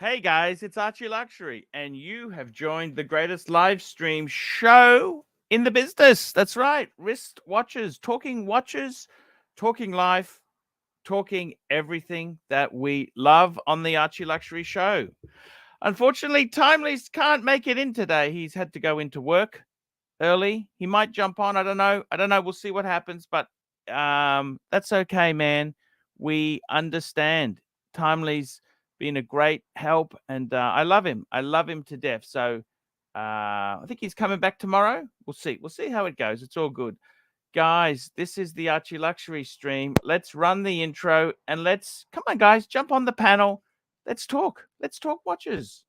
Hey guys, it's Archie Luxury, and you have joined the greatest live stream show in the business. That's right, wrist watches, talking life, talking everything that we love on the Archie Luxury show. Unfortunately, Timely's can't make it in today. He's had to go into work early. He might jump on. I don't know. We'll see what happens, but that's okay, man. We understand. Timely's been a great help, and I love him. I love him to death. So I think he's coming back tomorrow. We'll see. We'll see how it goes. It's all good. Guys, this is the Archie Luxury stream. Let's run the intro and come on, guys, jump on the panel. Let's talk. Let's talk watches.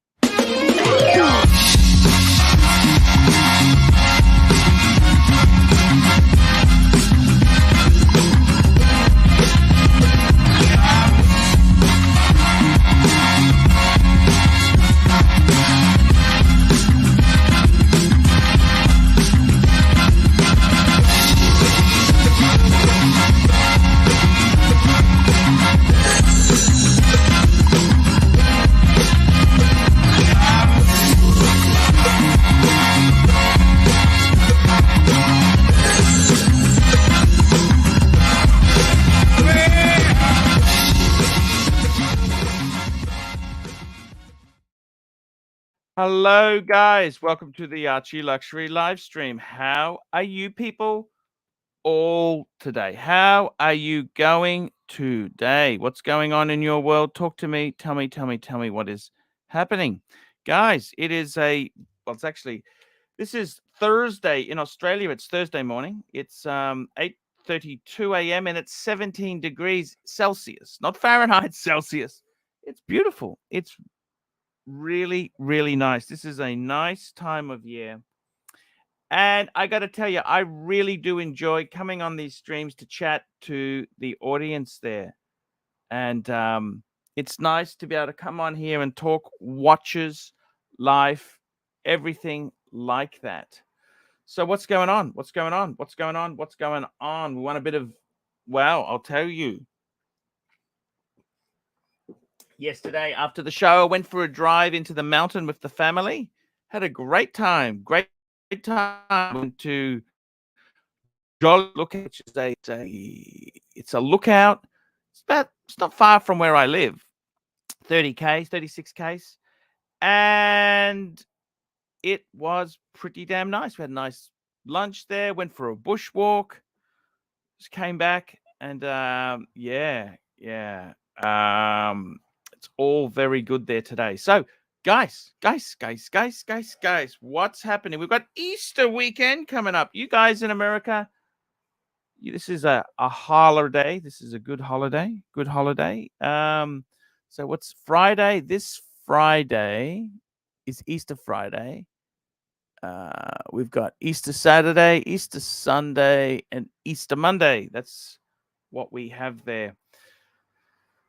Hello, guys. Welcome to the Archie Luxury live stream. How are you people all today? How are you going today? What's going on in your world? Talk to me. Tell me what is happening. Guys, this is Thursday in Australia. It's Thursday morning. It's 8:32 a.m. and it's 17 degrees Celsius, not Fahrenheit, Celsius. It's beautiful. It's really, really nice. This is a nice time of year. And I got to tell you, I really do enjoy coming on these streams to chat to the audience there. And it's nice to be able to come on here and talk watches, life, everything like that. So what's going on? We want a bit of, well, I'll tell you. Yesterday after the show, I went for a drive into the mountain with the family. Had a great time. Went to Jolly Lookout, which is it's a lookout. It's not far from where I live. 30Ks, 36Ks. And it was pretty damn nice. We had a nice lunch there, went for a bushwalk, just came back, and it's all very good there today. So, guys, what's happening? We've got Easter weekend coming up. You guys in America, this is a holiday. This is a good holiday. So what's Friday? This Friday is Easter Friday. We've got Easter Saturday, Easter Sunday, and Easter Monday. That's what we have there.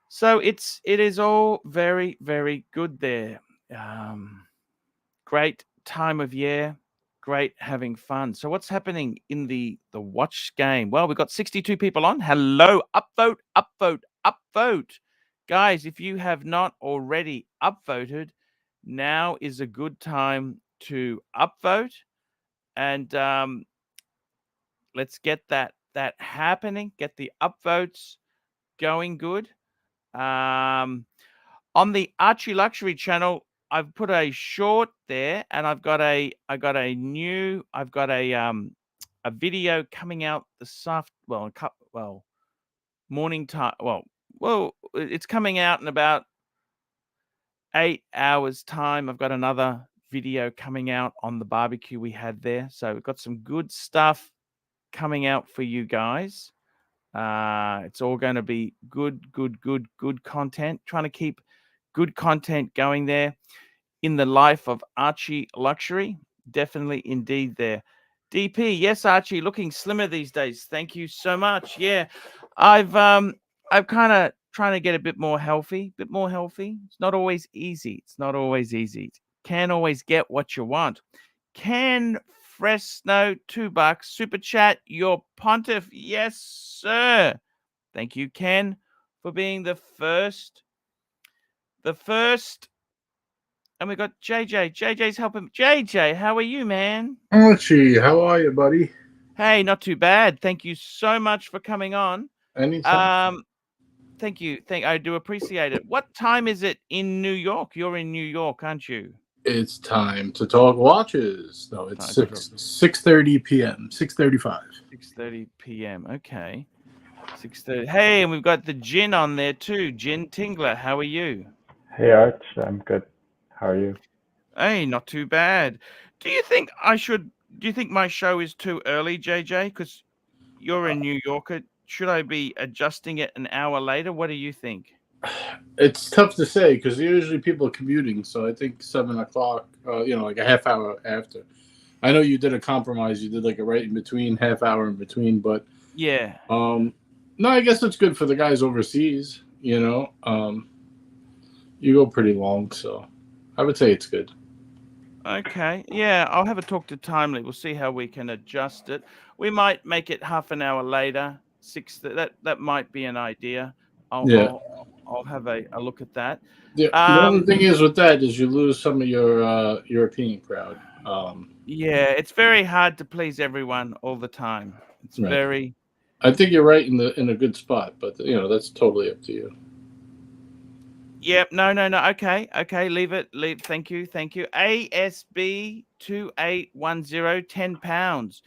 So it is all very, very good there. Great time of year, great having fun. So what's happening in the watch game? Well, we've got 62 people on. Hello, upvote. Guys, if you have not already upvoted, now is a good time to upvote. And let's get that happening. Get the upvotes going good. On the Archie Luxury channel, I've put a short there, and I've got a video coming out morning time. Well, it's coming out in about 8 hours time. I've got another video coming out on the barbecue we had there. So we've got some good stuff coming out for you guys. It's all going to be good content. Trying to keep good content going there in the life of Archie Luxury. Definitely indeed there. DP, yes, Archie, looking slimmer these days. Thank you so much. Yeah, I've kind of trying to get a bit more healthy. It's not always easy. Can't always get what you want. Ken Fresno, $2. Super chat, your pontiff. Yes, sir. Thank you, Ken, for being the first And we got JJ. JJ's helping. JJ, how are you, man? Archie, how are you, buddy? Hey, not too bad. Thank you so much for coming on. Anytime. Um, thank you. I do appreciate it. What time is it in New York? You're in New York, aren't you? It's time to talk watches. No, it's Time to talk. 6:30 p.m. 6:35. 6:30 p.m. Okay. 6:30. Hey, and we've got the Gin on there too. Gin Tingler, how are you? Hey Arch, I'm good. How are you? Hey, not too bad. Do you think my show is too early, JJ? Because you're a New Yorker. Should I be adjusting it an hour later? What do you think? It's tough to say because usually people are commuting, so I think 7 o'clock. Like a half hour after. I know you did a compromise. You did like a right in between, half hour in between, but Yeah. no, I guess it's good for the guys overseas. You go pretty long, so I would say it's good. Okay. Yeah, I'll have a talk to Timely. We'll see how we can adjust it. We might make it half an hour later. That might be an idea. Yeah. I'll have a look at that. The only thing is with that is you lose some of your European crowd. Yeah, it's very hard to please everyone all the time. It's Right. very. I think you're right in a good spot, but that's totally up to you. Yep. No. Okay. Leave it. Thank you. ASB 2810, £10.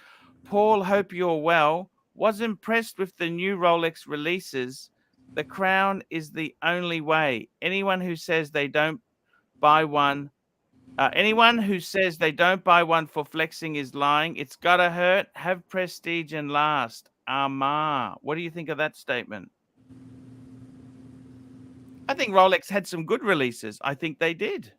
Paul, hope you're well. Was impressed with the new Rolex releases. The crown is the only way. Anyone who says they don't buy one for flexing is lying. It's gotta hurt. Have prestige and last. What do you think of that statement? I think Rolex had some good releases. I think they did.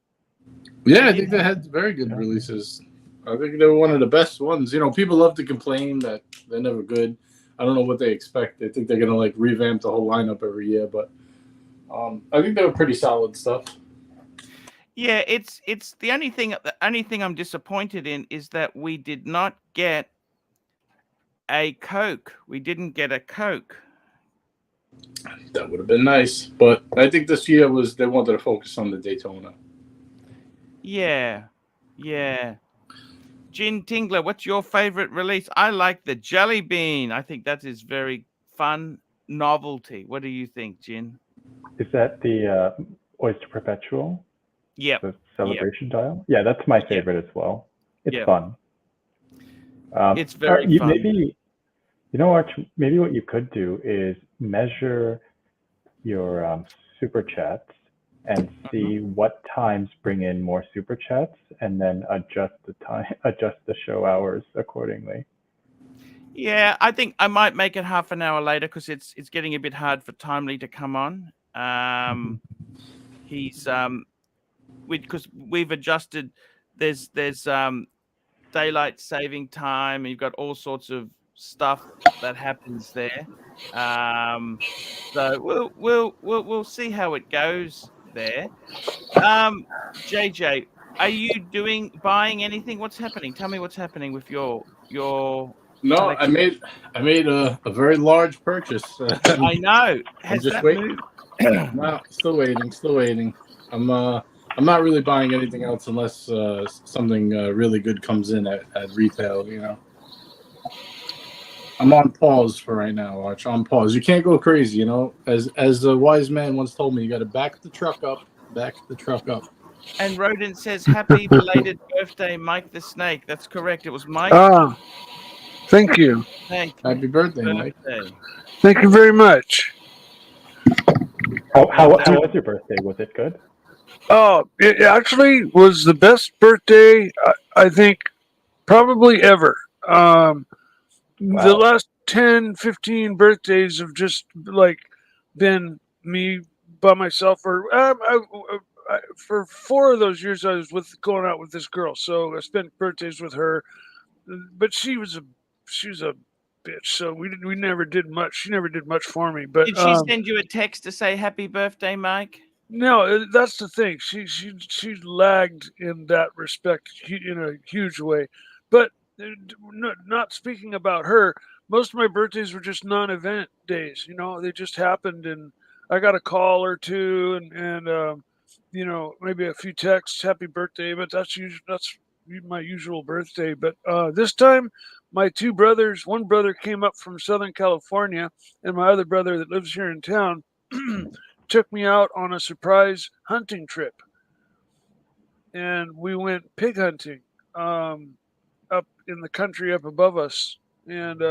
Yeah, I think they had very good releases. I think they were one of the best ones. People love to complain that they're never good. I don't know what they expect. They think they're gonna like revamp the whole lineup every year, but I think they were pretty solid stuff. Yeah, it's the only thing I'm disappointed in is that we did not get a Coke. We didn't get a Coke. That would have been nice, but I think this year they wanted to focus on the Daytona. Yeah. Gin Tingler, what's your favorite release? I like the Jelly Bean. I think that is very fun novelty. What do you think, Gin? Is that the Oyster Perpetual? Yep. The celebration dial? Yeah, that's my favorite as well. It's fun. It's very fun. Maybe, Arch, maybe what you could do is measure your super chats and see what times bring in more super chats, and then adjust the show hours accordingly. Yeah, I think I might make it half an hour later because it's getting a bit hard for Timely to come on. He's because we've adjusted. There's daylight saving time, and you've got all sorts of stuff that happens there. So we'll see how it goes there. JJ, are you buying anything? What's happening? Tell me what's happening with your No, collection. I made a very large purchase. I know. Has just that waiting. moved? No, still waiting. I'm not really buying anything else unless something really good comes in at retail. I'm on pause for right now, Arch. On pause. You can't go crazy, As a wise man once told me, you got to back the truck up. And Rodent says, happy belated birthday, Mike the Snake. That's correct. It was Mike. Thank you. Happy birthday, Mike. Thank you very much. How was your birthday? Was it good? It actually was the best birthday, I think, probably ever. The last 10, 15 birthdays have just been me by myself. For 4 of those years, I was going out with this girl, so I spent birthdays with her. But she was a bitch, so we never did much. She never did much for me. But did she send you a text to say happy birthday, Mike? No, that's the thing. She lagged in that respect in a huge way. But not speaking about her, most of my birthdays were just non-event days. They just happened, and I got a call or two, and maybe a few texts, happy birthday, but that's my usual birthday. But this time, my two brothers, one brother came up from Southern California, and my other brother that lives here in town took me out on a surprise hunting trip, and we went pig hunting up in the country up above us, and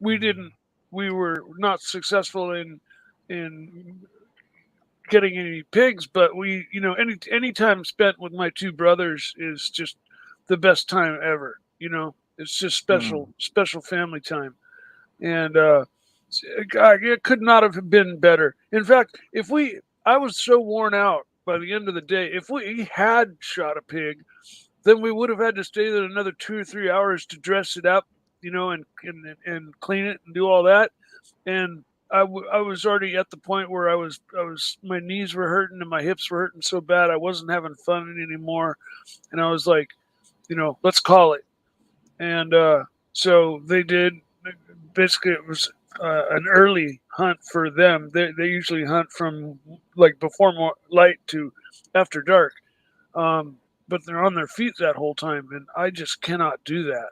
we didn't. We were not successful in getting any pigs, but any time spent with my two brothers is just the best time ever. It's just special family time, and God, it could not have been better. In fact, I was so worn out by the end of the day. If we had shot a pig, then we would have had to stay there another 2 or 3 hours to dress it up, and clean it and do all that. And I was already at the point where I was my knees were hurting and my hips were hurting so bad I wasn't having fun anymore, and I was like, let's call it. And so they did. Basically, it was an early hunt for them. They usually hunt from like before light to after dark, but they're on their feet that whole time, and I just cannot do that.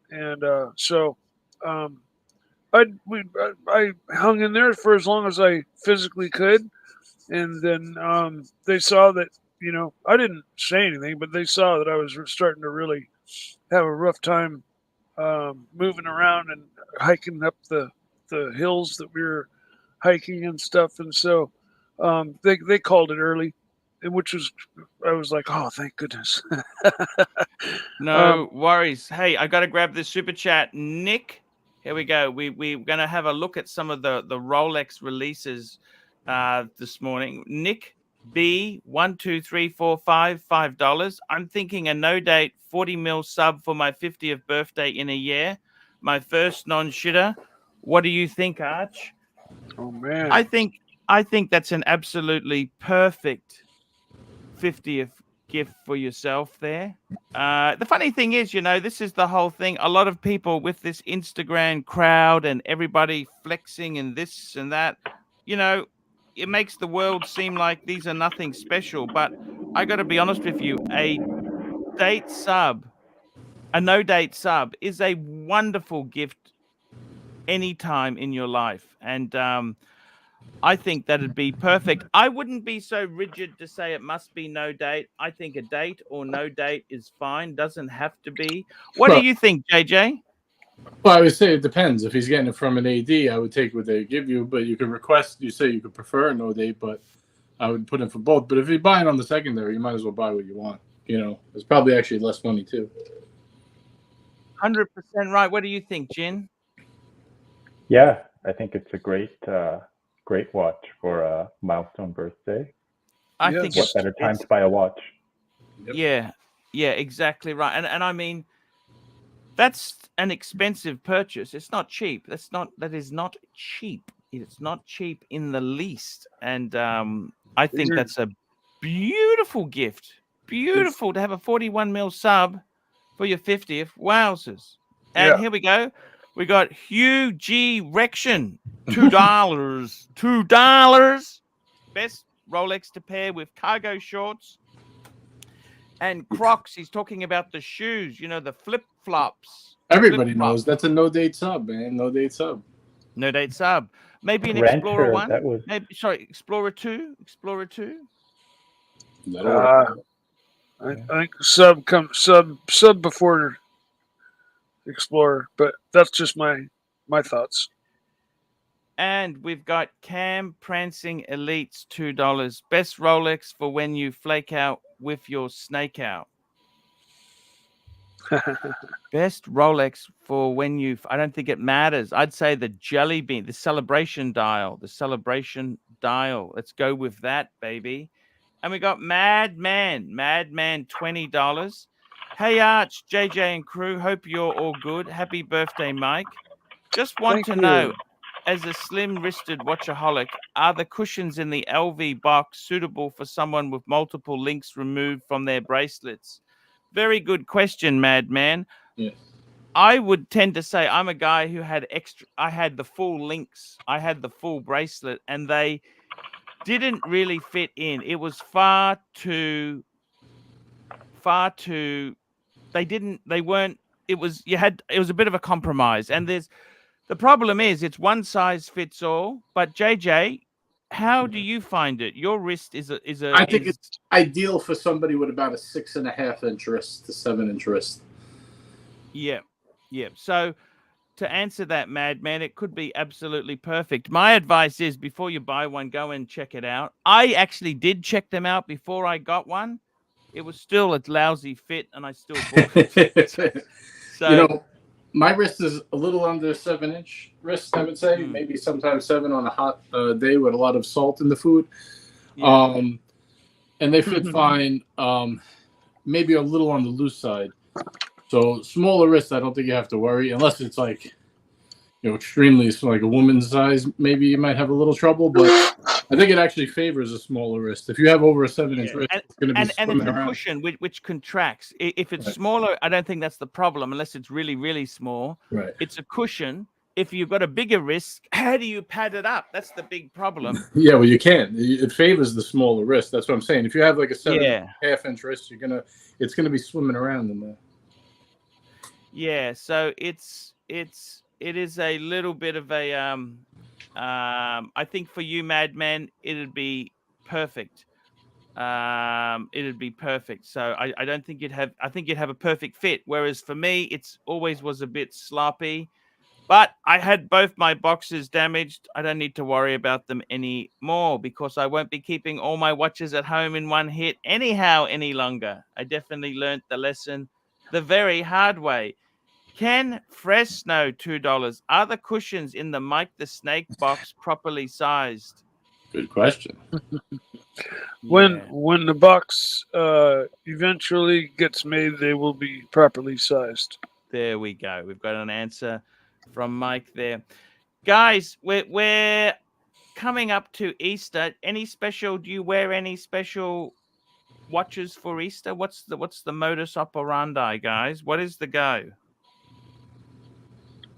And so. I hung in there for as long as I physically could, and then they saw that I didn't say anything, but they saw that I was starting to really have a rough time moving around and hiking up the hills that we were hiking and stuff, and so they called it early, which was I was like, oh, thank goodness. No worries. Hey, I got to grab this super chat, Nick. Here we go. We're going to have a look at some of the Rolex releases this morning. Nick B, 12345 $5. I'm thinking a no date 40 mil sub for my 50th birthday in a year. My first non-shitter. What do you think, Arch? Oh man, I think that's an absolutely perfect 50th gift for yourself there. The funny thing is, this is the whole thing. A lot of people with this Instagram crowd and everybody flexing and this and that, it makes the world seem like these are nothing special. But I got to be honest with you, a no date sub is a wonderful gift anytime in your life. And I think that'd be perfect. I wouldn't be so rigid to say it must be no date. I think a date or no date is fine. Doesn't have to be. What do you think, JJ? Well, I would say it depends. If he's getting it from an AD, I would take what they give you, but you could request, you say you could prefer a no date, but I would put in for both. But if you're buying on the secondary, you might as well buy what you want. It's probably actually less money too. 100% right. What do you think, Jin? Yeah, I think it's a great watch for a milestone birthday. I think what better time to buy a watch? Yep. Yeah, exactly right. And I mean, that's an expensive purchase. It's not cheap. That is not cheap. It's not cheap in the least. And I think that's a beautiful gift. Beautiful to have a 41 mil sub for your 50th. Wowzers. And here we go. We got Hugh G. Rection. $2. $2. Best Rolex to pair with cargo shorts and Crocs. He's talking about the shoes, the flip-flops. Everybody knows that's a no date sub, man. No date sub. No date sub. Maybe an Renter, Explorer 1. that was... Maybe, Explorer 2. Explorer 2. I think sub before Explorer, but that's just my thoughts. And we've got Cam Prancing Elites, $2. Best Rolex for when you flake out with your snake out. Best Rolex for when I don't think it matters. I'd say the Jelly Bean, the Celebration Dial. Let's go with that, baby. And we got Madman, $20. Hey, Arch, JJ and crew, hope you're all good. Happy birthday, Mike. Just want to know, as a slim-wristed watchaholic, are the cushions in the LV box suitable for someone with multiple links removed from their bracelets? Very good question, Madman. Yes. I would tend to say I'm a guy who had I had the full links. I had the full bracelet, and they didn't really fit in. It was far too. They weren't. It was a bit of a compromise, and the problem is it's one size fits all. But JJ, how do you find it? Your wrist is I think it's ideal for somebody with about a 6.5-inch wrist to 7-inch wrist. Yeah. So to answer that, Madman, it could be absolutely perfect. My advice is before you buy one, go and check it out. I actually did check them out before I got one. It was still a lousy fit, and I still bought it. So my wrist is a little under 7-inch wrist, I would say. Maybe sometimes 7 on a hot day with a lot of salt in the food. Yeah. And they fit fine. Maybe a little on the loose side. So smaller wrist, I don't think you have to worry, unless it's like, extremely like a woman's size. Maybe you might have a little trouble, but I think it actually favors a smaller wrist. If you have over a 7-inch wrist, it's going to be and it's a around. cushion which contracts. If it's smaller, I don't think that's the problem, unless it's really, really small. Right. It's a cushion. If you've got a bigger wrist, how do you pad it up? That's the big problem. Yeah, well, you can. It favors the smaller wrist. That's what I'm saying. If you have like a 7.5-inch wrist, it's gonna be swimming around in there. Yeah, so it is a little bit of a I think for you, Madman, it'd be perfect. It'd be perfect. So I don't think I think you'd have a perfect fit. Whereas for me, it's always was a bit sloppy. But I had both my boxes damaged. I don't need to worry about them anymore because I won't be keeping all my watches at home in one hit anyhow any longer. I definitely learnt the lesson the very hard way. Ken Fresno, $2. Are the cushions in the Mike the Snake box properly sized? Good question. When the box eventually gets made, they will be properly sized. There we go. We've got an answer from Mike there. Guys, we're coming up to Easter. Do you wear any special watches for Easter? What's the modus operandi, guys? What is the go?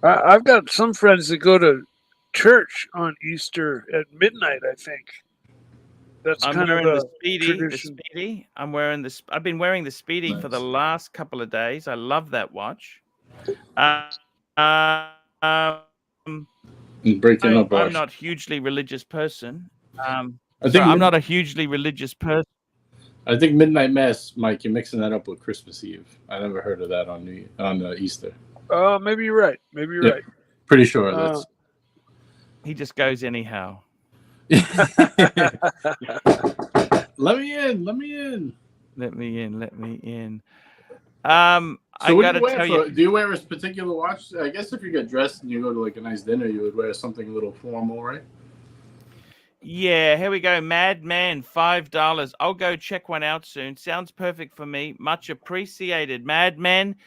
I've got some friends that go to church on Easter at midnight, I think. That's kind of a tradition. The Speedy. I've been wearing the Speedy for the last couple of days. I love that watch. Breaking up. I'm not a hugely religious person. I'm not a hugely religious person. I think midnight mass, Mike. You're mixing that up with Christmas Eve. I never heard of that on Easter. Maybe you're right. Right. Pretty sure that's. He just goes anyhow. Let me in. So I gotta tell you. Do you wear a particular watch? I guess if you get dressed and you go to like a nice dinner, you would wear something a little formal, right? Yeah, here we go. Madman, $5. I'll go check one out soon. Sounds perfect for me. Much appreciated, Madman.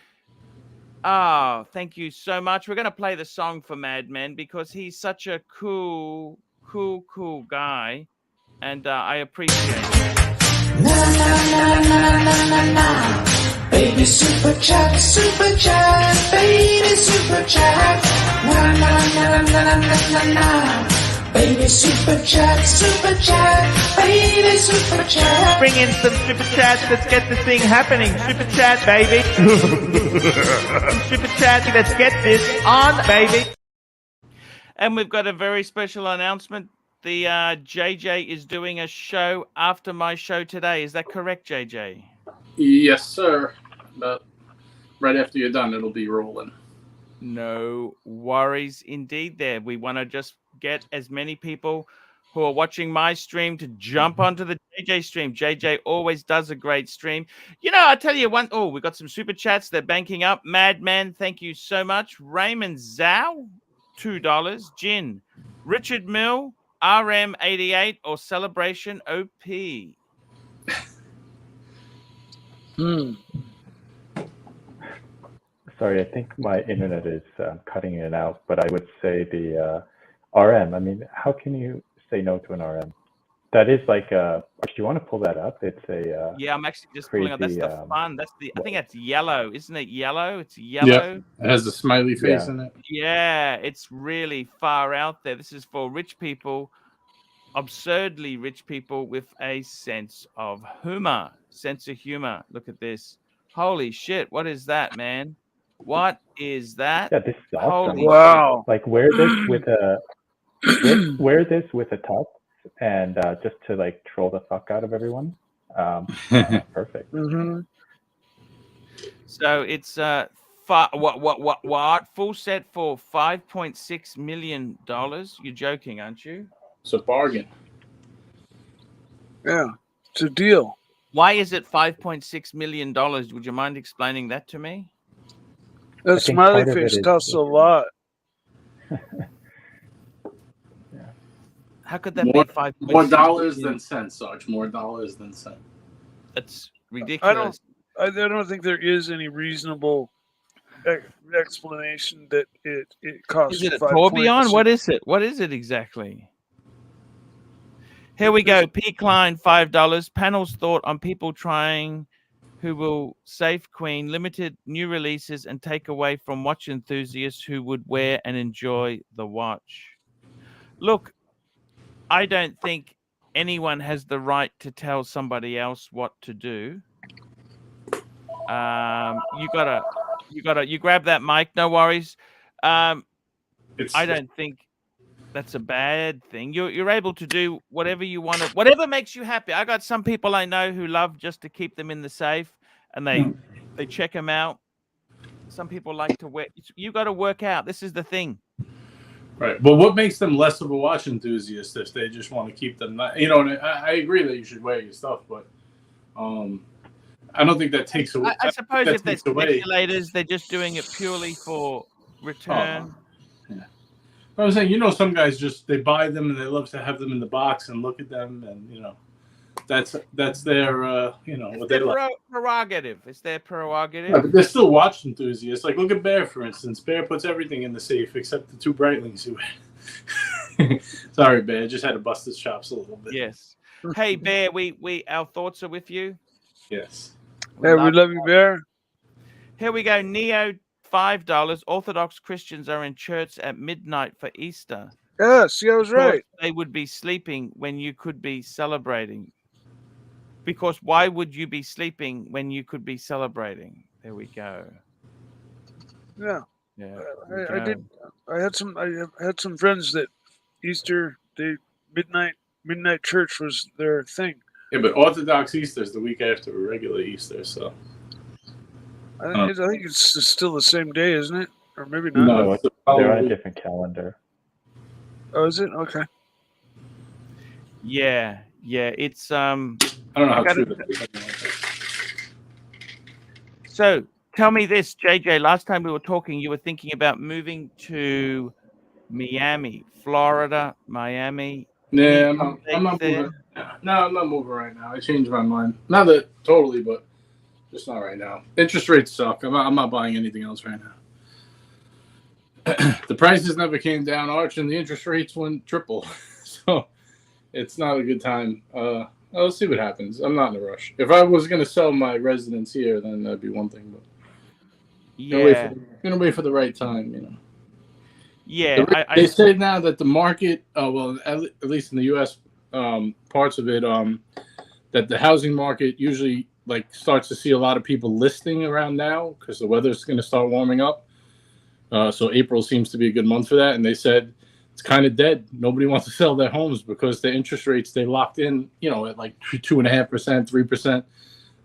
Oh, thank you so much. We're going to play the song for Madman because he's such a cool guy, and I appreciate it. Na na na na na na na. Baby super chat, baby super chat. Na na na na na na na. Baby super chat, baby super chat. Bring in some super chats. Let's get this thing happening. Super chat, baby. Super chat. Let's get this on, baby. And we've got a very special announcement. The JJ is doing a show after my show today. Is that correct, JJ? Yes, sir. But right after you're done, it'll be rolling. No worries indeed there. We want to just get as many people who are watching my stream to jump onto the JJ stream. JJ always does a great stream. I tell you one. Oh, we got some super chats. They're banking up. Madman, thank you so much. Raymond Zhao, $2. Jin. Richard Mill, RM88 or Celebration OP. Sorry, I think my internet is cutting in and out, but I would say the RM. I mean, how can you say no to an RM? That is like do you want to pull that up? It's a yeah, I'm actually just crazy, pulling up. That's the fun. I think that's yellow, isn't it? Yellow. It's yellow. Yeah, it has the smiley face in it. Yeah, it's really far out there. This is for rich people absurdly rich people with a sense of humor. Sense of humor. Look at this. Holy shit. What is that, man? What is that? Yeah, this is awesome. Holy Wow. Like wear this with a wear this with a tux and just to like troll the fuck out of everyone. Perfect. hmm So it's what full set for $5.6 million. You're joking, aren't you? It's a bargain. Yeah, it's a deal. Why is it $5.6 million? Would you mind explaining that to me? That think smiley part of it face is- costs a lot. How could that More- be 5.6 More dollars million? than cents, Sarge. More dollars than cents. That's ridiculous. I don't think there is any reasonable explanation that it costs. Is it a tourbillon? 5.6. What is it? What is it exactly? Here we go. P. Klein, $5. Panel's thought on people trying who will save Queen, limited new releases, and take away from watch enthusiasts who would wear and enjoy the watch. Look, I don't think anyone has the right to tell somebody else what to do. You grab that mic, no worries. It's, I don't think that's a bad thing. You're able to do whatever you want to, whatever makes you happy. I got some people I know who love just to keep them in the safe, and they check them out. Some people like to wear. You got to work out. This is the thing. right. But what makes them less of a watch enthusiast if they just want to keep them? And I agree that you should wear your stuff, but I don't think that takes away. I suppose that if they're takes away. speculators, they're just doing it purely for return. I was saying, some guys just they buy them and they love to have them in the box and look at them, and that's their what It's they their like. prerogative. It's their prerogative. Yeah, but they're still watch enthusiasts. Like, look at Bear, for instance. Bear puts everything in the safe except the 2 Breitlings. Sorry, Bear. Just had to bust his chops a little bit. Yes. Hey, Bear, we our thoughts are with you. Yes. Hey, we love you, Bear. Here we go. Neo, $5. Orthodox Christians are in church at midnight for Easter. Yeah, see, I was Because right. They would be sleeping when you could be celebrating. Because why would you be sleeping when you could be celebrating? There we go. Yeah, Yeah. I had some friends that Easter midnight church was their thing. Yeah, but Orthodox Easter is the week after regular Easter, so. I think it's still the same day, isn't it? Or maybe not. No, it's the they're on a following- different calendar. Oh, is it? Okay. Yeah. It's I don't know how I true gotta- that is. So tell me this, JJ. Last time we were talking, you were thinking about moving to Miami, Florida, Miami. Yeah, Any I'm not updates there? moving. No, I'm not moving right now. I changed my mind. Not that totally, but just not right now. Interest rates suck. I'm not buying anything else right now. The prices never came down, Arch, and the interest rates went triple. So it's not a good time. I'll see what happens. I'm not in a rush. If I was going to sell my residence here, then that'd be one thing. But gonna wait for the right time, Yeah. They say now that the market, at least in the U.S. Parts of it, that the housing market usually starts to see a lot of people listing around now because the weather's going to start warming up. So April seems to be a good month for that. And they said it's kind of dead. Nobody wants to sell their homes because the interest rates they locked in, at like 2.5%, 3%,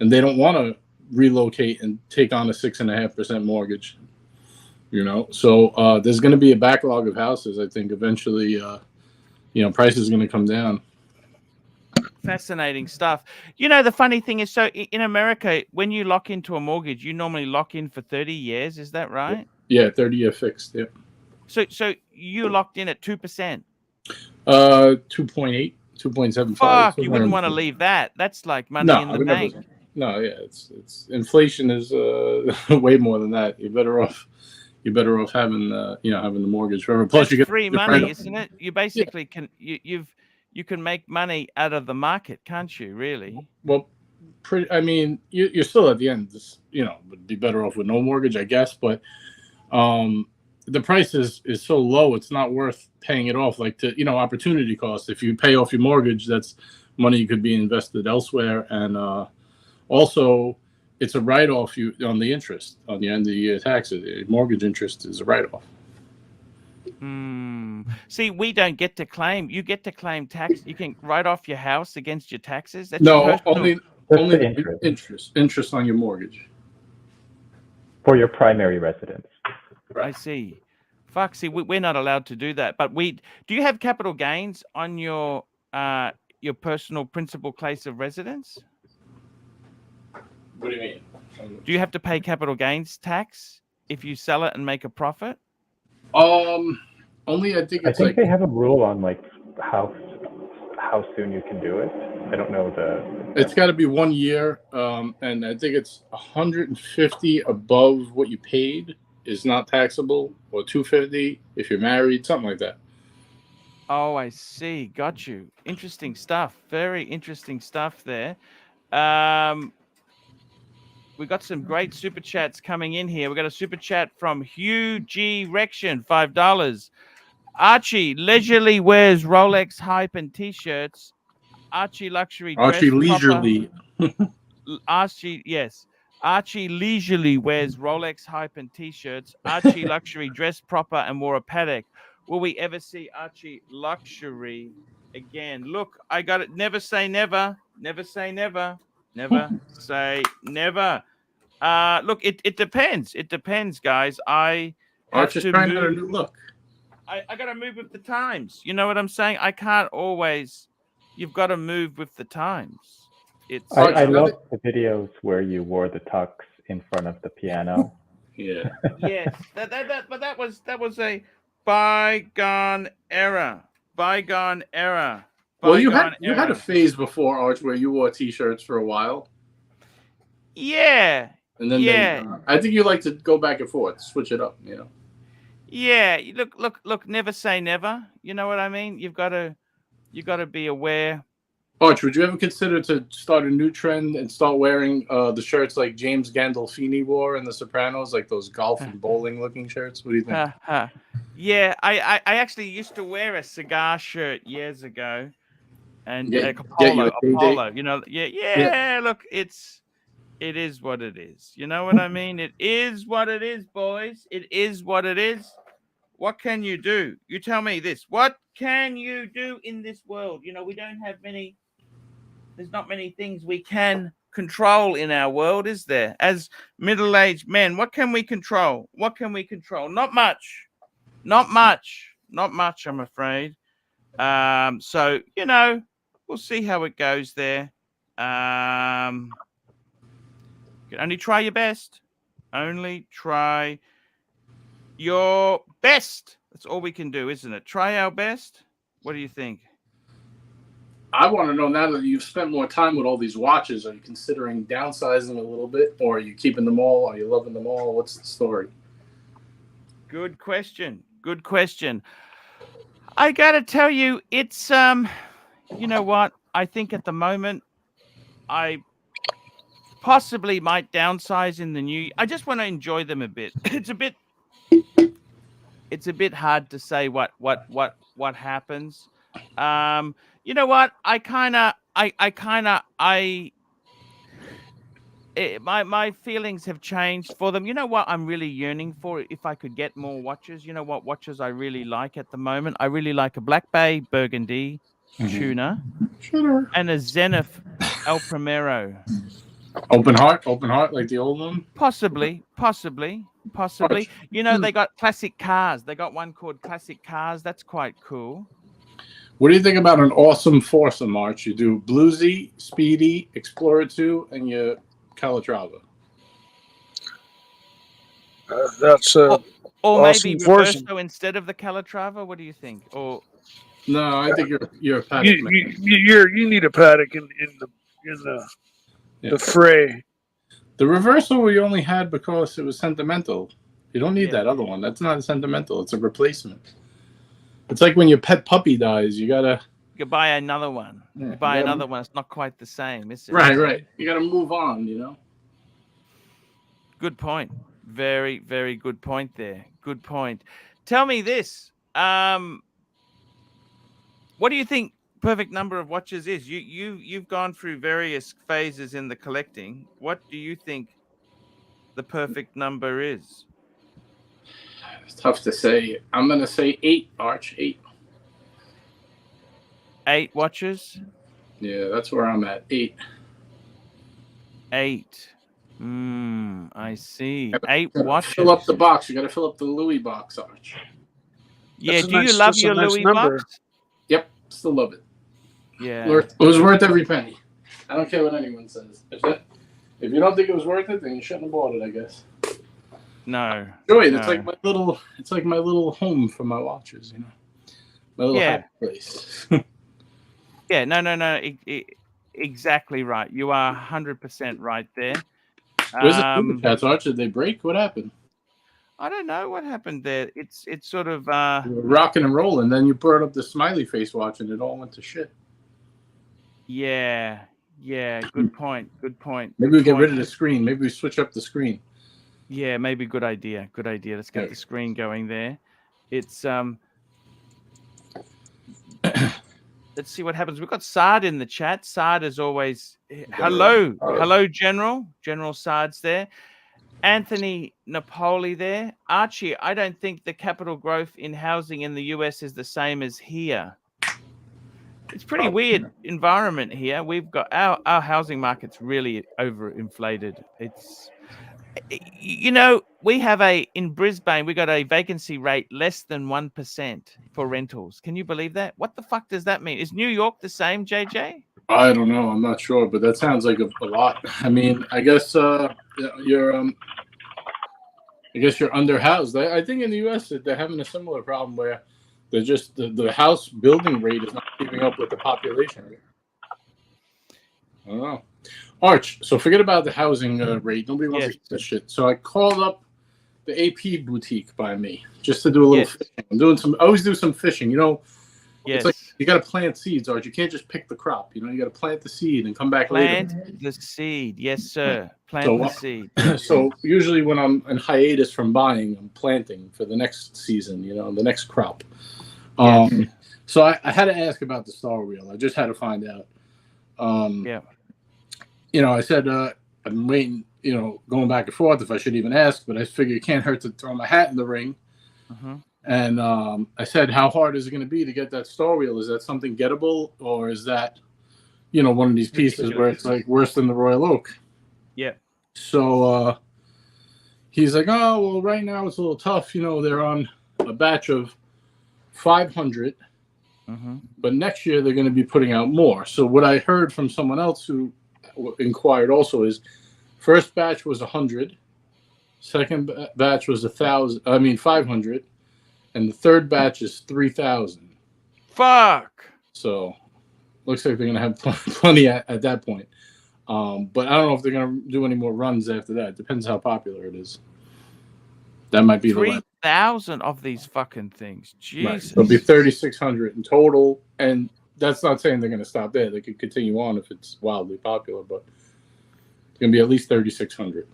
and they don't want to relocate and take on a 6.5% mortgage. So there's going to be a backlog of houses. I think eventually, prices are going to come down. Fascinating stuff. The funny thing is, so in America, when you lock into a mortgage, you normally lock in for 30 years. Is that right? Yeah, 30-year fixed. Yep. So you locked in at 2%. 2.8, 2.75. Fuck, you wouldn't want to leave that. That's like money in the bank. No, yeah, it's inflation is way more than that. You're better off having having the mortgage forever. Plus, That's you get free money, isn't it? You basically can you can make money out of the market, can't you? Really? Well, you're still at the end. Would be better off with no mortgage, I guess. But the price is so low, it's not worth paying it off. Like opportunity cost. If you pay off your mortgage, that's money you could be invested elsewhere, and also it's a write-off on the interest on the end of the year taxes. The mortgage interest is a write-off. See, we don't get to claim. You get to claim tax. You can write off your house against your taxes. That's your personal... only the interest on your mortgage for your primary residence. I see. Fuck. See, we're not allowed to do that. But do you have capital gains on your personal principal place of residence? What do you mean? Do you have to pay capital gains tax if you sell it and make a profit? Only I think they have a rule on like how soon you can do it. I don't know It's got to be 1 year, and I think it's 150 above what you paid is not taxable, or 250 if you're married, something like that. Oh, I see. Got you. Interesting stuff. Very interesting stuff there. We got some great super chats coming in here. We got a super chat from Hugh G. Rection, $5. Archie leisurely wears Rolex hype and t-shirts. Archie luxury dress. Archie leisurely. Archie, yes. Archie leisurely wears Rolex hype and t-shirts. Archie luxury dressed proper and wore a paddock. Will we ever see Archie luxury again? Look, I got it. Never say never. Never say never. Never say never. Look, it depends. It depends, guys. I have Archie's to trying move. out a new look. I got to move with the times. You know what I'm saying? I can't always. You've got to move with the times. I love the videos where you wore the tux in front of the piano. Yeah. Yes, but that was a bygone era. Bygone era. Well, you had a phase before, Arch, where you wore t-shirts for a while. Yeah. And then I think you like to go back and forth, switch it up, Yeah. Look. Never say never. You know what I mean? You got to be aware. Arch, would you ever consider to start a new trend and start wearing the shirts like James Gandolfini wore in The Sopranos, like those golf and bowling looking shirts? What do you think? Yeah, I actually used to wear a cigar shirt years ago, and a polo. Yeah. Look, it is what it is. You know what I mean? It is what it is, boys. It is what it is. What can you do? You tell me this. What can you do in this world? We don't have many. There's not many things we can control in our world, is there? As middle-aged men, what can we control? What can we control? Not much. Not much. Not much, I'm afraid. So, we'll see how it goes there. You can only try your best. Only try your best. That's all we can do, isn't it? Try our best. What do you think? I want to know, now that you've spent more time with all these watches, are you considering downsizing a little bit, or are you keeping them all? Are you loving them all? What's the story? Good question. Good question. I got to tell you, it's, you know what? I think at the moment, I possibly might downsize in the new. I just want to enjoy them a bit. It's a bit hard to say what happens. You know what? My feelings have changed for them. You know what I'm really yearning for? If I could get more watches. You know what watches I really like at the moment? I really like a Black Bay Burgundy tuner and a Zenith El Primero. Open heart, like the old one? Possibly. They got classic cars. They got one called Classic Cars. That's quite cool. What do you think about an awesome foursome, Arch? You do Bluesy, Speedy, Explorer 2, and your Calatrava. That's or awesome maybe foursome. Reverso instead of the Calatrava. What do you think? Or no, I think you're a paddock man. You need a paddock in the fray. The Reverso we only had because it was sentimental. You don't need that other one. That's not a sentimental. It's a replacement. It's like when your pet puppy dies, you buy another one. Yeah, you buy another one. It's not quite the same, is it? Right. You got to move on. Good point. Very, very good point there. Good point. Tell me this. What do you think perfect number of watches is? You've gone through various phases in the collecting. What do you think the perfect number is? It's tough to say. I'm gonna say 8, Arch 8. 8 watches? Yeah, that's where I'm at. 8. 8. I see. 8 Gotta watches. fill up the box. You gotta fill up the Louis box, Arch. Yeah, That's do you love that's a your nice Louis number. box? Yep, still love it. Yeah. It was worth every penny. I don't care what anyone says. If you don't think it was worth it, then you shouldn't have bought it, I guess. No. Enjoy it. no. It's like my little home for my watches, you know. My little Yeah. happy place. Yeah, no. Exactly right. You are 100% right there. Where's the super chats, Arch? Did they break? What happened? I don't know what happened there. It's sort of You were rocking and rolling, then you brought up the smiley face watch and it all went to shit. yeah. Good point. Maybe we get rid of the screen. Maybe we switch up the screen. Yeah, maybe good idea. Let's get the screen going there. It's let's see what happens. We've got Sard in the chat. Sard as always. Hello, General Sard's there. Anthony Napoli there. Archie, I don't think the capital growth in housing in the US is the same as here. It's pretty weird environment here. We've got our housing market's really overinflated. It's, you know, we have in Brisbane, we got a vacancy rate less than 1% for rentals. Can you believe that? What the fuck does that mean? Is New York the same, JJ? I don't know. I'm not sure, but that sounds like a lot. I mean, I guess you're underhoused. I think in the U.S. they're having a similar problem where they're just the house building rate is not keeping up with the population rate. I don't know. Arch, so forget about the housing rate. Nobody wants to get this shit. So I called up the AP boutique by me just to do a little fishing. I always do some fishing. You know, it's like you got to plant seeds, Arch. You can't just pick the crop. You know, you got to plant the seed and come back later. Plant the seed. Yes, sir. Plant the seed. So usually when I'm in hiatus from buying, I'm planting for the next season, you know, the next crop. So I had to ask about the Star Wheel. I just had to find out. You know, I said, I'm waiting, you know, going back and forth if I should even ask, but I figure it can't hurt to throw my hat in the ring. And I said, how hard is it going to be to get that Star Wheel? Is that something gettable, or is that, you know, one of these pieces where it's like worse than the Royal Oak? Yeah. So he's like, oh, well, right now it's a little tough. You know, they're on a batch of 500, but next year they're going to be putting out more. So what I heard from someone else who inquired also is first batch was 100, second batch was 500, and the third batch is 3,000. Fuck. So looks like they're going to have plenty at that point. But I don't know if they're going to do any more runs after that. Depends how popular it is. That might be 3,000 of these fucking things. Jesus. Right. It'll be 3,600 in total, and that's not saying they're going to stop there. They could continue on if it's wildly popular, but it's going to be at least 3,600.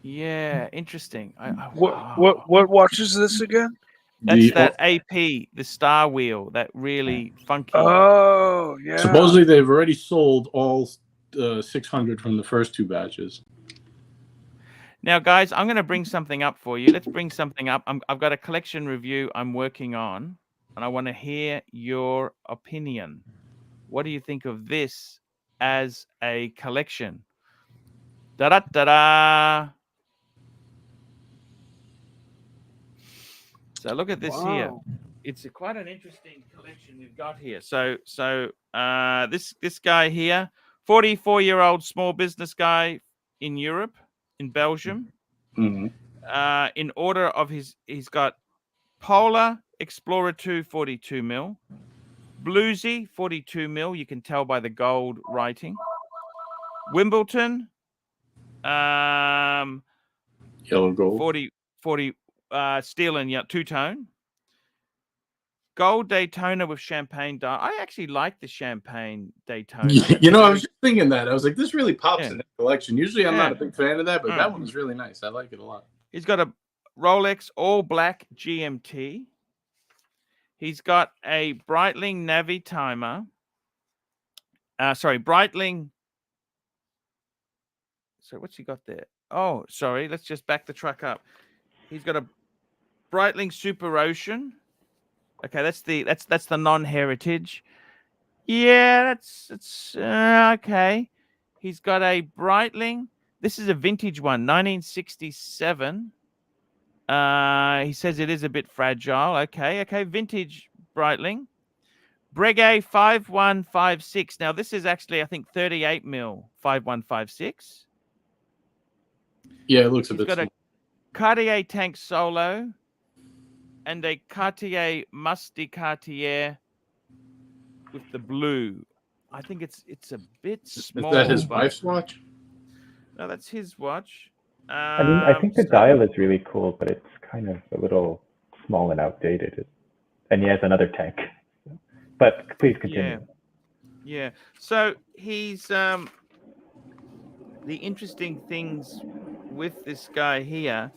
Yeah, interesting. What watch is this again? That's that AP, the Star Wheel, that really funky. Oh, yeah. Supposedly they've already sold all 600 from the first two batches. Now, guys, I'm going to bring something up for you. Let's bring something up. I've got a collection review I'm working on, and I want to hear your opinion. What do you think of this as a collection? Da-da-da-da! So look at this here. It's quite an interesting collection we've got here. So this guy here, 44-year-old small business guy in Europe, in Belgium. In order of he's got Polar Explorer 2 42 mil, Bluesy 42 mil. You can tell by the gold writing. Wimbledon, yellow gold, 40 steel and two-tone. Gold Daytona with champagne dial. I actually like the champagne Daytona. You know, I was just thinking that. I was like, this really pops in the collection. Usually I'm not a big fan of that, but that one was really nice. I like it a lot. He's got a Rolex all black GMT. He's got a Breitling Navi timer. Breitling. So what's he got there? Oh, sorry. Let's just back the truck up. He's got a Breitling Super Ocean. Okay, that's the non-heritage. Yeah, that's okay. He's got a Breitling. This is a vintage one, 1967. He says it is a bit fragile. Okay, vintage Breitling. Breguet 5156. Now this is actually, I think, 38 mil 5156. Yeah, it looks a He's bit got small. a Cartier Tank Solo and a Cartier Musty Cartier with the blue. I think it's a bit small. Is that his but- wife's watch? No, that's his watch. I mean, I think the So- dial is really cool, but it's kind of a little small and outdated. And he has another tank. But please continue. Yeah. So he's the interesting things with this guy here.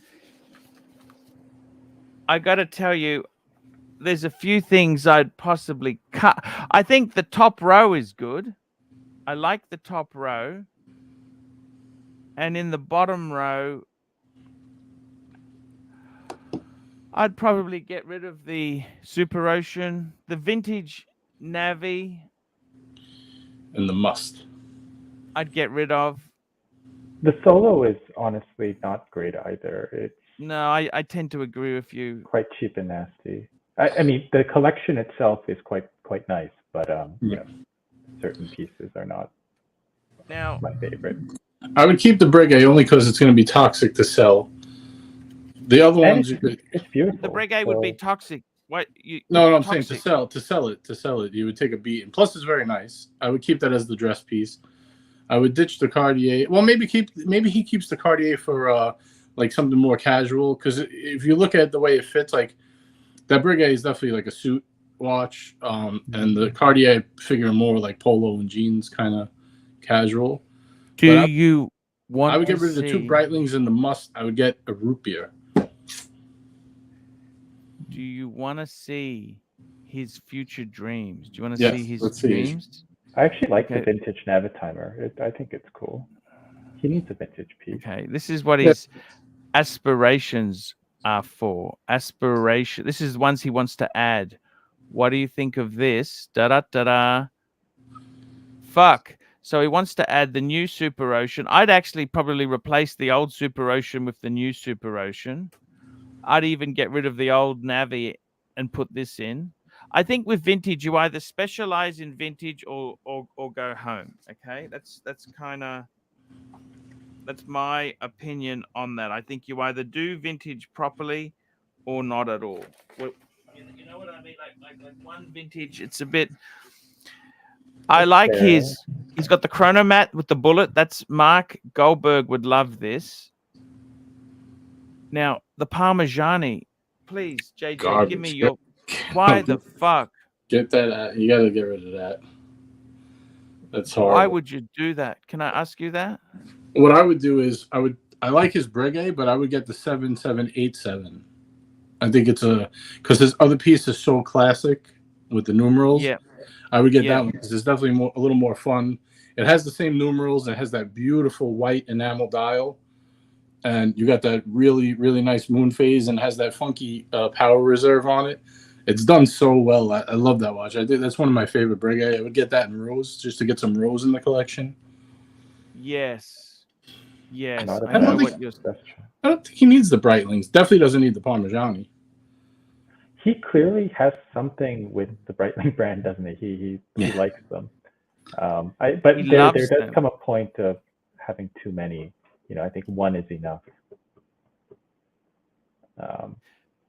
I got to tell you, there's a few things I'd possibly cut. I think the top row is good. I like the top row. And in the bottom row, I'd probably get rid of the Super Ocean, the vintage Navi. And the must. I'd get rid of. The Solo is honestly not great either. It's No, I tend to agree with you. quite cheap and nasty. I mean, the collection itself is quite nice, but you know, certain pieces are not Now, my favorite. I would keep the Breguet only because it's going to be toxic to sell. The other And ones you could. it's beautiful. the Breguet would be so- toxic. What you? No, I'm saying toxic. to sell it, you would take a beat. And plus, it's very nice. I would keep that as the dress piece. I would ditch the Cartier. Well, maybe he keeps the Cartier for like something more casual. Because if you look at the way it fits, like that Breguet is definitely like a suit watch, and the Cartier I figure more like polo and jeans, kind of casual. Do But you want? I would to get rid of the two see- Breitlings and the must. I would get a root beer. Do you want to see his future dreams? Do you want to Yes, see his let's see. dreams? I actually like the Okay. vintage Navitimer. I think it's cool. He needs a vintage piece. Okay, this is what Yeah. his aspirations are for. Aspiration. This is ones he wants to add. What do you think of this? Da da da da. Fuck. So he wants to add the new Super Ocean. I'd actually probably replace the old Super Ocean with the new Super Ocean. I'd even get rid of the old Navi and put this in. I think with vintage, you either specialize in vintage or go home. Okay, that's my opinion on that. I think you either do vintage properly or not at all. Well, you know what I mean? Like one vintage, it's a bit. I like fair. he's got the chronomat with the bullet. That's Mark Goldberg would love this. Now, the Parmigiani, please, JJ, Garbage. give me your. Why the fuck? Get that? You got to get rid of that. That's hard. Why would you do that? Can I ask you that? What I would do is I like his Breguet, but I would get the 7787. I think it's because his other piece is so classic with the numerals. Yeah. I would get Yeah. that one because it's definitely a little more fun. It has the same numerals and it has that beautiful white enamel dial, and you got that really nice moon phase and has that funky power reserve on it. It's done so well. I love that watch. I think that's one of my favorite Breguet. I would get that in rose just to get some rose in the collection. Yes. Not a I don't know think- what you're. I don't think he needs the Breitlings. Definitely doesn't need the Parmigiani. He clearly has something with the Breitling brand, doesn't he? He Yeah. likes them. But He there loves does them. come a point of having too many. You know, I think one is enough.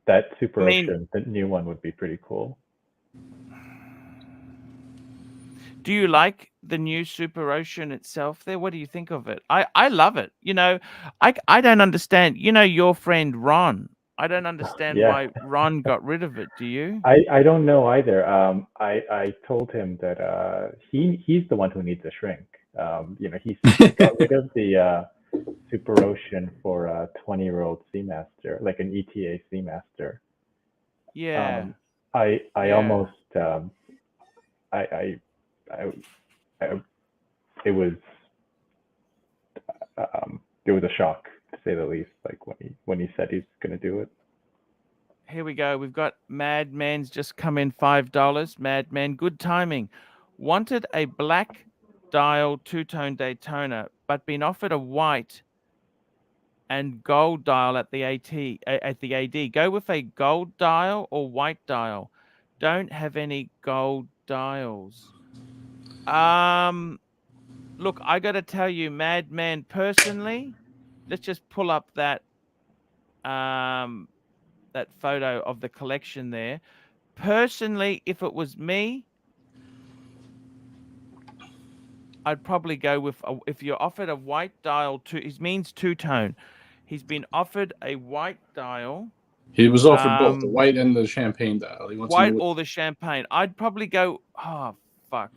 That Super I mean- Ocean, the new one, would be pretty cool. Do you like the new Super Ocean itself there? What do you think of it? I love it. You know, I don't understand. You know, your friend Ron. I don't understand Yeah. why Ron got rid of it. Do you? I don't know either. I told him that he's the one who needs a shrink. You know, he got rid of the Super Ocean for a 20-year-old Seamaster, like an ETA Seamaster. Yeah. I Yeah. almost I it was a shock, to say the least, like when he said he's going to do it. Here we go. We've got Madman's just come in $5. Madman, good timing. Wanted a black dial two-tone Daytona, but been offered a white and gold dial at the AD. Go with a gold dial or white dial. Don't have any gold dials. Look, I got to tell you, Madman, personally, let's just pull up that that photo of the collection there. Personally, if it was me, I'd probably go with if you're offered a white dial it means two-tone. He's been offered a white dial. He was offered both the white and the champagne dial. He wants white or the champagne. I'd probably go. Oh fuck.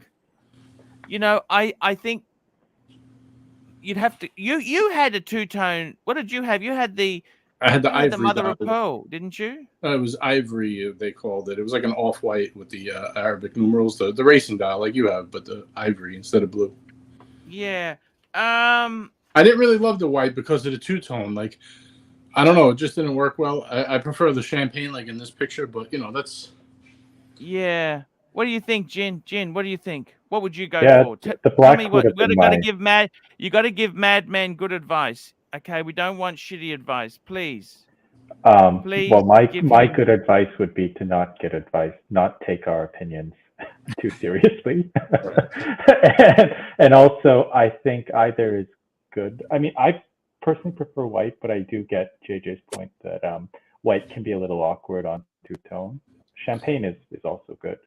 You know, I think you'd have to. You had a two-tone. What did you have? You had the. I had the You had ivory the mother dial. of pearl, didn't you? It was ivory, they called it. It was like an off-white with the Arabic numerals, the racing dial like you have, but the ivory instead of blue. Yeah. I didn't really love the white because of the two-tone. Like, I don't know, it just didn't work well. I prefer the champagne, like in this picture, but you know that's. Yeah. What do you think, Jin? Jin, what do you think? What would you go for? The black Tell me would what have you been got to my. give You got to give Madman good advice. Okay, we don't want shitty advice, please. Please. Well, my give him- good advice would be to not get advice, not take our opinions too seriously, and also I think either is good. I mean, I personally prefer white, but I do get JJ's point that white can be a little awkward on two-tone. Champagne is also good.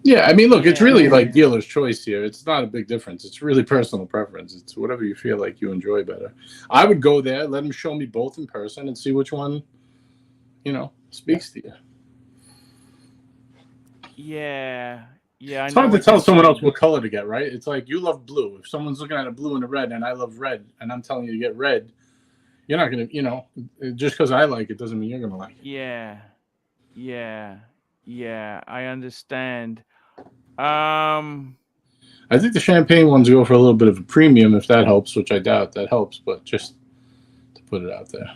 Yeah, I mean, look, it's really Yeah. like dealer's choice here. It's not a big difference. It's really personal preference. It's whatever you feel like you enjoy better. I would go there, let him show me both in person, and see which one, you know, speaks to you. Yeah. Yeah. It's hard to tell someone else what color to get, right? It's like you love blue. If someone's looking at a blue and a red, and I love red, and I'm telling you to get red, you're not gonna, you know, just because I like it doesn't mean you're gonna like it. Yeah. Yeah. Yeah. I understand. I think the champagne ones go for a little bit of a premium if that helps, which I doubt that helps, but just to put it out there.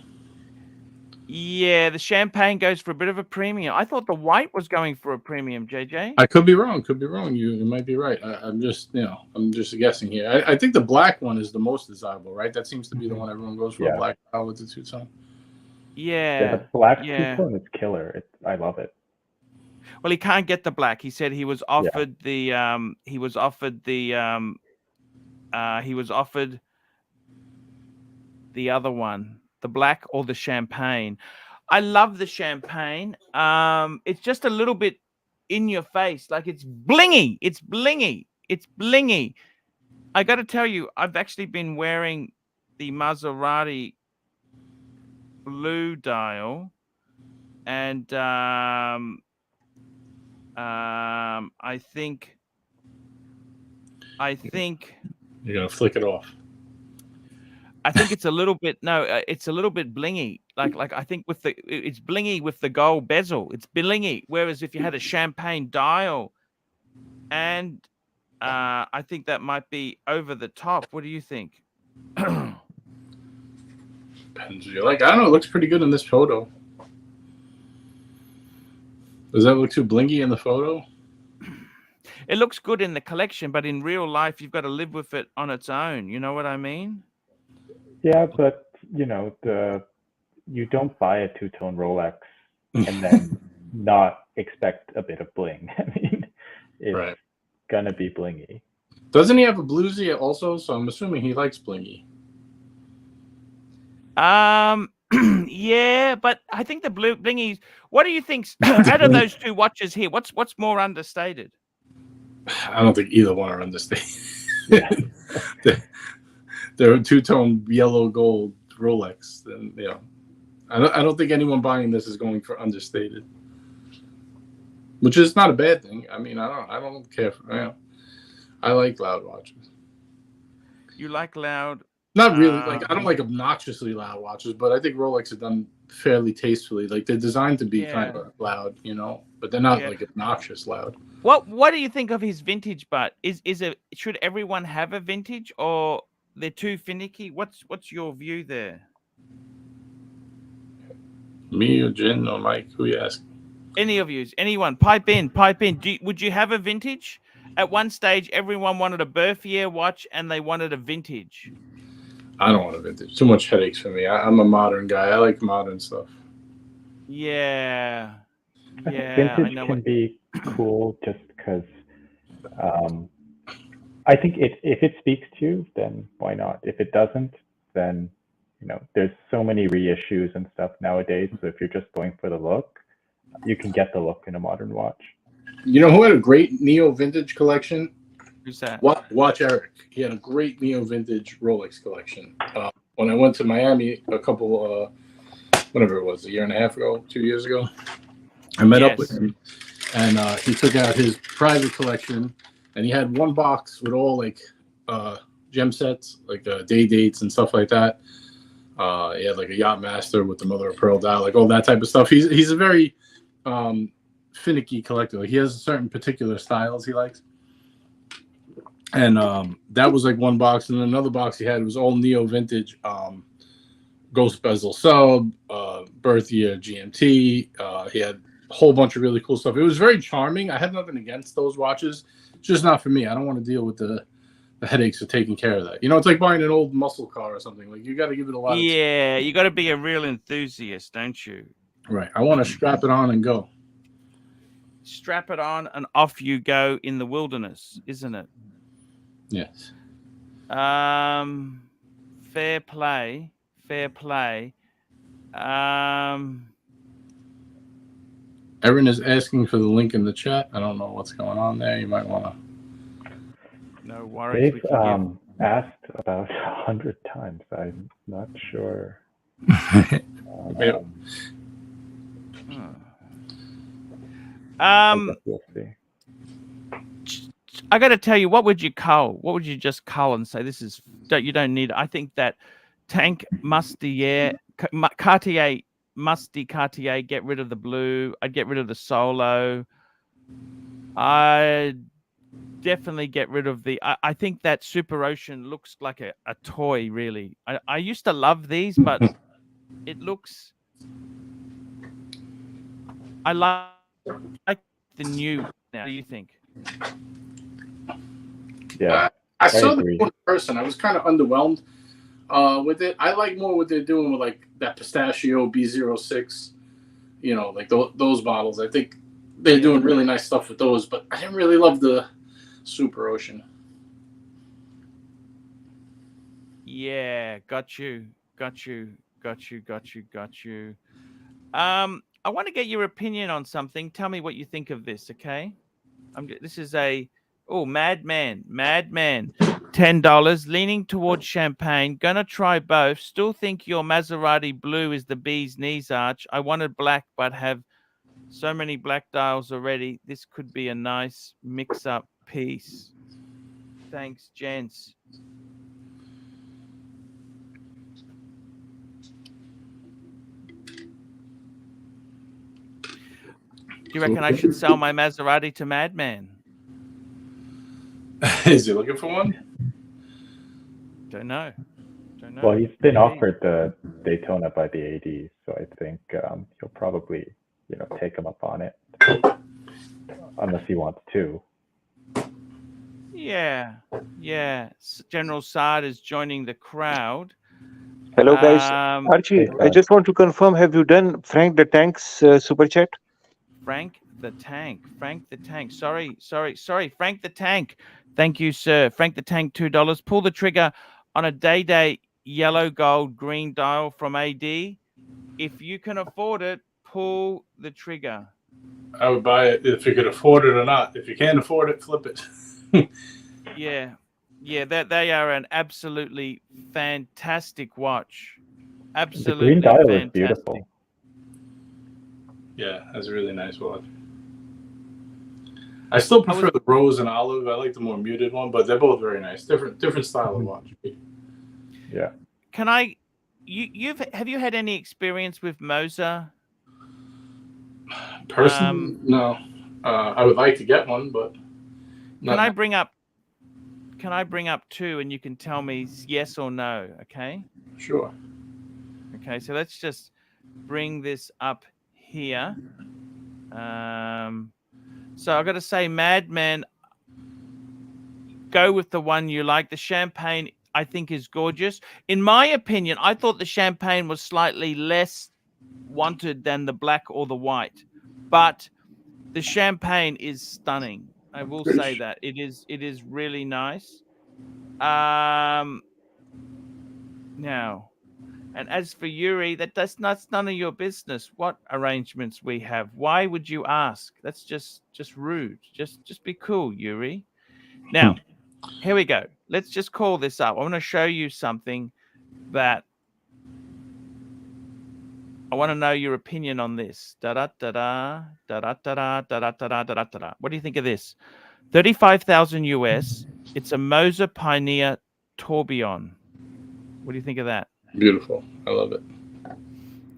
Yeah, the champagne goes for a bit of a premium. I thought the white was going for a premium, JJ. I could be wrong. Could be wrong. You might be right. I'm just, you know, I'm just guessing here. I think the black one is the most desirable, right? That seems to be the one everyone goes for. Yeah. A black dial with the two-tone. Yeah. The black two-tone is killer. I love it. Well, he can't get the black. He said he was offered the other one, the black or the champagne. I love the champagne. It's just a little bit in your face, like it's blingy. It's blingy. It's blingy. I got to tell you, I've actually been wearing the Maserati blue dial, and I think You're gonna flick it off. I think it's a little bit it's a little bit blingy. Like I think it's blingy with the gold bezel. It's blingy. Whereas if you had a champagne dial, and I think that might be over the top. What do you think? Depends what you like. I don't know. It looks pretty good in this photo. Does that look too blingy in the photo? It looks good in the collection, but in real life, you've got to live with it on its own. You know what I mean? Yeah, but you know, you don't buy a two-tone Rolex and then not expect a bit of bling. I mean, it's gonna be blingy. Doesn't he have a bluesy also? So I'm assuming he likes blingy. Yeah, but I think the blue blingies. What do you think out of those two watches here? What's more understated? I don't think either one are understated. They're a two-tone yellow gold Rolex. Then yeah, I don't think anyone buying this is going for understated, which is not a bad thing. I mean, I don't care. I like loud watches. You like loud Not really. Like, I don't like obnoxiously loud watches, but I think Rolex have done fairly tastefully. Like, they're designed to be kind of loud, you know, but they're not like obnoxious loud. What do you think of his vintage? But should everyone have a vintage, or they're too finicky? What's your view there? Me or Jen or Mike? Who you ask? Any of you, anyone, pipe in. Would you have a vintage? At one stage, everyone wanted a Berthier watch and they wanted a vintage. I don't want a vintage. Too much headaches for me. I'm a modern guy. I like modern stuff. Yeah. I think vintage can be cool just because I think if it speaks to you, then why not? If it doesn't, then, you know, there's so many reissues and stuff nowadays. So if you're just going for the look, you can get the look in a modern watch. You know who had a great neo vintage collection? Who's that? Watch Eric. He had a great neo vintage Rolex collection. When I went to Miami a couple, whatever it was, a year and a half ago, 2 years ago, I met up with him, and he took out his private collection, and he had one box with all like gem sets, like day dates and stuff like that. He had like a Yacht Master with the mother of pearl dial, like all that type of stuff. He's a very finicky collector. Like, he has certain particular styles he likes. And that was like one box, and another box he had was all neo vintage, Ghost Bezel Sub, Berthier GMT. He had a whole bunch of really cool stuff. It was very charming. I had nothing against those watches, just not for me. I don't want to deal with the headaches of taking care of that. You know, it's like buying an old muscle car or something. Like, you got to give it a lot. Yeah, you got to be a real enthusiast, don't you? Right. I want to strap it on and go. Strap it on and off you go in the wilderness, isn't it? Yes. Fair play. Erin is asking for the link in the chat. I don't know what's going on there. You might want to. No worries. They've asked about 100 times. I'm not sure. We'll see. I got to tell you, what would you cull? What would you just cull and say this is? You don't need it. I think that Tank Cartier musty Cartier. Get rid of the blue. I'd get rid of the Solo. I'd definitely get rid of the. I think that Super Ocean looks like a toy. Really, I used to love these, but it looks. I like the new. Now, what do you think? Yeah, I saw the one person. I was kind of underwhelmed with it. I like more what they're doing with like that pistachio B06, you know, like those models. I think they're doing really nice stuff with those, but I didn't really love the Super Ocean. Yeah, got you. I want to get your opinion on something. Tell me what you think of this, okay? This is Madman, $10, leaning towards champagne. Gonna try both. Still think your Maserati blue is the bee's knees, Arch. I wanted black, but have so many black dials already. This could be a nice mix-up piece. Thanks, gents. Do you reckon I should sell my Maserati to Madman? Is he looking for one? Don't know. Well, he's been offered the Daytona by the AD, so I think he'll probably, you know, take him up on it, unless he wants to. Yeah. General Saad is joining the crowd. Hello, guys. Archie, I just want to confirm: have you done Frank the Tank's super chat? Frank the Tank. Sorry. Frank the Tank. Thank you, sir. Frank the Tank, $2. Pull the trigger on a day yellow, gold, green dial from AD. If you can afford it, pull the trigger. I would buy it if you could afford it or not. If you can't afford it, flip it. Yeah, they are an absolutely fantastic watch. Absolutely the green dial fantastic. is beautiful. Yeah, that's a really nice watch. I still prefer the rose and olive. I like the more muted one, but they're both very nice. Different style of watch. Yeah. Can I? Have you had any experience with Moser? Personally, no. I would like to get one, but Can I bring up 2 and you can tell me yes or no, okay? Sure. Okay, so let's just bring this up here. So I've got to say, Madman, go with the one you like. The champagne, I think, is gorgeous. In my opinion, I thought the champagne was slightly less wanted than the black or the white, but the champagne is stunning. I will say that it is really nice. Now, and as for Yuri, that's none of your business what arrangements we have. Why would you ask? That's just rude. Just be cool, Yuri. Now, here we go. Let's just call this up. I want to show you something that I want to know your opinion on this. Da da da da da da da da da da da da. What do you think of this? 35,000 US. It's a Moser Pioneer Tourbillon. What do you think of that? Beautiful. I love it.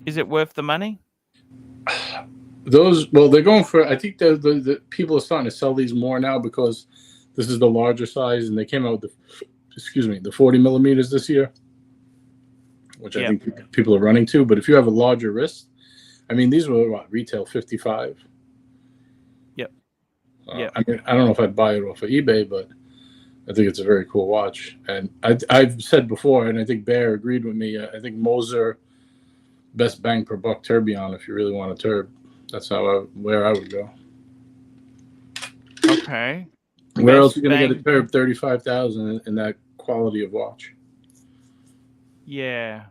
Is it worth the money? Well, they're going for. I think the people are starting to sell these more now because this is the larger size, and they came out with the 40 millimeters this year, which I think people are running to. But if you have a larger wrist, I mean, these were retail 55. Yep. I mean, I don't know if I'd buy it off of eBay, but I think it's a very cool watch. And I've said before, and I think Bear agreed with me. I think Moser, best bang per buck tourbillon if you really want a turb. That's where I would go. Okay. Where else are you going to get a turb 35,000 in that quality of watch? Yeah.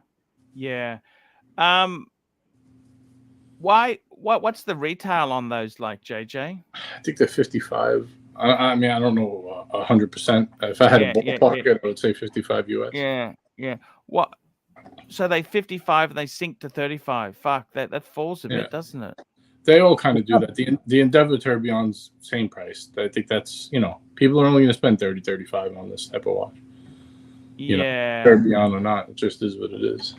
What's the retail on those like, JJ? I think they're 55. I mean, I don't know 100%. If I had a ballpark it, I would say 55 US. Yeah. What? So they 55 and they sink to 35. Fuck, that falls a bit, doesn't it? They all kind of do that. The Endeavor tourbillon's same price. I think that's, people are only going to spend 30, 35 on this type of watch. Tourbillon or not, it just is what it is.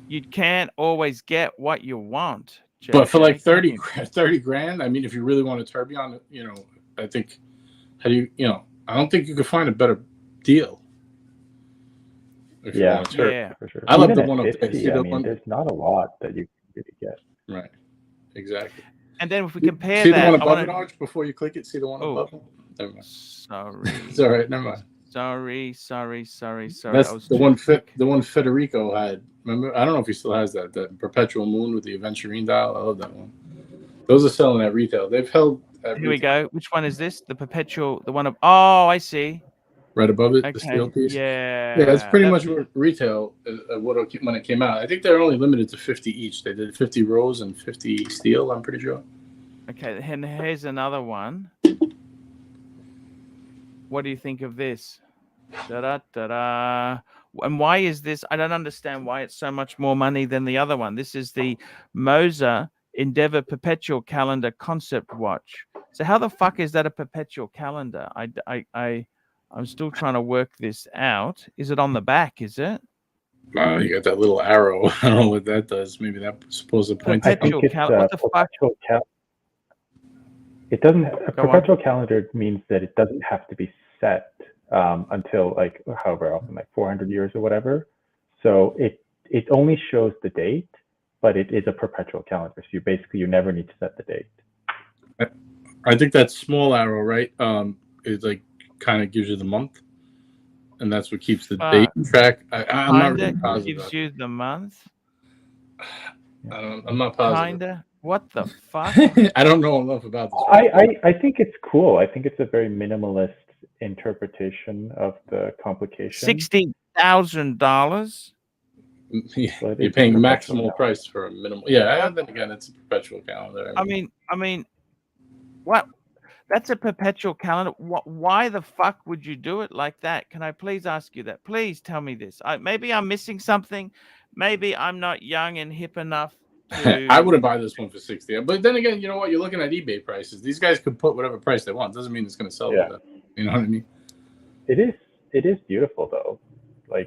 You can't always get what you want. JJ. But for like 30 grand, I mean, if you really want a tourbillon, I think, I don't think you could find a better deal. For sure. I love the one up there. There's not a lot that you can really get. Right. Exactly. And then if we compare see that, the one above it, Arch, before you click it. See the one above it. Never mind. Sorry. It's all right. Never mind. Sorry. That's the one. The one Federico had. Remember? I don't know if he still has that perpetual moon with the aventurine dial. I love that one. Those are selling at retail. They've held. Here we go. Which one is this? The perpetual. The one of. Oh, I see. Right above it, okay. The steel piece. Yeah. That's pretty much retail when it came out. I think they're only limited to 50 each. They did 50 rose and 50 steel, I'm pretty sure. Okay, and here's another one. What do you think of this? Da-da-da-da. And why is this? I don't understand why it's so much more money than the other one. This is the Moser Endeavor Perpetual Calendar Concept Watch. So how the fuck is that a perpetual calendar? I'm still trying to work this out. Is it on the back? Is it? You got that little arrow. I don't know what that does. Maybe that's supposed to point. Perpetual calendar. What the fuck? It doesn't. A perpetual calendar means that it doesn't have to be set until like however often, like 400 years or whatever. So it only shows the date, but it is a perpetual calendar. So you never need to set the date. I think that small arrow, right? Is like kind of gives you the month, and that's what keeps the date track. I'm not really positive. Gives you the month. I'm not positive. Kinda. What the fuck? I don't know enough about this. I think it's cool. I think it's a very minimalist interpretation of the complication. $60,000. You're paying maximal price for a minimal. Yeah, and then again, it's a perpetual calendar. I mean, what? That's a perpetual calendar. Why the fuck would you do it like that? Can I please ask you that? Please tell me this. Maybe I'm missing something. Maybe I'm not young and hip enough. I wouldn't buy this one for 60. But then again, you know what? You're looking at eBay prices. These guys could put whatever price they want. Doesn't mean it's going to sell. You know what I mean? It is beautiful though. Like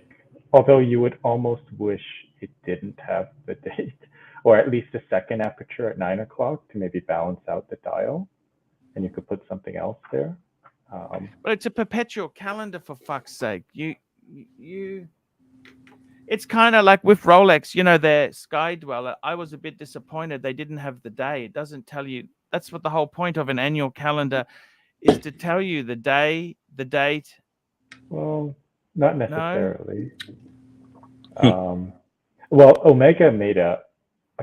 Although you would almost wish it didn't have the date, or at least a second aperture at 9 o'clock to maybe balance out the dial, and you could put something else there. But it's a perpetual calendar, for fuck's sake. It's kind of like with Rolex, their Sky Dweller. I was a bit disappointed they didn't have the day. It doesn't tell you. That's what the whole point of an annual calendar is, to tell you the day, the date. Well, not necessarily. Well, Omega made a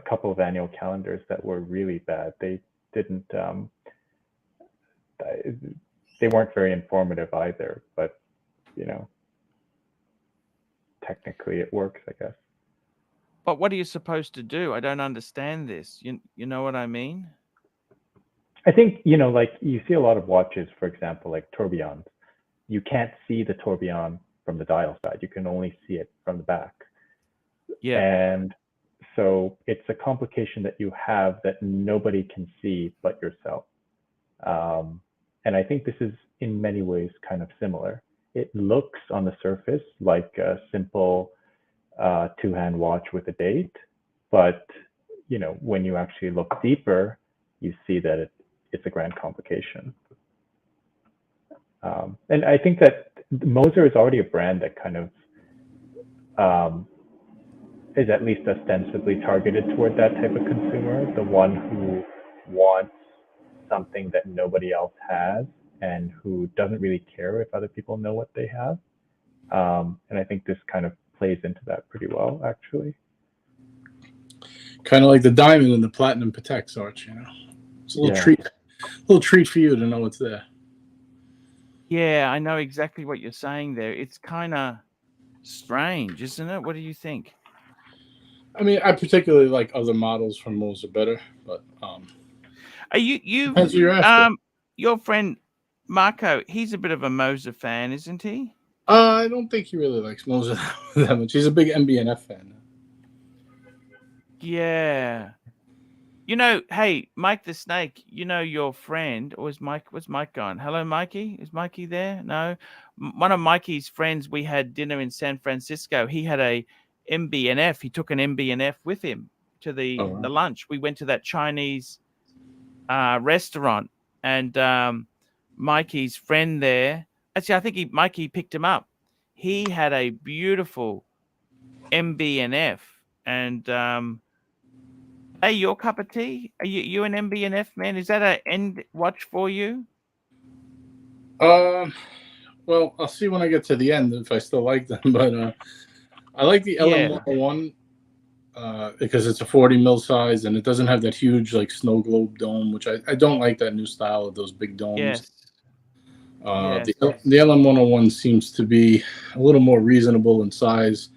couple of annual calendars that were really bad. They didn't. They weren't very informative either. But technically it works, I guess. But what are you supposed to do? I don't understand this. You know what I mean? I think, like you see a lot of watches, for example, like tourbillons. You can't see the tourbillon from the dial side. You can only see it from the back. Yeah. And so it's a complication that you have that nobody can see but yourself. And I think this is in many ways kind of similar. It looks on the surface like a simple two-hand watch with a date, but when you actually look deeper, you see that it's a grand complication. And I think that Moser is already a brand that kind of is at least ostensibly targeted toward that type of consumer, the one who wants something that nobody else has and who doesn't really care if other people know what they have. And I think this kind of plays into that pretty well, actually. Kind of like the diamond and the platinum Pateks, Arch, It's a little treat for you to know it's there. Yeah, I know exactly what you're saying there. It's kind of strange, isn't it? What do you think? I mean, I particularly like other models from Moser better, but are you depends who you're after. Your friend Marco, he's a bit of a Moser fan, isn't he? I don't think he really likes Moser that much. He's a big MBNF fan. Yeah. Hey, Mike the Snake, your friend, or was Mike gone? Hello, Mikey? Is Mikey there? No. One of Mikey's friends, we had dinner in San Francisco. He had a MBNF. He took an MBNF with him to the lunch. We went to that Chinese restaurant, and Mikey's friend there, actually, I think Mikey picked him up. He had a beautiful MBNF, and hey, your cup of tea? Are you an MBNF man? Is that an end watch for you? Well, I'll see when I get to the end if I still like them, but I like the LM101 because it's a 40 mil size and it doesn't have that huge like snow globe dome, which I don't like that new style of those big domes. Yes. The LM101 seems to be a little more reasonable in size.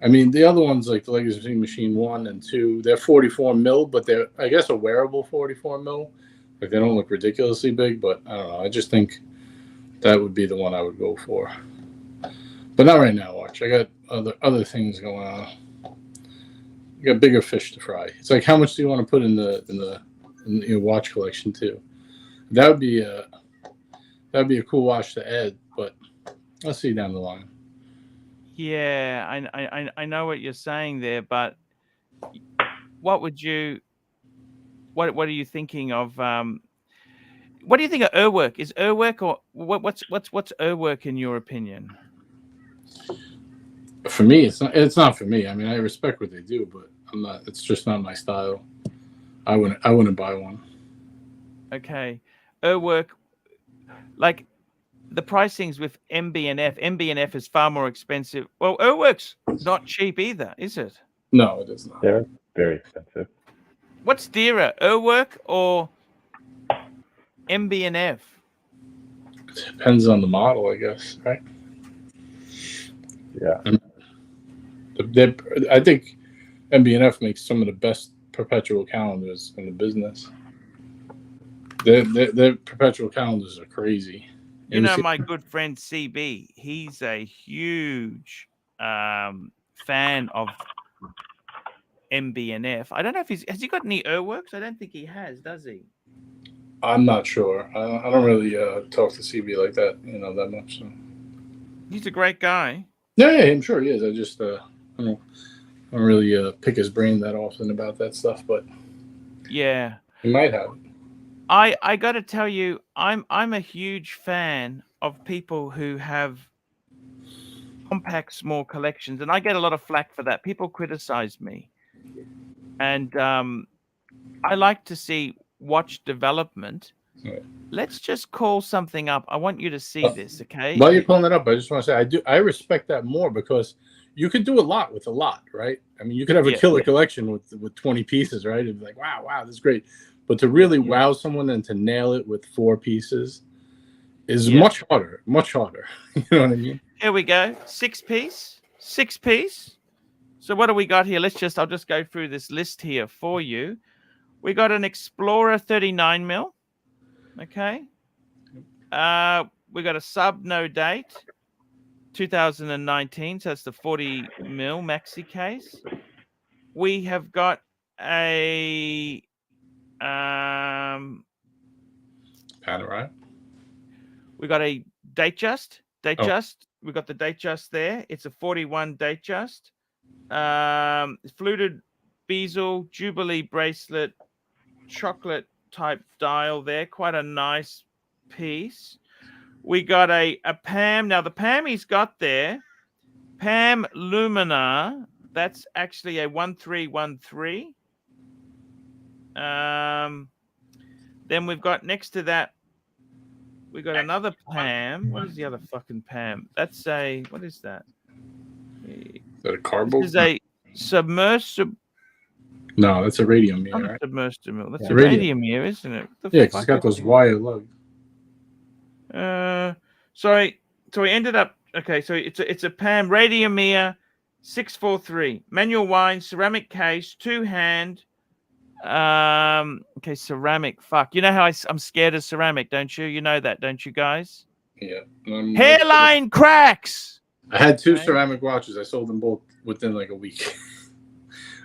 I mean, the other ones like the Legacy Machine 1 and 2, they're 44 mil, but they're, I guess, a wearable 44 mil. Like, they don't look ridiculously big, but I don't know. I just think that would be the one I would go for. But not right now, Watch. I got other things going on. You got bigger fish to fry. It's like, how much do you want to put in your watch collection too? That'd be a cool watch to add, but I'll see down the line. Yeah, I know what you're saying there, but what are you thinking of? What do you think of Urwerk? Is Urwerk or what's Urwerk in your opinion? For me, it's not for me. I mean, I respect what they do, but I'm not. It's just not my style. I wouldn't buy one. Okay, Urwerk, like the pricings with MBNF is far more expensive. Well, Urwerk's not cheap either, is it? No, it is not. They're very expensive. What's dearer, Urwerk or MBNF? It depends on the model, I guess, right? Yeah. I think MBNF makes some of the best perpetual calendars in the business. Their perpetual calendars are crazy. My good friend CB, he's a huge fan of MBNF. I don't know if has he got any Urwerks? I don't think he has, does he? I'm not sure. I don't really talk to CB like that, that much. So. He's a great guy. Yeah, I'm sure he is. I just I don't really pick his brain that often about that stuff, but Yeah. he might have. I got to tell you, I'm a huge fan of people who have compact small collections, and I get a lot of flack for that. People criticize me, and I like to see watch development. Right. Let's just call something up. I want you to see this, okay? While you're pulling it up, I just want to say I respect that more because you could do a lot with a lot, right? I mean, you could have a killer collection with 20 pieces, right? It'd be like, wow, this is great. But to really wow someone and to nail it with 4 pieces is much harder. Much harder. You know what I mean? Here we go. 6 piece. 6 piece. So what do we got here? I'll just go through this list here for you. We got an Explorer 39 mil. Okay. We got a sub no date 2019. So that's the 40 mil maxi case. We have got a Panorama. we got a Datejust. We got the Datejust there. It's a 41 Datejust. Fluted bezel, Jubilee bracelet, chocolate type dial there. Quite a nice piece. We got a Pam. Now the Pam he's got there, Pam Lumina. That's actually a 1313. Then we've got next to that, we got another Pam. What is the other fucking Pam? That's a, what is that? Is that a cardboard? This is a submersible. No, that's a radium mirror. Right? Submersible. That's a radium mirror, isn't it? Yeah, because it's got those wire lugs. Sorry. So we ended up. Okay, so it's a Pam radium mirror, 643 manual wind, ceramic case, 2-hand. Okay, ceramic. Fuck. You know how I'm scared of ceramic, don't you? You know that, don't you guys? Yeah. Hairline cracks. I had 2 ceramic watches. I sold them both within like a week.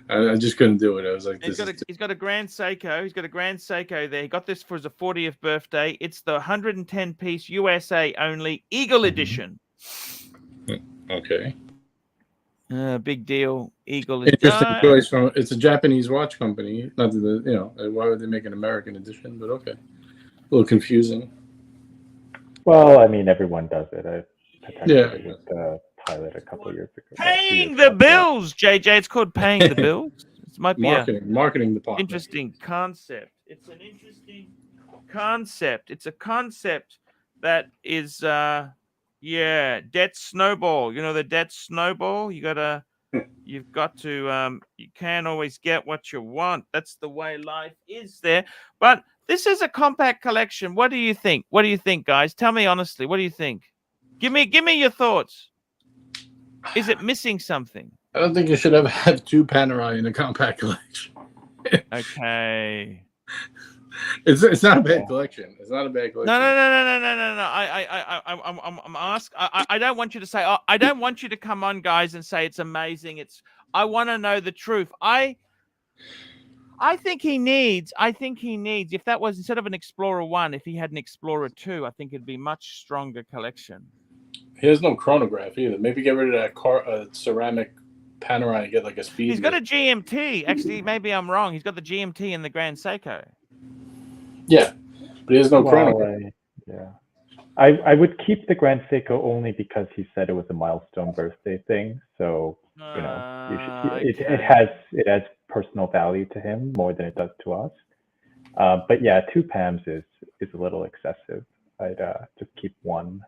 I just couldn't do it. I was like, he's got a Grand Seiko. He's got a Grand Seiko there. He got this for his 40th birthday. It's the 110-piece USA only Eagle edition. Okay. Big deal. Eagle edition. Interesting choice from. It's a Japanese watch company. Not that why would they make an American edition? But okay, a little confusing. Well, I mean, everyone does it. With the pilot a couple years ago. Paying the bills, JJ. It's called paying the bills. It might be marketing department. Interesting concept. It's an interesting concept. It's a concept that is debt snowball. You know the debt snowball. You've got to you can't always get what you want. That's the way life is there. But this is a compact collection. What do you think? What do you think, guys? Tell me honestly. What do you think? Give me your thoughts. Is it missing something? I don't think you should ever have 2 Panerai in a compact collection. Okay. It's not a bad collection. It's not a bad collection. No. I'm asking. I don't want you to say. I don't want you to come on, guys, and say it's amazing. I want to know the truth. I think he needs. If that was instead of an Explorer 1, if he had an Explorer 2, I think it'd be a much stronger collection. He has no chronograph either. Maybe get rid of that ceramic Panerai and get like a speed. He's got a GMT. Actually, maybe I'm wrong. He's got the GMT and the Grand Seiko. Yeah, but he has no chronograph. I would keep the Grand Seiko only because he said it was a milestone birthday thing. So it has personal value to him more than it does to us. But yeah, 2 Pams is a little excessive. I'd just keep 1.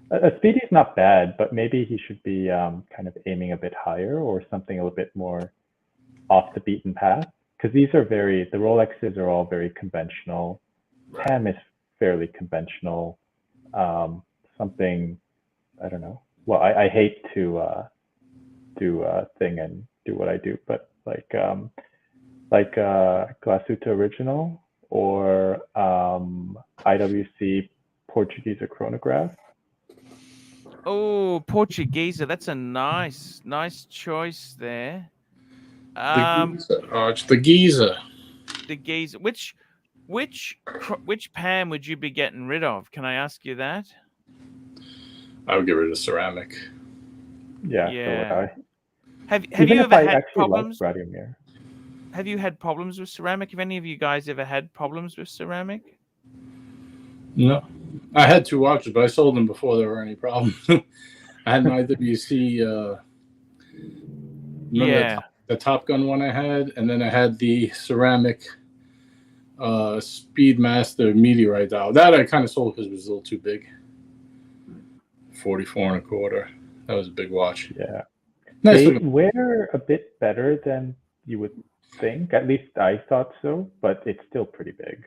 A Speedy's not bad, but maybe he should be kind of aiming a bit higher or something a little bit more off the beaten path. Because the Rolexes are all very conventional. Right. Pam is fairly conventional. Something, I don't know. Well, I hate to do a thing and do what I do, but like Glasuta Original or IWC Portuguese chronograph. Oh, Portuguese. That's a nice choice there. The Giza. The Giza. Which Pam would you be getting rid of? Can I ask you that? I would get rid of ceramic. Yeah, Yeah. so would I. Have Even you if ever I had actually like problems? Vladimir. Have you had problems with ceramic? Have any of you guys ever had problems with ceramic? No. I had 2 watches, but I sold them before there were any problems. I had an IWC, remember the Top Gun one I had? And then I had the ceramic Speedmaster Meteorite dial. That I kind of sold because it was a little too big. 44.25. That was a big watch. Yeah. Nice They looking. wear a bit better than you would think. At least I thought so, but it's still pretty big.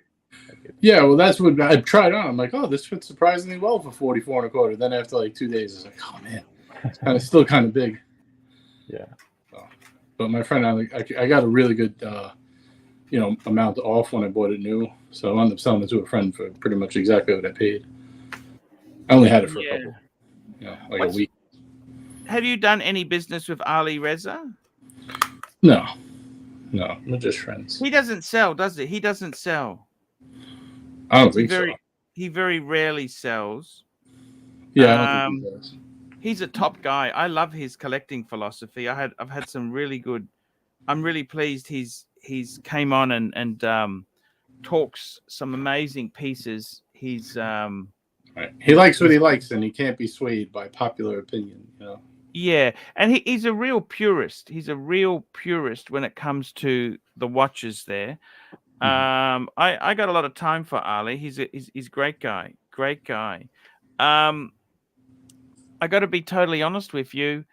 Yeah, well, that's what I tried on. I'm like, oh, this fits surprisingly well for 44.25. Then after like 2 days, it's like, oh man, it's still kind of big. Yeah. So, but my friend, I got a really good, amount off when I bought it new. So I ended up selling it to a friend for pretty much exactly what I paid. I only had it for a couple, a week. Have you done any business with Ali Reza? No, we're just friends. He doesn't sell, does he? He doesn't sell. I don't think so. He very rarely sells. Yeah, I don't think he does. He's a top guy. I love his collecting philosophy. I've had some really good. I'm really pleased he's came on and talks some amazing pieces. He's right. He likes what he likes, and he can't be swayed by popular opinion. Yeah, and he's a real purist. He's a real purist when it comes to the watches there. I got a lot of time for Ali. He's a great guy. Great guy. I got to be totally honest with you.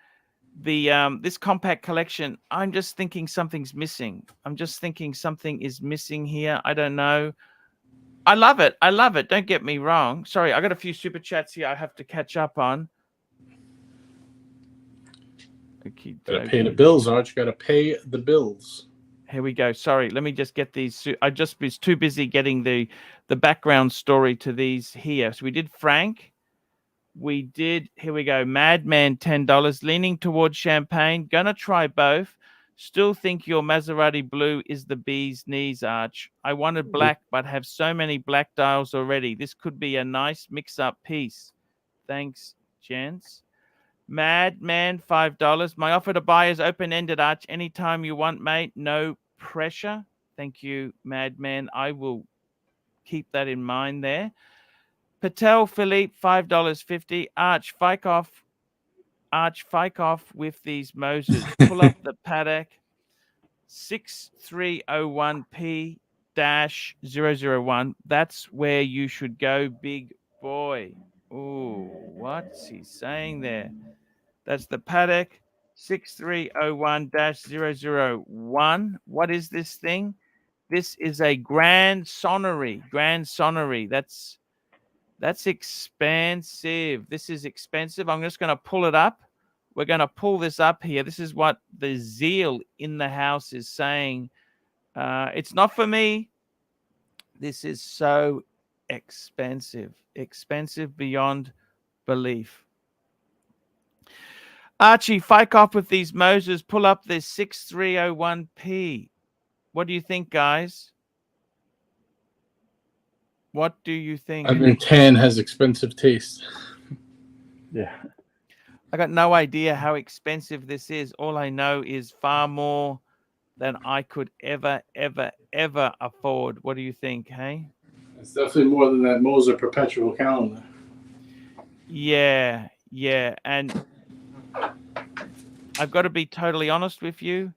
This compact collection, I'm just thinking something's missing. I'm just thinking something is missing here. I don't know. I love it. I love it. Don't get me wrong. Sorry, I got a few super chats here I have to catch up on. Gotta pay the bills, Arch. Gotta pay the bills. Here we go. Sorry, let me just get these. I just was too busy getting the background story to these here. So we did Frank. We did, here we go, Madman, $10, leaning towards champagne, gonna try both. Still think your Maserati blue is the bee's knees, Arch. I wanted black, but have so many black dials already. This could be a nice mix-up piece. Thanks, gents. Madman, $5. My offer to buy is open-ended, Arch. Anytime you want, mate. No pressure. Thank you, Madman. I will keep that in mind there. Patel Philippe, $5.50. Arch, fike off with these Moses. Pull up the paddock. 6301P-001. That's where you should go, big boy. Ooh, what's he saying there? That's the paddock. 6301-001. What is this thing? This is a Grand Sonnery. Grand Sonnery. That's expensive. This is expensive. I'm just going to pull it up. We're going to pull this up here. This is what the zeal in the house is saying. It's not for me. This is so expensive. Expensive beyond belief. Archie, fike off with these Moses. Pull up this 6301P. What do you think, guys? What do you think? I think Tan has expensive taste. Yeah. I got no idea how expensive this is. All I know is far more than I could ever afford. What do you think, hey? It's definitely more than that Moser perpetual calendar. Yeah. And I've got to be totally honest with you.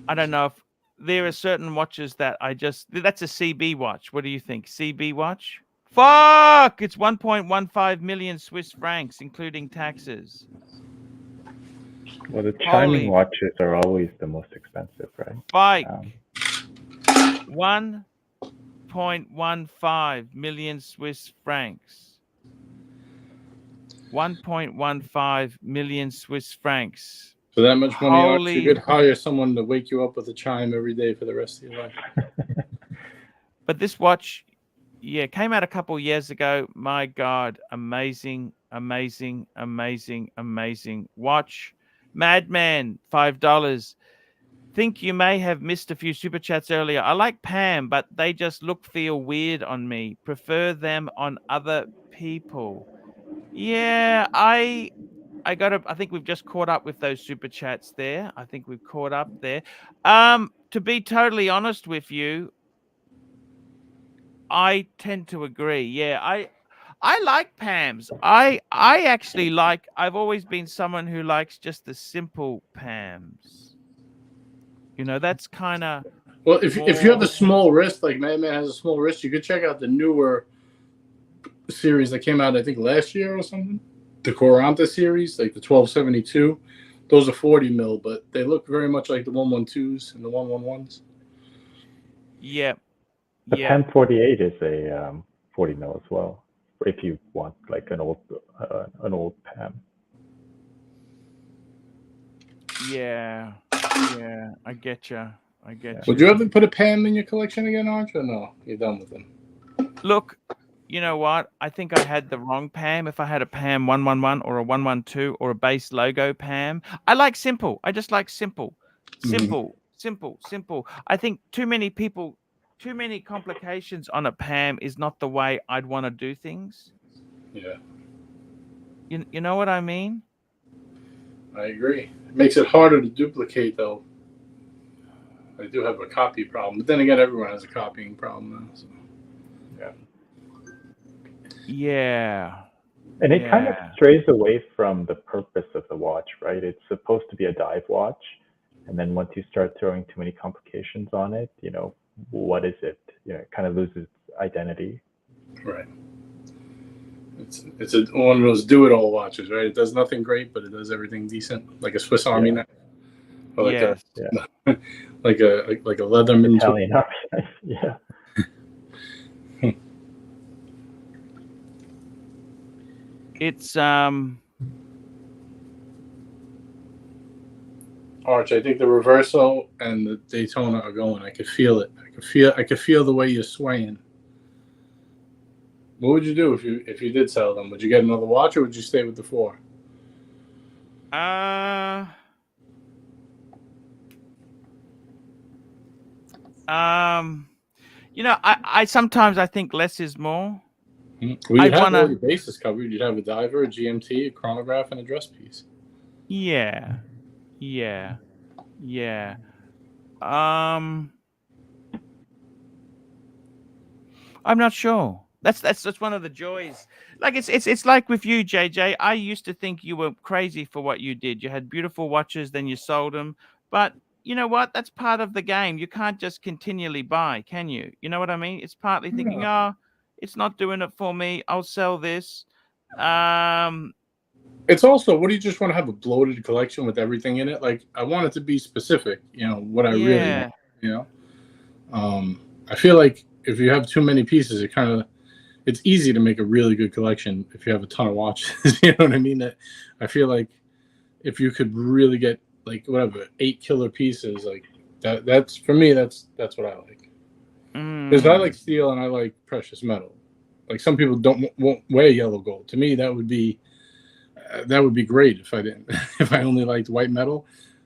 I don't know if there are certain watches that that's a CB watch. What do you think? CB watch? Fuck! It's 1.15 million Swiss francs, including taxes. Well, the chiming watches are always the most expensive, right? Bike. 1.15 million Swiss francs. 1.15 million Swiss francs. For that much money, you could hire someone to wake you up with a chime every day for the rest of your life. But this watch, came out a couple of years ago. My God, amazing watch. Madman, $5. Think you may have missed a few super chats earlier. I like Pam, but they just feel weird on me. Prefer them on other people. Yeah, I think we've just caught up with those super chats there. I think we've caught up there. To be totally honest with you, I tend to agree. Yeah, I like Pams. I actually like. I've always been someone who likes just the simple Pams. You know, that's kind of Well, if you have a small wrist, like Madman has a small wrist, you could check out the newer series that came out, I think, last year or something. The Coranta series, like the 1272. Those are 40 mil, but they look very much like the 112s and the 111s. Yeah. The Pen 48 is a 40 mil as well, if you want like an old Pam. Yeah, I get you. Would you ever put a Pam in your collection again, Arch, or no? You're done with them. Look, you know what? I think I had the wrong Pam. If I had a Pam 111 or a 112 or a base logo Pam, I like simple. I just like simple. Simple. I think too many complications on a Pam is not the way I'd want to do things. Yeah. You know what I mean? I agree. It makes it harder to duplicate, though. I do have a copy problem, but then again, everyone has a copying problem now. So. Yeah. And it kind of strays away from the purpose of the watch, right? It's supposed to be a dive watch. And then once you start throwing too many complications on it, you know, what is it? You know, it kind of loses its identity. Right. It's one of those do-it-all watches, right? It does nothing great, but it does everything decent, like a Swiss Army knife. Or like like a Leatherman Italian Army knife. Yeah. It's Arch, I think the Reverso and the Daytona are going. I could feel it. I could feel the way you're swaying. What would you do if you did sell them? Would you get another watch, or would you stay with the 4? You know, I sometimes I think less is more. Well, you'd have all your bases covered. You'd have a diver, a GMT, a chronograph, and a dress piece. Yeah. I'm not sure. That's one of the joys. Like it's like with you, JJ. I used to think you were crazy for what you did. You had beautiful watches, then you sold them. But you know what? That's part of the game. You can't just continually buy, can you? You know what I mean? It's partly thinking, it's not doing it for me. I'll sell this. It's also, what do you just want to have a bloated collection with everything in it? Like, I want it to be specific, you know, what I really want, you know? I feel like if you have too many pieces, it's easy to make a really good collection if you have a ton of watches. You know what I mean? I feel like if you could really get, like, whatever, 8 killer pieces, like, that's, for me, that's what I like. Because I like steel and I like precious metal. Like, some people won't wear yellow gold. To me, that would be great if I didn't. If I only liked white metal,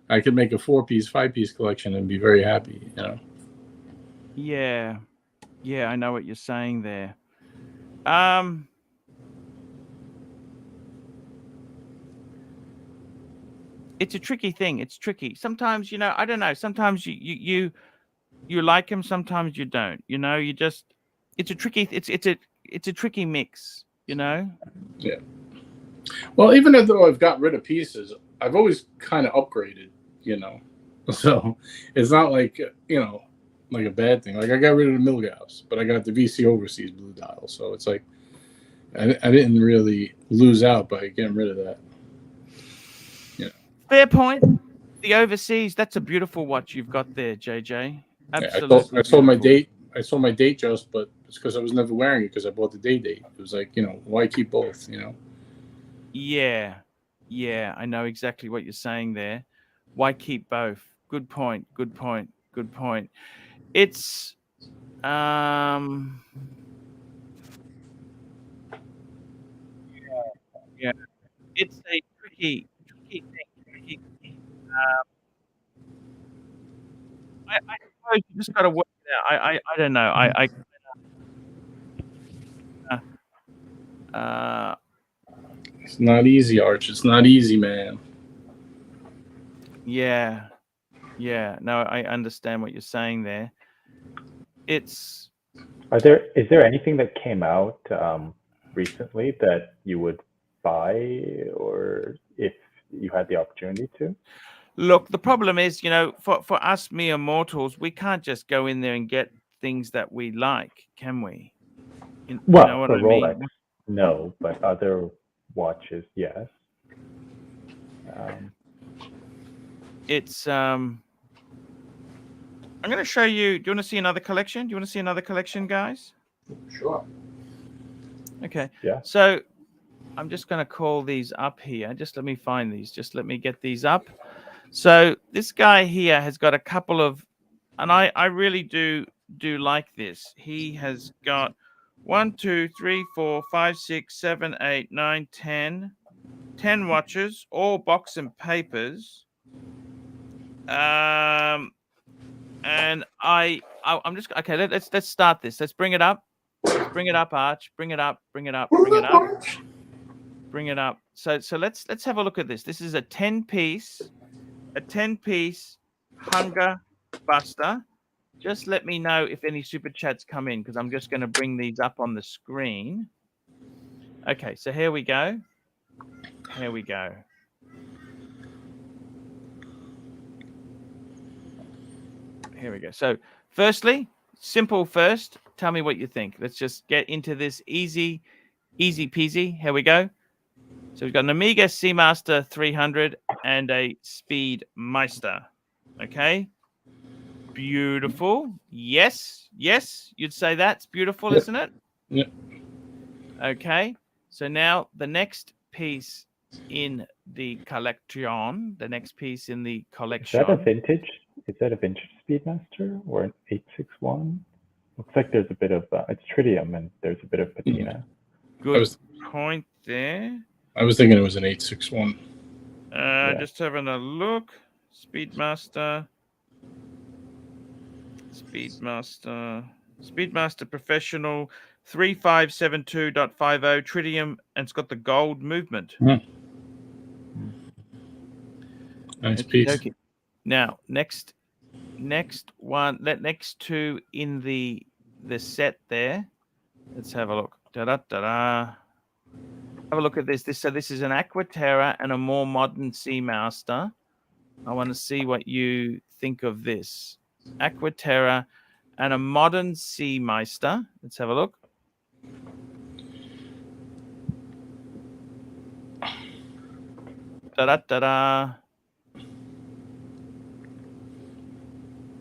I could make a 4-piece, 5-piece collection and be very happy, you know. Yeah, I know what you're saying there. It's a tricky thing. It's tricky. Sometimes, you know, I don't know. Sometimes you like him. Sometimes you don't. You know, it's a tricky. It's a tricky mix. You know. Yeah. Well, even though I've got rid of pieces, I've always kind of upgraded. You know, so it's not like, you know, like a bad thing. Like, I got rid of the Milgauss, but I got the VC Overseas blue dial. So it's like I didn't really lose out by getting rid of that. Yeah. Fair point. The Overseas, that's a beautiful watch you've got there, JJ. Absolutely. I sold my date. I sold my date just, but it's because I was never wearing it because I bought the date. It was like, you know, why keep both? You know. Yeah, I know exactly what you're saying there. Why keep both? Good point. It's yeah. It's a tricky thing. suppose you just got to work it out. I don't know. It's not easy, Arch. It's not easy, man. Yeah. No, I understand what you're saying there. Is there anything that came out recently that you would buy, or if you had the opportunity to? Look, the problem is, for us mere mortals, we can't just go in there and get things that we like, can we? You know what for I mean? Rolex, no, but other watches, yes. It's I'm going to show you. Do you want to see another collection? Do you want to see another collection, guys? Sure. Okay. Yeah. So I'm just going to call these up here. Just let me find these. Just let me get these up. So this guy here has got a couple of, and I really do like this. He has got 1, 2, 3, 4, 5, 6, 7, 8, 9, 10 watches, all box and papers. And I'm just okay. Let's start this. Let's bring it up. Let's bring it up, Arch. Bring it up. Bring it up. Bring it up. Bring it up. So let's have a look at this. This is a 10-piece Hunger Buster. Just let me know if any super chats come in, because I'm just going to bring these up on the screen. Okay, so here we go. Here we go. Here we go. So firstly, simple first. Tell me what you think. Let's just get into this easy peasy. Here we go. So we've got an Omega Seamaster 300 and a Speedmeister. Okay. Beautiful. Yes. You'd say that's beautiful, Yep. Isn't it? Yep. Okay. So now the next piece in the collection. Is that a vintage? Is that a vintage Speedmaster or an 861? Looks like there's a bit of it's tritium and there's a bit of patina. Good point there. I was thinking it was an 861. Just having a look. Speedmaster Professional 3572.50 tritium, and it's got the gold movement. Nice piece. Okay. Now, next one, next two in the set there. Let's have a look. Have a look at this. So this is an Aquaterra and a more modern Seamaster. I want to see what you think of this. Aquaterra and a modern Seameister. Let's have a look.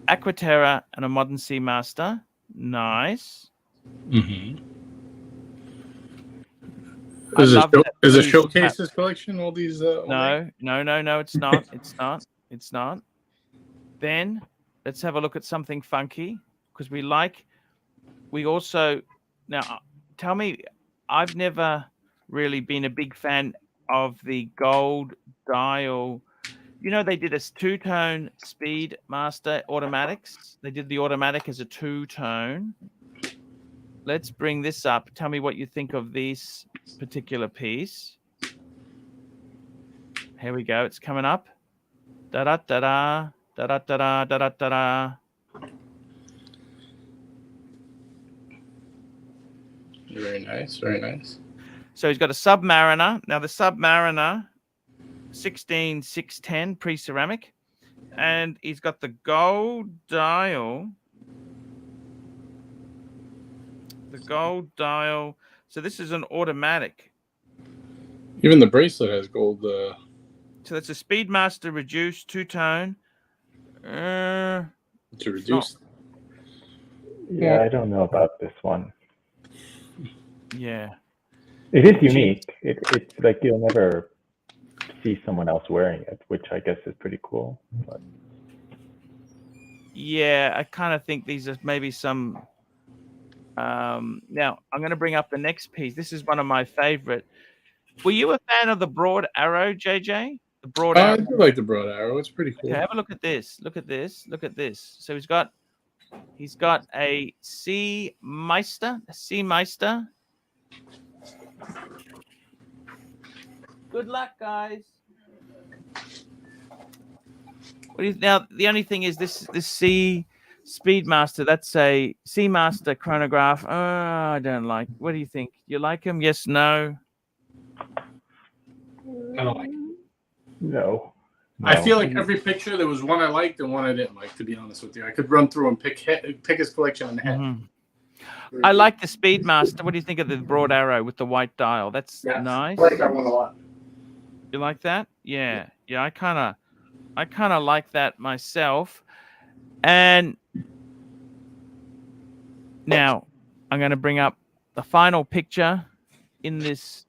Aquaterra and a modern Seamaster. Nice. Mm-hmm. Is it Showcases collection? All these? No, it's not. It's not. Then let's have a look at something funky, because we also, now tell me, I've never really been a big fan of the gold dial. They did a two-tone Speedmaster automatics. They did the automatic as a two-tone. Let's bring this up. Tell me what you think of this particular piece. Here we go. It's coming up. Da-da-da-da. Da-da-da-da. Da-da-da-da. Very nice. Very nice. So he's got a Submariner. Now the Submariner 16610 pre-ceramic, and he's got the gold dial. So this is an automatic. Even the bracelet has gold. So that's a Speedmaster reduced two-tone. It's reduced. Yeah, I don't know about this one. Yeah. It is unique. It's like you'll never see someone else wearing it, which I guess is pretty cool. But... yeah, I kind of think these are maybe some. Now I'm going to bring up the next piece. This is one of my favorite. Were you a fan of the broad arrow, JJ? The broad I arrow. do like the broad arrow. It's pretty cool. Okay, have a look at this. Look at this. Look at this. So he's got a C Meister. Good luck, guys. Now the only thing is this C Speedmaster. That's a Seamaster chronograph. Oh, I don't like. What do you think? You like him? Yes, no. I don't like it. No. I feel like every picture there was one I liked and one I didn't like. To be honest with you, I could run through and pick his collection in head. Mm-hmm. I like the Speedmaster. What do you think of the broad arrow with the white dial? That's nice. I like that one a lot. You like that? Yeah. I kind of like that myself. And now I'm going to bring up the final picture in this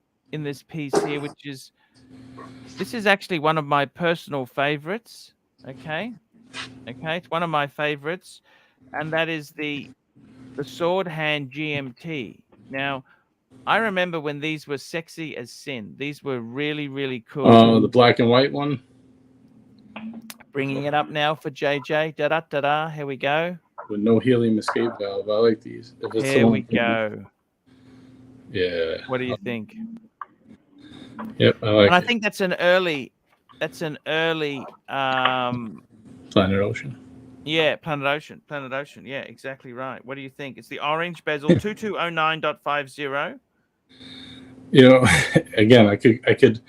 piece here, which is actually one of my personal favorites. Okay, it's one of my favorites, and that is the sword hand GMT. Now, I remember when these were sexy as sin. These were really, really cool. Oh, the black and white one. Bringing it up now for JJ. Da da da da. Here we go. With no helium escape valve. I like these. Here we go. Yeah. What do you think? Yep, I like. And I think that's an early. Planet Ocean. Yeah, Planet Ocean. Yeah, exactly right. What do you think? It's the orange bezel 2209.50. You know, again, I could.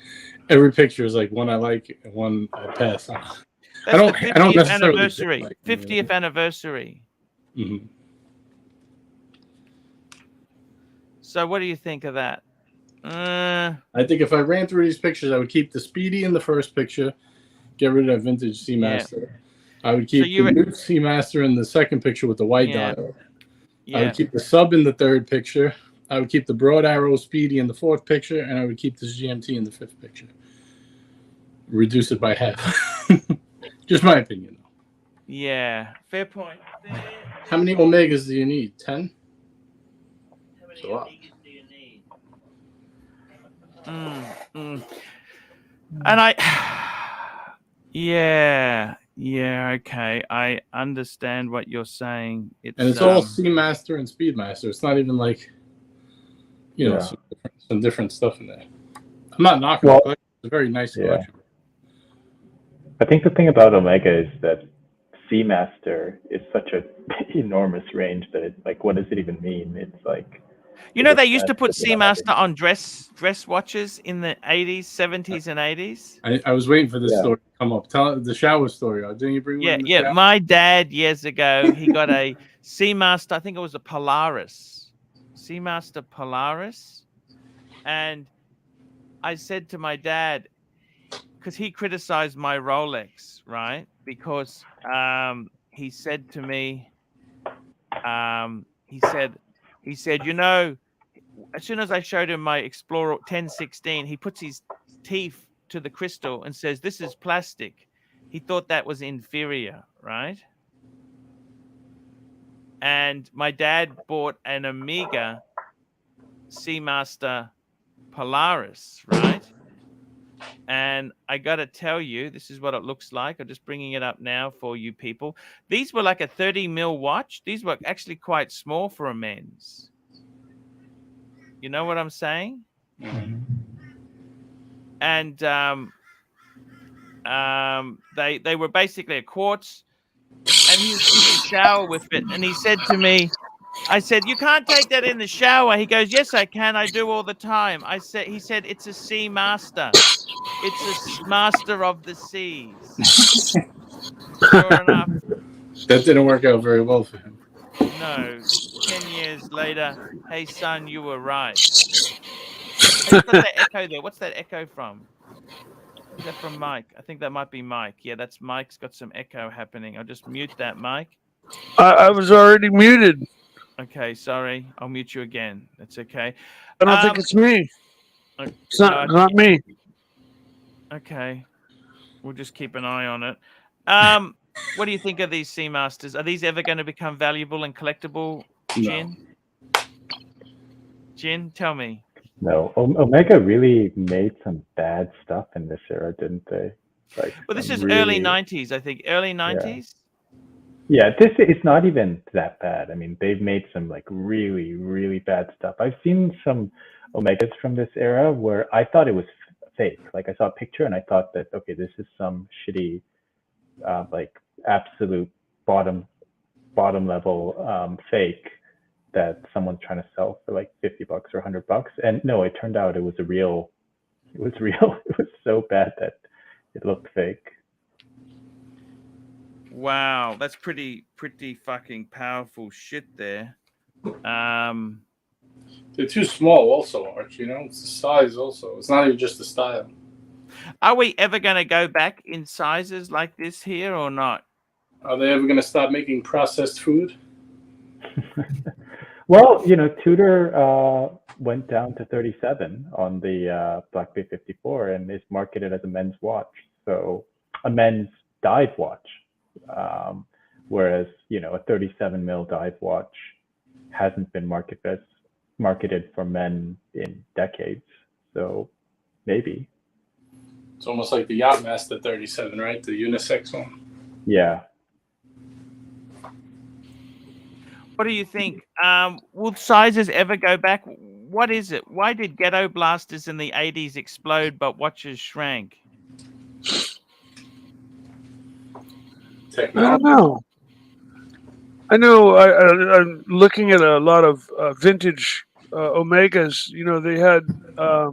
Every picture is like one I like and one I pass on. That's I don't necessarily anniversary. like 50th anniversary. Mm-hmm. So, what do you think of that? I think if I ran through these pictures, I would keep the Speedy in the first picture, get rid of that vintage Seamaster. Yeah. I would keep the new Seamaster in the second picture with the white dial. Yeah. I would keep the sub in the third picture. I would keep the broad arrow Speedy in the fourth picture, and I would keep this GMT in the fifth picture. Reduce it by half. Just my opinion, though. Yeah, fair point. How many Omegas do you need? 10? How many Omegas do you need? And okay. I understand what you're saying. It's all Seamaster and Speedmaster. It's not even like, some different stuff in there. I'm not knocking it. It's a very nice collection. I think the thing about Omega is that Seamaster is such an enormous range that it's like, what does it even mean? It's like, they used to put Seamaster on dress watches in the 80s, 70s, and 80s. I was waiting for this story to come up. Tell the shower story. Didn't you bring one? Yeah. My dad years ago, he got a Seamaster. I think it was a Polaris, Seamaster Polaris, and I said to my dad, because he criticized my Rolex, right? Because he said to me, he said, as soon as I showed him my Explorer 1016, he puts his teeth to the crystal and says, "This is plastic." He thought that was inferior, right? And my dad bought an Omega Seamaster Polaris, right? And I got to tell you, this is what it looks like. I'm just bringing it up now for you people. These were like a 30 mil watch. These were actually quite small for a men's. You know what I'm saying? Mm-hmm. And they were basically a quartz. And he used to shower with it. And he said to me, I said, "You can't take that in the shower." He goes, "Yes, I can. I do all the time." He said, "It's a Seamaster. It's a master of the seas." Sure enough. That didn't work out very well for him. No. 10 years later, "Hey, son, you were right." Hey, what's that echo there? What's that echo from? Is that from Mike? I think that might be Mike. Yeah, that's Mike's got some echo happening. I'll just mute that, Mike. I was already muted. Okay, sorry. I'll mute you again. That's okay. I don't think it's me. It's not me. Okay. We'll just keep an eye on it. What do you think of these Seamasters? Are these ever going to become valuable and collectible, Jin? No. Jin, tell me. No, Omega really made some bad stuff in this era, didn't they? Like, Well, this some is early really, 90s, I think. Early 90s? yeah, this is not even that bad. I mean, they've made some like really, really bad stuff. I've seen some Omegas from this era where I thought it was fake. Like, I saw a picture and I thought that, okay, this is some shitty, like absolute bottom level fake that someone's trying to sell for like $50 or $100. And no, it turned out it was real. It was so bad that it looked fake. Wow, that's pretty fucking powerful shit there. They're too small, also, Arch. You know, it's the size. Also, it's not even just the style. Are we ever going to go back in sizes like this here or not? Are they ever going to stop making processed food? Well, you know, Tudor went down to 37 on the Black Bay 54 and is marketed as a men's watch, so a men's dive watch. Whereas, you know, a 37 mil dive watch hasn't been marketed for men in decades. So maybe. It's almost like the Yachtmaster 37, right? The unisex one. Yeah. What do you think? Will sizes ever go back? What is it? Why did ghetto blasters in the 80s explode but watches shrank? I don't know. I know. I'm looking at a lot of vintage Omegas. You know, they had a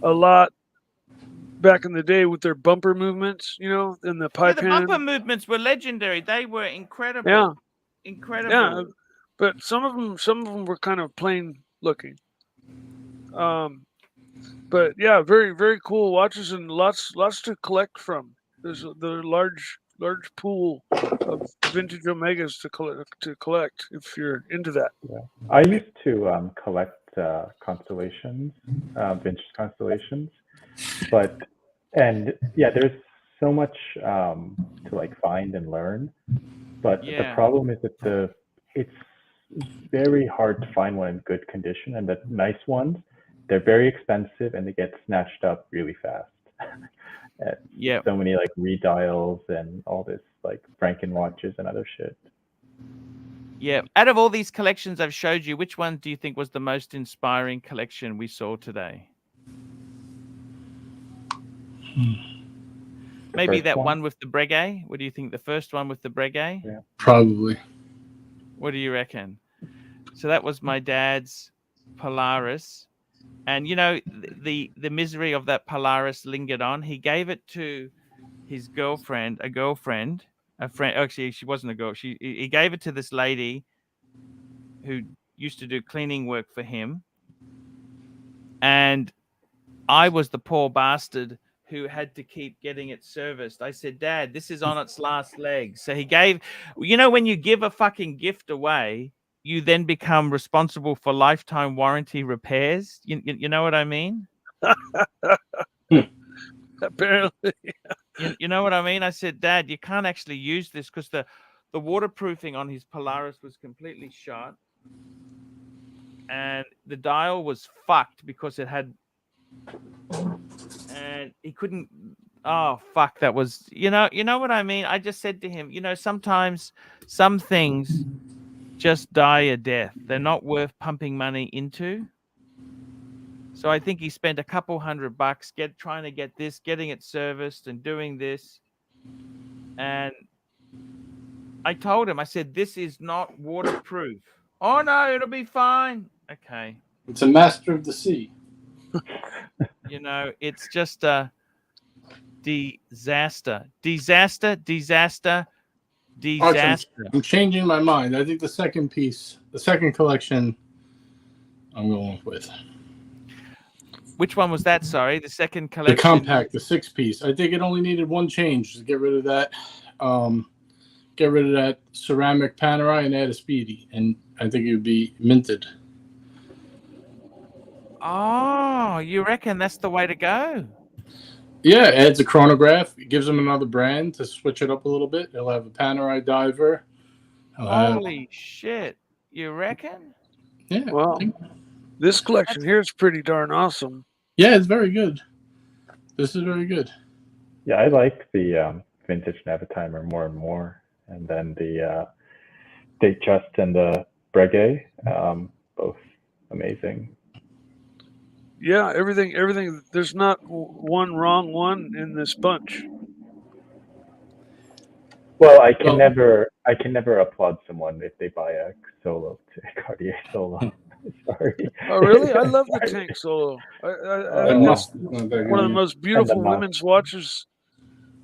lot back in the day with their bumper movements. You know, and the pipe The hand. bumper movements were legendary. They were incredible. Yeah, incredible. yeah. But some of them were kind of plain looking. But yeah, very very cool watches and lots to collect from. There's a large pool of vintage Omegas to collect if you're into that. Yeah, I used to collect constellations, vintage constellations, and there's so much to like find and learn, but the problem is that it's very hard to find one in good condition, and the nice ones, they're very expensive and they get snatched up really fast. So many like redials and all this like Franken watches and other shit. Yeah. Out of all these collections I've showed you, which one do you think was the most inspiring collection we saw today? Maybe that one with the Breguet. What do you think? The first one with the Breguet? Yeah, probably. What do you reckon? So that was my dad's Polaris. And, you know, the misery of that Polaris lingered on. He gave it to his girlfriend, a friend. Actually, she wasn't a girl. He gave it to this lady who used to do cleaning work for him. And I was the poor bastard who had to keep getting it serviced. I said, Dad, this is on its last legs. So he gave, you know, when you give a fucking gift away, you then become responsible for lifetime warranty repairs. You know what I mean? Apparently. You know what I mean? I said, Dad, you can't actually use this because the waterproofing on his Polaris was completely shot. And the dial was fucked because it had... And he couldn't... Oh, fuck, that was... You know what I mean? I just said to him, you know, sometimes some things just die a death. They're not worth pumping money into. So I think he spent a couple $100 trying to get this, getting it serviced and doing this. And I told him, I said, this is not waterproof. Oh, no, it'll be fine. Okay. It's a master of the sea. You know, it's just a disaster. Disaster. I'm changing my mind. I think the second collection, I'm going with. Which one was that? Sorry, the second collection. The compact, the 6-piece. I think it only needed one change to get rid of that. Get rid of that ceramic Panerai and add a Speedy, and I think it would be minted. Oh, you reckon that's the way to go? Yeah, adds a chronograph. It gives him another brand to switch it up a little bit. He'll have a Panerai diver. Holy shit! You reckon? Yeah. Well, This collection here is pretty darn awesome. Yeah, it's very good. This is very good. Yeah, I like the vintage Navitimer more and more, and then the Datejust and the Breguet, both amazing. Yeah, everything. There's not one wrong one in this bunch. Well, I can never applaud someone if they buy a Solo, a Cartier Solo. Sorry. Oh, really? I love the Tank Solo. I think that's one of the most beautiful women's watches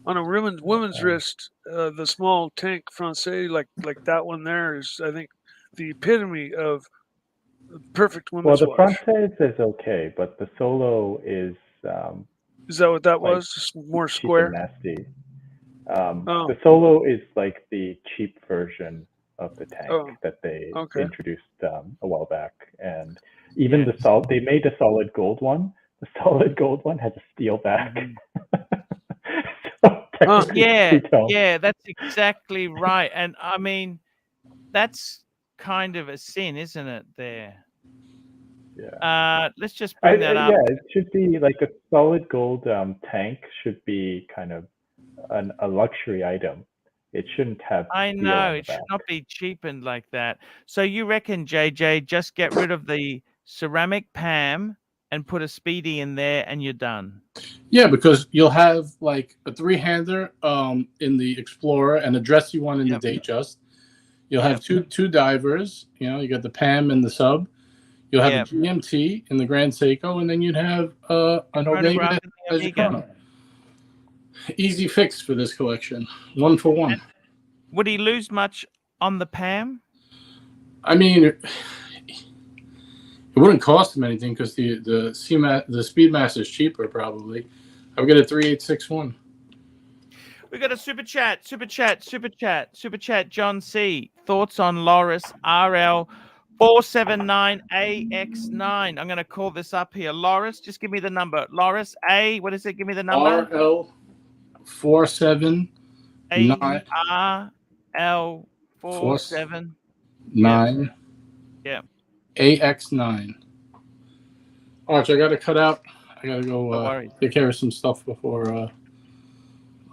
on a women's wrist. The small Tank Francais, like that one there, is, I think, the epitome of perfect women's watch. Well, the Francais is okay, but the Solo is. Is that what that was? Just more square? Nasty. The Solo is like the cheap version of the Tank that they introduced a while back, and even they made a solid gold one. The solid gold one has a steel back. Yeah, that's exactly right. And I mean, that's kind of a sin, isn't it? There. Yeah. Let's just bring that up. Yeah, it should be like a solid gold Tank should be kind of a luxury item. It shouldn't have. I know it should not be cheapened like that. So you reckon, JJ, just get rid of the ceramic Pam and put a Speedy in there, and you're done. Yeah, because you'll have like a 3-hander in the Explorer and a dressy one in the Datejust. You'll have two divers. You know, you got the Pam and the Sub. You'll have a GMT in the Grand Seiko, and then you'd have an Omega as your chrono. Easy fix for this collection. 1 for 1. Would he lose much on the Pam? I mean, it wouldn't cost him anything because the Speedmaster is cheaper probably. I've got a 3861. We got a super chat. John C. Thoughts on Loris RL 479AX9. I'm going to call this up here. Loris, just give me the number. Loris A. What is it? Give me the number. RL 479. RL 479. Yeah. AX9. Arch, I got to cut out. I got to go take care of some stuff before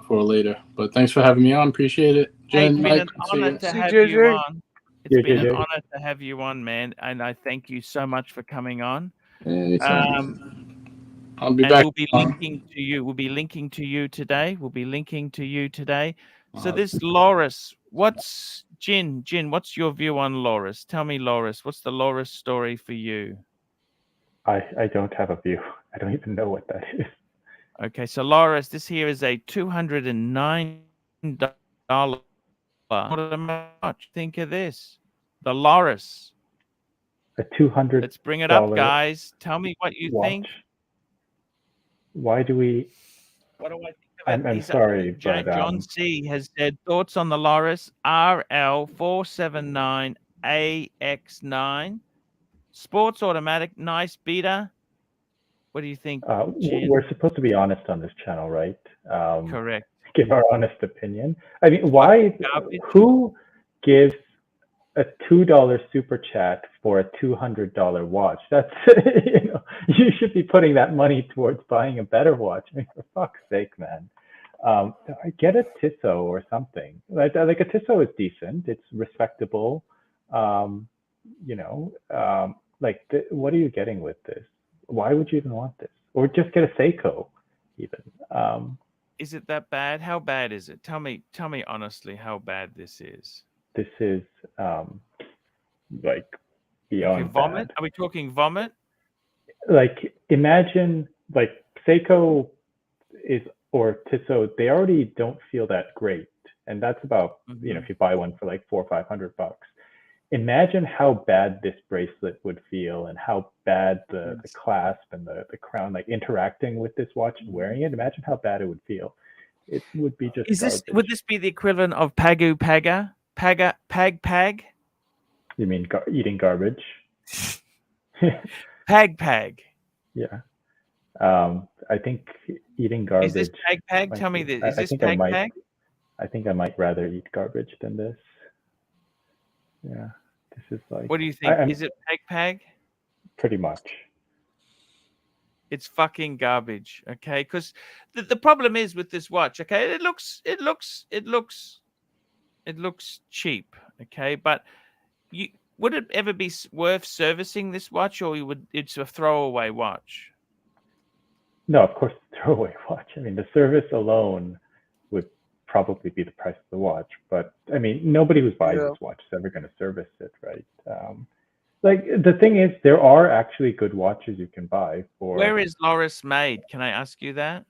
later. But thanks for having me on. Appreciate it. Jen, it's been an honor to have you on. It's been an honor to have you on, man. And I thank you so much for coming on. I'll be back. We'll be linking to you. We'll be linking to you today. So this Loris, what's Jin, what's your view on Loris? Tell me, Loris, what's the Loris story for you? I don't have a view. I don't even know what that is. Okay, so Loris, this here is a $209. What much? Think of this. The Loris. A $200. Let's bring it up, guys. Tell me what you think. Why do we? What do I think of it? I'm sorry, but John C has said thoughts on the Loris RL 479AX9 sports automatic, nice beater. What do you think? We're supposed to be honest on this channel, right? Correct. Give our honest opinion. I mean, why? Who gives a $2 super chat for a $200 watch? That's you should be putting that money towards buying a better watch. I mean, for fuck's sake, man. Get a Tissot or something. Like a Tissot is decent. It's respectable. What are you getting with this? Why would you even want this? Or just get a Seiko, even. Is it that bad? How bad is it? Tell me honestly how bad this is. This is like beyond vomit. bad. Are we talking vomit? Like imagine like Seiko or Tissot, they already don't feel that great, and that's about if you buy one for like $400 or $500. Imagine how bad this bracelet would feel, and how bad the clasp and the crown, like interacting with this watch and wearing it. Imagine how bad it would feel. It would be just. Would this be the equivalent of Pag? You mean eating garbage? Pag. Yeah. I think eating garbage. Is this Pag? Tell me this. Is this Pag? I think I might rather eat garbage than this. Yeah. This is like. What do you think? Is it Pag? pretty much. It's fucking garbage. Okay, because the problem is with this watch. Okay, it looks cheap. Okay, but would it ever be worth servicing this watch, or it's a throwaway watch? No, of course, throwaway watch. I mean, the service alone would probably be the price of the watch. But I mean, nobody who's buying this watch is ever going to service it, right? Like the thing is, there are actually good watches you can buy for. Where is Loris made? Can I ask you that?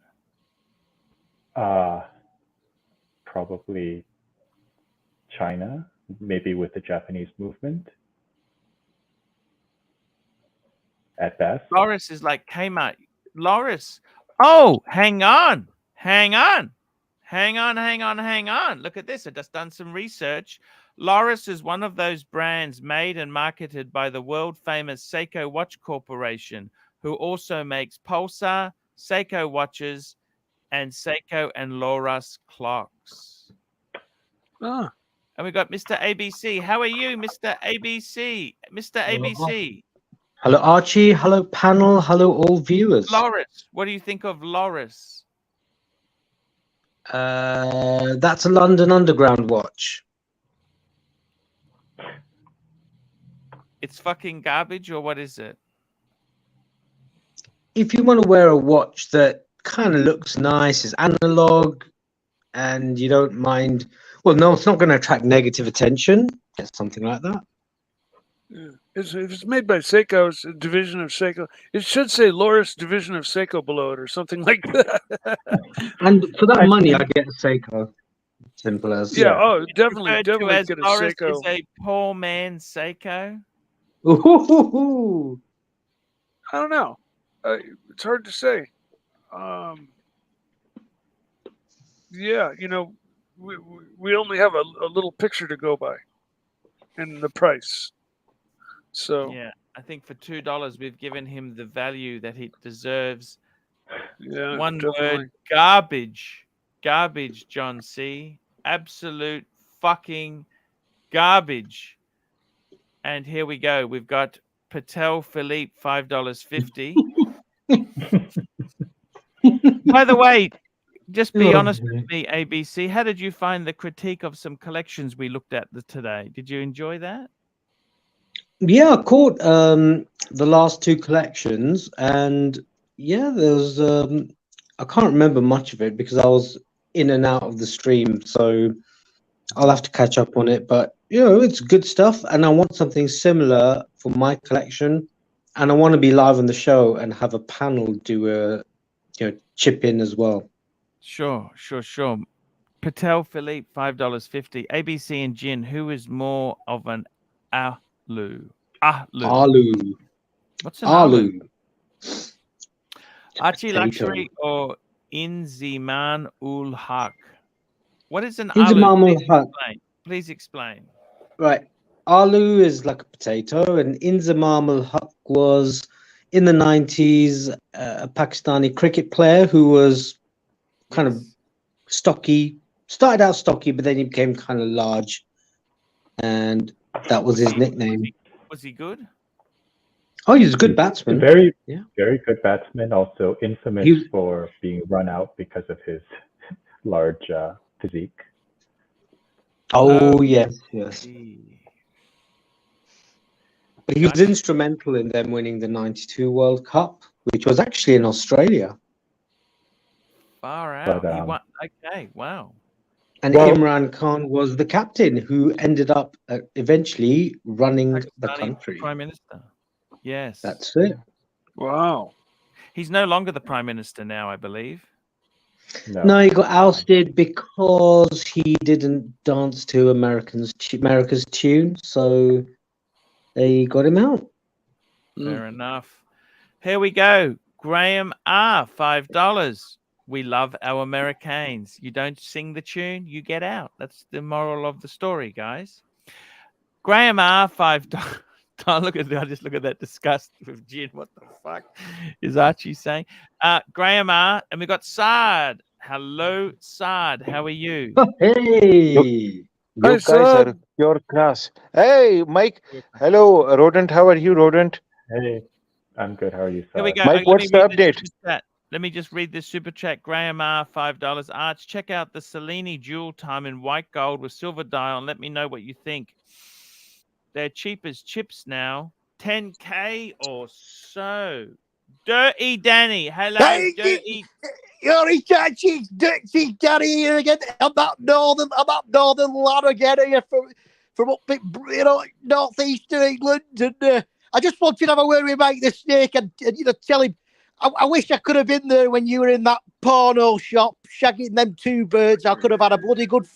Probably China, maybe with the Japanese movement. At best. Loris is like Kmart. Loris. Oh, hang on. Look at this. I've just done some research. Loris is one of those brands made and marketed by the world famous Seiko Watch Corporation, who also makes Pulsar, Seiko watches, and Seiko and Loras clocks. Ah. And we got Mr. ABC. How are you, Mr. ABC? Mr. ABC. Hello, Archie. Hello, panel. Hello, all viewers. Loris. What do you think of Loris? That's a London Underground watch. It's fucking garbage, or what is it? If you want to wear a watch that kind of looks nice, is analog, and you don't mind, well, no, it's not going to attract negative attention. Get something like that. Yeah. If it's made by Seiko, it's a division of Seiko. It should say Loris division of Seiko below it, or something like that. And for that money, I get a Seiko. Simple as. Yeah. Oh, definitely Referred to get as a Loris Seiko. is a poor man's Seiko. Ooh. I don't know. It's hard to say. Yeah, you know, we only have a little picture to go by, and the price. So Yeah, I think for $2 we've given him the value that he deserves. yeah, One definitely. word: garbage. Garbage, John C. Absolute fucking garbage. And here we go. We've got Patel Philippe, $5.50. By the way, just be honest with me, ABC. How did you find the critique of some collections we looked at today? Did you enjoy that? Yeah, I caught the last two collections, and yeah, there was I can't remember much of it because I was in and out of the stream, so I'll have to catch up on it. But you know, it's good stuff, and I want something similar for my collection, and I want to be live on the show and have a panel do a chip in as well. Sure. Patel Philippe, $5.50. ABC and Jin, who is more of an Alu? Alu. What's an Alu? Alu. Archie Potato. Luxury or Inziman ul Haq? What is an Inziman Alu? ul Haq. Please explain. Right. Alu is like a potato, and Inzamam ul Haq was in the 90s a Pakistani cricket player who was kind of stocky, started out stocky, but then he became kind of large, and that was his nickname. Was he good? Oh, he's a good batsman. Very good batsman. Also infamous He- for being run out because of his large physique. Oh, yes. Gee. But he was instrumental in them winning the 92 World Cup, which was actually in Australia. Far out. But, He won. Okay, wow. And Well- Imran Khan was the captain who ended up eventually running the Pakistani country. Prime Minister. Yes. That's it. Wow. He's no longer the Prime Minister now, I believe. No, he got ousted because he didn't dance to America's tune, so they got him out. Fair enough. Here we go. Graham R, $5. We love our Americans. You don't sing the tune, you get out. That's the moral of the story, guys. Graham R, $5. Look at that. Just look at that disgust with Jin. What the fuck is Archie saying? Graham R, and we got Saad. Hello, Saad. How are you? Hey! Hi, You guys Saad. are pure class. Hey, Mike. Hello, Rodent. How are you, Rodent? Hey, I'm good. How are you, Here we Sarge? go. Mike, what's the update? Let me just read this super chat. Graham R, $5. Arch, check out the Cellini Jewel Time in white gold with silver dial and let me know what you think. They're cheap as chips now. 10K or so. Dirty Danny. Hello, Hey, Dirty. you're Archie, Dirty Danny here again. I'm that northern lad again here from up in, northeastern England, and I just wanted to have a word with Mike the Snake and tell him I wish I could have been there when you were in that porno shop shagging them two birds. I could have had a bloody good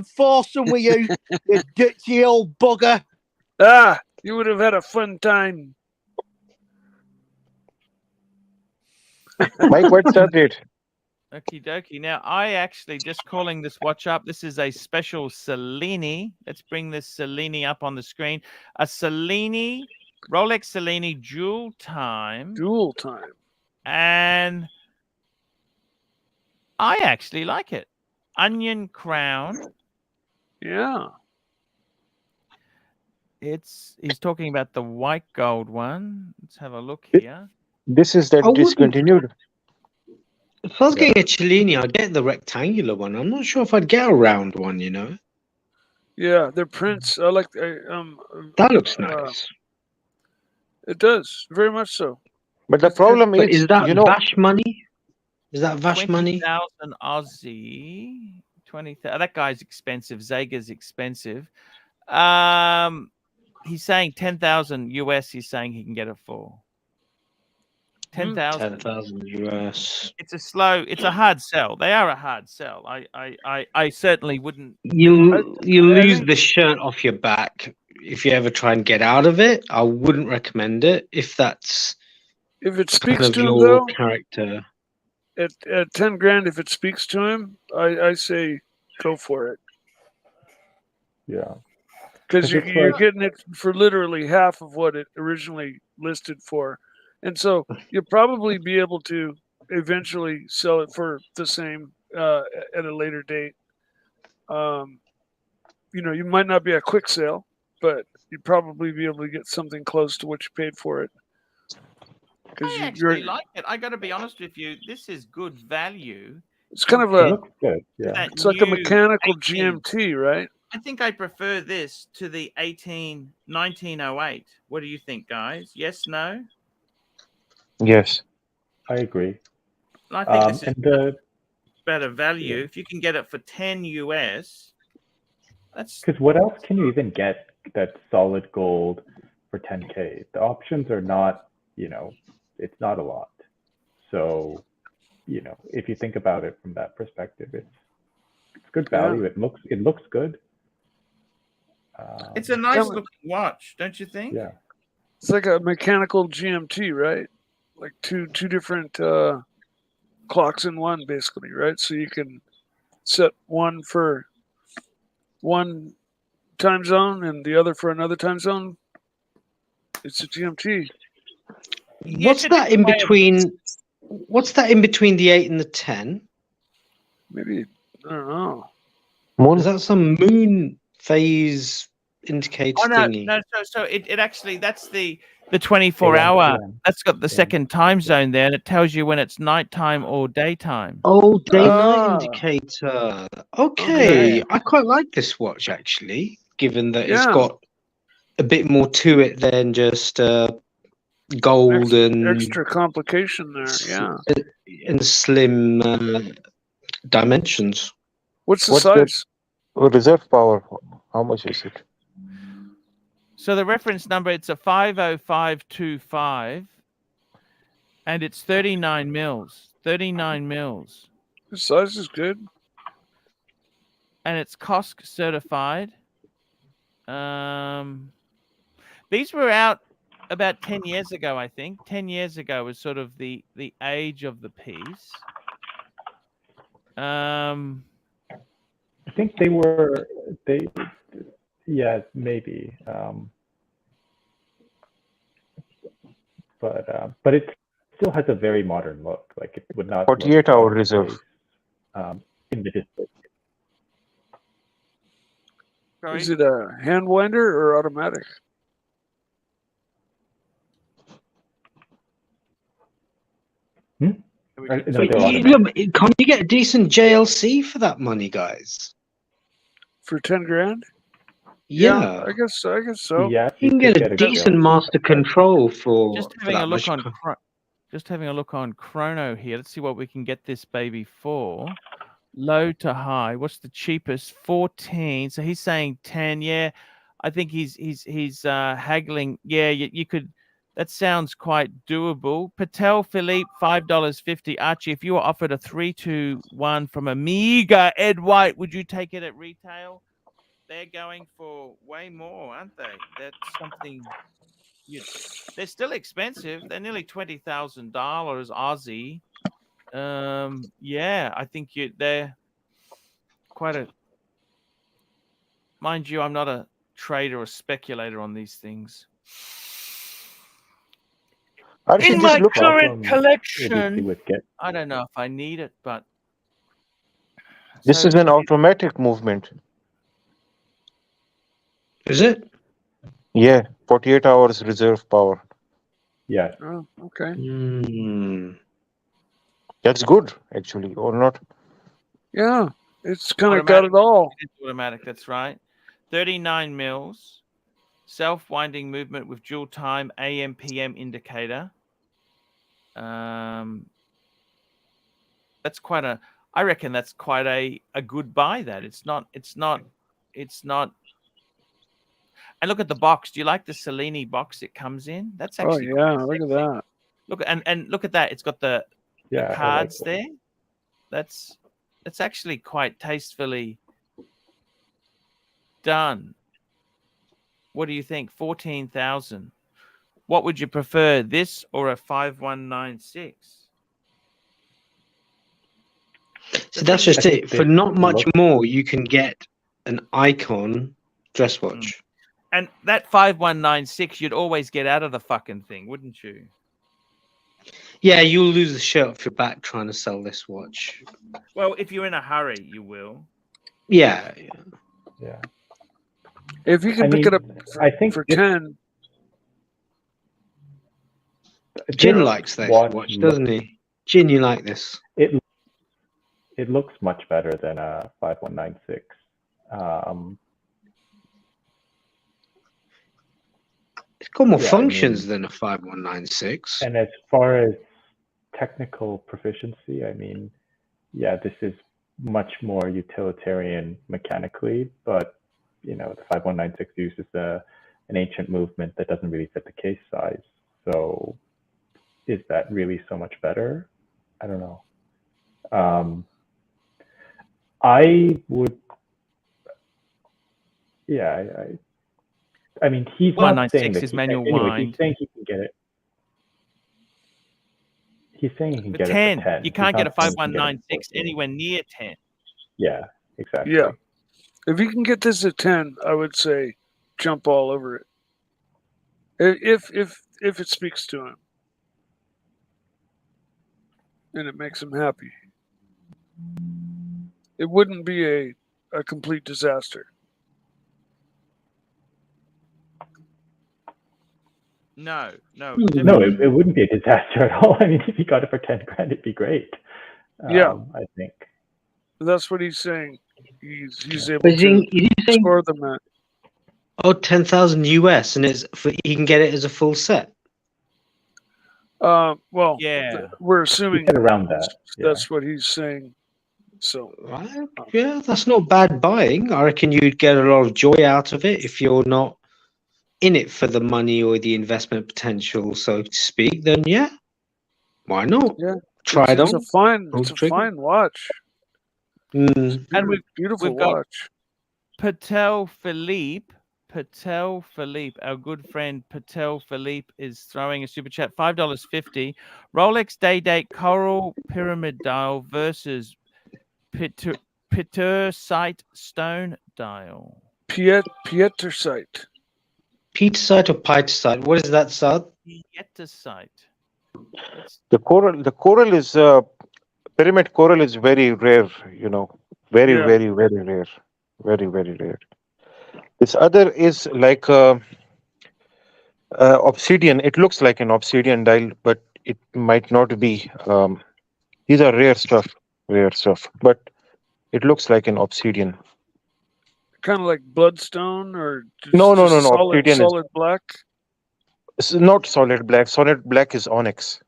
foursome with you, you dirty old bugger. Ah, you would have had a fun time. Mike, what's the update? Okie dokie. Now, I actually just calling this watch up. This is a special Cellini. Let's bring this Cellini up on the screen. A Cellini, Rolex Cellini Jewel Time. Jewel Time. And I actually like it. Onion crown. Yeah. He's talking about the white gold one. Let's have a look here. This is that discontinued. If I was getting a Cellini, I'd get the rectangular one. I'm not sure if I'd get a round one, you know. Yeah, they're prints. I like that looks nice. It does, very much so. But the problem is that Vash money? Is that Vash money? 20,000 Aussie. 20,000. That guy's expensive. Zega's expensive. He's saying 10,000 US. He's saying he can get it for 10,000. 10,000 US. It's a hard sell. They are a hard sell. I certainly wouldn't. You lose the shirt off your back if you ever try and get out of it. I wouldn't recommend it if it speaks kind of to him your though. Character. At 10 grand, if it speaks to him, I say go for it. Yeah. Because you're getting it for literally half of what it originally listed for. And so you'll probably be able to eventually sell it for the same at a later date. You might not be a quick sale, but you'd probably be able to get something close to what you paid for it. I actually like it. I got to be honest with you. This is good value. It's kind of it looks good. Yeah. It's like a mechanical GMT, right? I think I prefer this to the 1908. What do you think, guys? Yes, no? Yes. I agree. I think this is better value. If you can get it for 10 US, that's... Because what else can you even get that's solid gold for 10K? The options are not, it's not a lot. So, if you think about it from that perspective, it's good value. Yeah. It looks good. It's a nice looking watch, don't you think? Yeah. It's like a mechanical GMT, right? Like two different clocks in one, basically, right? So you can set one for one time zone and the other for another time zone. It's a GMT. What's that in between? What's that in between the 8 and the 10? Maybe, I don't know. Is that some moon phase indicator thingy? No. So it actually, that's the 24-hour. That's got the second time zone there, and it tells you when it's nighttime or daytime. Oh, day-night indicator. Okay, I quite like this watch actually, given that it's got a bit more to it than just gold and extra complication there. and slim dimensions. What's the size? Reserve power. How much is it? So the reference number, it's a 50525, and it's 39 mils. 39 mils. The size is good. And it's COSC certified. These were out about 10 years ago, I think. 10 years ago was sort of the age of the piece. I think yeah, maybe. But it still has a very modern look. Like it would not 48-hour reserve. In the display. Sorry? Is it a hand winder or automatic? No, But they're you, automatic. can't you get a decent JLC for that money, guys? For 10 grand? Yeah, I guess so. Yes, you can get a a decent JLC. master control for Just for having a that look much. on just having a look on Chrono here. Let's see what we can get this baby for. Low to high. What's the cheapest? 14. So he's saying 10. Yeah, I think he's haggling. Yeah, you could. That sounds quite doable. Patel Philippe, $5.50. Archie, if you were offered a 3-2-1 from Amiga Ed White, would you take it at retail? They're going for way more, aren't they? That's something. They're still expensive. They're nearly $20,000 Aussie. Yeah, I think they're quite a. Mind you, I'm not a trader or speculator on these things. Archie, In this my looks current ABC collection, would get. I don't know if I need it, but this is an automatic movement. Is it? Yeah, 48 hours reserve power. Yeah. Oh, okay. That's good, actually, or not? Yeah, it's kind of got it all. It's automatic, that's right. 39 mils, self-winding movement with dual time AM PM indicator. That's quite a. I reckon that's quite a good buy. That it's not. And look at the box. Do you like the Cellini box it comes in? That's actually. Oh yeah, look at that. Look and look at that. It's got the cards there. That's actually quite tastefully done. What do you think? 14,000. What would you prefer, this or a 5196? So that's just it. For not much more, you can get an Icon dress watch. And that 5196, you'd always get out of the fucking thing, wouldn't you? Yeah, you'll lose the shirt off your back trying to sell this watch. Well, if you're in a hurry, you will. Yeah. If you can pick it up for 10. Jin likes this watch, doesn't he? Jin, you like this? It looks much better than a 5196. It's got more functions than a 5196. And as far as technical proficiency, I mean, yeah, this is much more utilitarian mechanically, but the 5196 uses an ancient movement that doesn't really fit the case size. So is that really so much better? I don't know. I would, I mean, he's not saying that. Is manual anyway, he's saying he can get it. He's saying he can get it for 10. You can't get a 5196 anywhere near 10. Yeah, exactly. Yeah. If you can get this at 10, I would say jump all over it. If it speaks to him. And it makes him happy. It wouldn't be a complete disaster. No. No, it wouldn't be a disaster at all. I mean, if you got it for 10 grand, it'd be great. I think. That's what he's saying. He's able to score them at. Oh, 10,000 US, and he can get it as a full set. Well, yeah, we're assuming around that. That's what he's saying. So, yeah, that's not bad buying. I reckon you'd get a lot of joy out of it if you're not in it for the money or the investment potential, so to speak. Then, yeah, why not? Yeah, try it on. It's a fine watch. And beautiful got watch. Patel Philippe, our good friend Patel Philippe is throwing a super chat, $5.50. Rolex Day Date Coral Pyramid Dial versus Pietersite Stone Dial. Pietersite. Pietersite or Pietersite? What is that, Sad? Pietersite. The coral is pyramid coral is very rare. Very rare. Very, very rare. This other is like obsidian. It looks like an obsidian dial, but it might not be. These are rare stuff, but it looks like an obsidian. Kind of like bloodstone, or No, no, just no, no. Obsidian solid black. is not solid black. Solid black is onyx.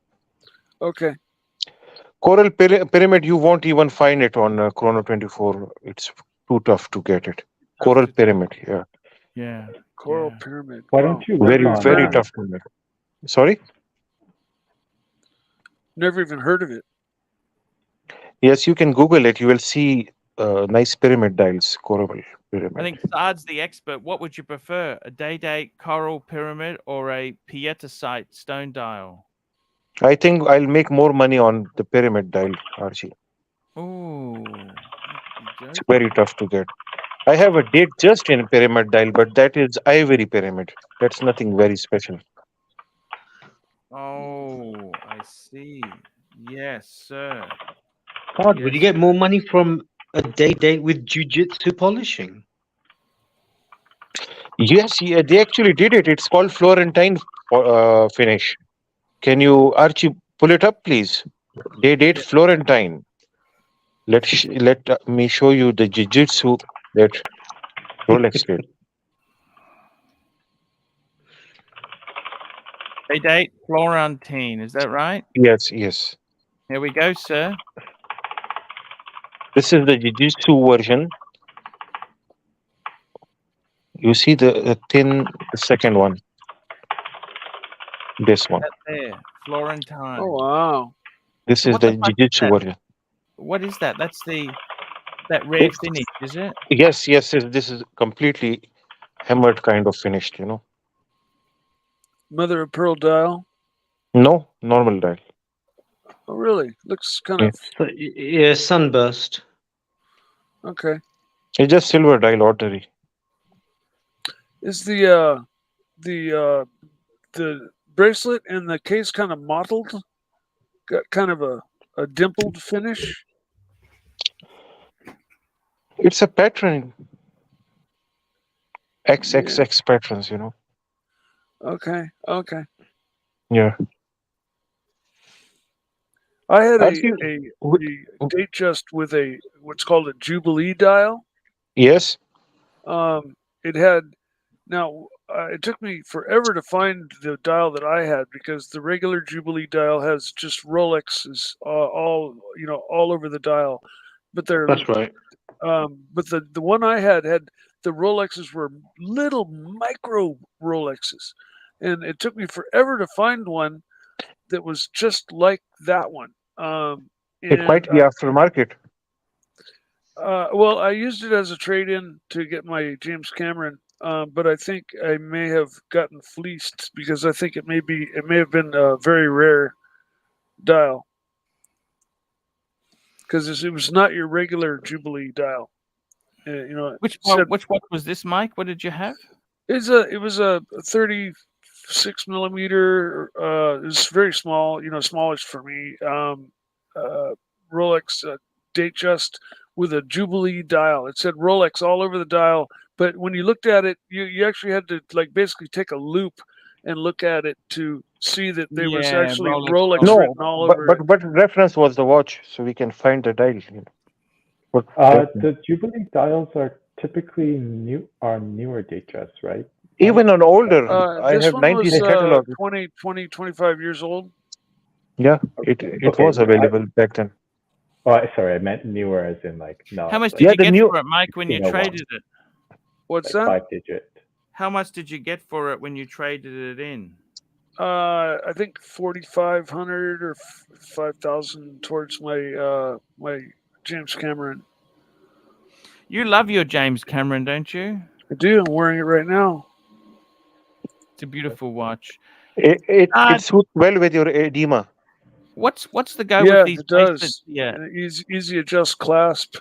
Okay. Coral pyramid, you won't even find it on Chrono 24. It's too tough to get it. Coral pyramid, yeah. Yeah. Coral Yeah. pyramid. Why Wow. don't you look Very, on? very tough to make. Sorry? Never even heard of it. Yes, you can Google it. You will see nice pyramid dials, coral pyramid. I think Saad's the expert. What would you prefer, a day-date coral pyramid or a pietisite stone dial? I think I'll make more money on the pyramid dial, Archie. Ooh. It's very tough to get. I have a date just in pyramid dial, but that is ivory pyramid. That's nothing very special. Oh, I see. Yes, sir. God, would you Yes. get more money from a date with jujitsu polishing? Yes, yeah, they actually did it. It's called Florentine finish. Can you, Archie, pull it up, please? They did Florentine. Let me show you the jiu-jitsu that Rolex did. Day-date Florentine, is that right? Yes, yes. Here we go, sir. This is the jiu-jitsu version. You see the thin second one. This one. That there, Florentine. Oh wow. This So is what the the fuck is jiu-jitsu that? version. What is that? That's that rare It's- finish, is it? Yes, yes, yes. This is completely hammered kind of finished, you know. Mother of pearl dial. No, normal dial. Oh really? Looks kind Yeah. of So, yeah, sunburst. okay. It's just silver dial, ordinary. Is the bracelet and the case kind of mottled? Got kind of a dimpled finish. It's a pattern. XXX patterns, you know. Okay. Okay. Yeah. I had Actually, a date just with a what's called a Jubilee dial. yes. It had now. It took me forever to find the dial that I had because the regular Jubilee dial has just Rolexes all over the dial, but they're That's right. but the one I had the Rolexes were little micro Rolexes, and it took me forever to find one that was just like that one. It might be aftermarket. Well, I used it as a trade-in to get my James Cameron, but I think I may have gotten fleeced because I think it may have been a very rare dial because it was not your regular Jubilee dial. Which one was this, Mike? What did you have? It was a 36 millimeter. It was very small, smallish for me. Rolex Datejust with a Jubilee dial. It said Rolex all over the dial, but when you looked at it, you actually had to basically take a loop and look at it to see that there was actually Rolex written all over it. But reference was the watch, so we can find the dial. The Jubilee dials are typically newer Datejusts, right? Even on older, I this have one 90s was catalog. 20, 25 years old. Yeah, it was available back then. Oh, sorry, I meant newer as in no. How much did you get for it, Mike, when you 1601. traded it? What's that? 5-digit. How much did you get for it when you traded it in? I think 4,500 or 5,000 towards my my James Cameron. You love your James Cameron, don't you? I do. I'm wearing it right now. It's a beautiful watch. It suits well with your edema. What's the go with these it does. bracelets? Yeah, easy adjust clasp.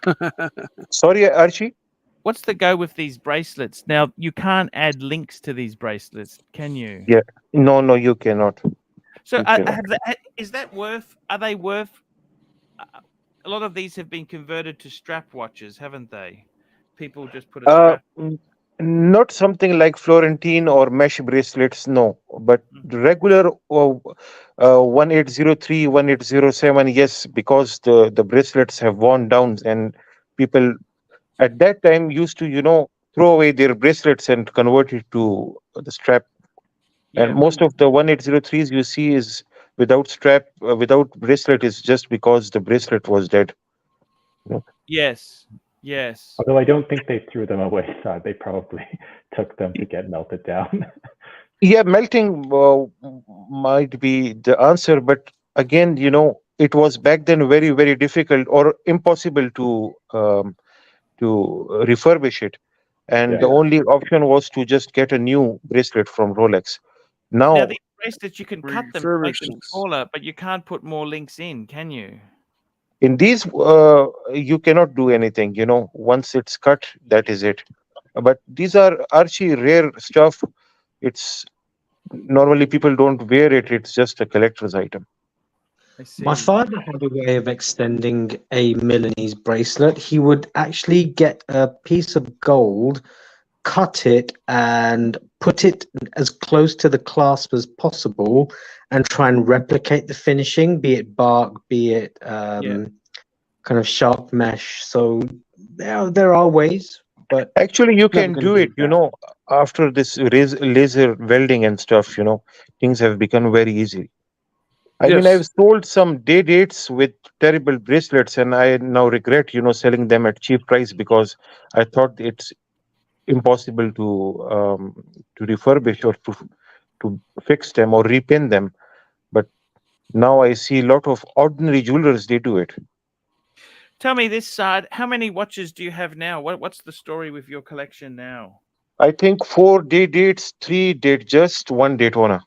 Sorry, Archie. What's the go with these bracelets? Now you can't add links to these bracelets, can you? Yeah, no, you cannot. So is that worth? Are they worth? A lot of these have been converted to strap watches, haven't they? People just put a strap. Not something like Florentine or mesh bracelets, no. But the regular 1803, 1807, yes, because the bracelets have worn down and people at that time used to, throw away their bracelets and convert it to the strap. Yeah. And most of the 1803s you see is without strap, without bracelet, is just because the bracelet was dead. Yes. Yes. Although I don't think they threw them away, so they probably took them to get melted down. Yeah, melting might be the answer, but again, it was back then very, very difficult or impossible to refurbish it, and the Yeah. only option was to just get a new bracelet from Rolex. Now Now, these bracelets you can cut them to make them Refurbishments. smaller, but you can't put more links in, can you? in these, you cannot do anything. Once it's cut, that is it. But these are Archie rare stuff. It's normally people don't wear it. It's just a collector's item. I see. My father had a way of extending a Milanese bracelet. He would actually get a piece of gold, cut it, and put it as close to the clasp as possible, and try and replicate the finishing, be it bark, be it kind of sharp mesh. So there are ways, but Actually, you never can gonna do be it. that. After this laser welding and stuff, things have become very easy. I mean, Yes. I've sold some day dates with terrible bracelets, and I now regret, selling them at cheap price because I thought it's impossible to refurbish or to fix them or repaint them. But now I see a lot of ordinary jewelers, they do it. Tell me this, Saad, how many watches do you have now? What's the story with your collection now? I think 4 day dates, 3 date just, 1 Daytona.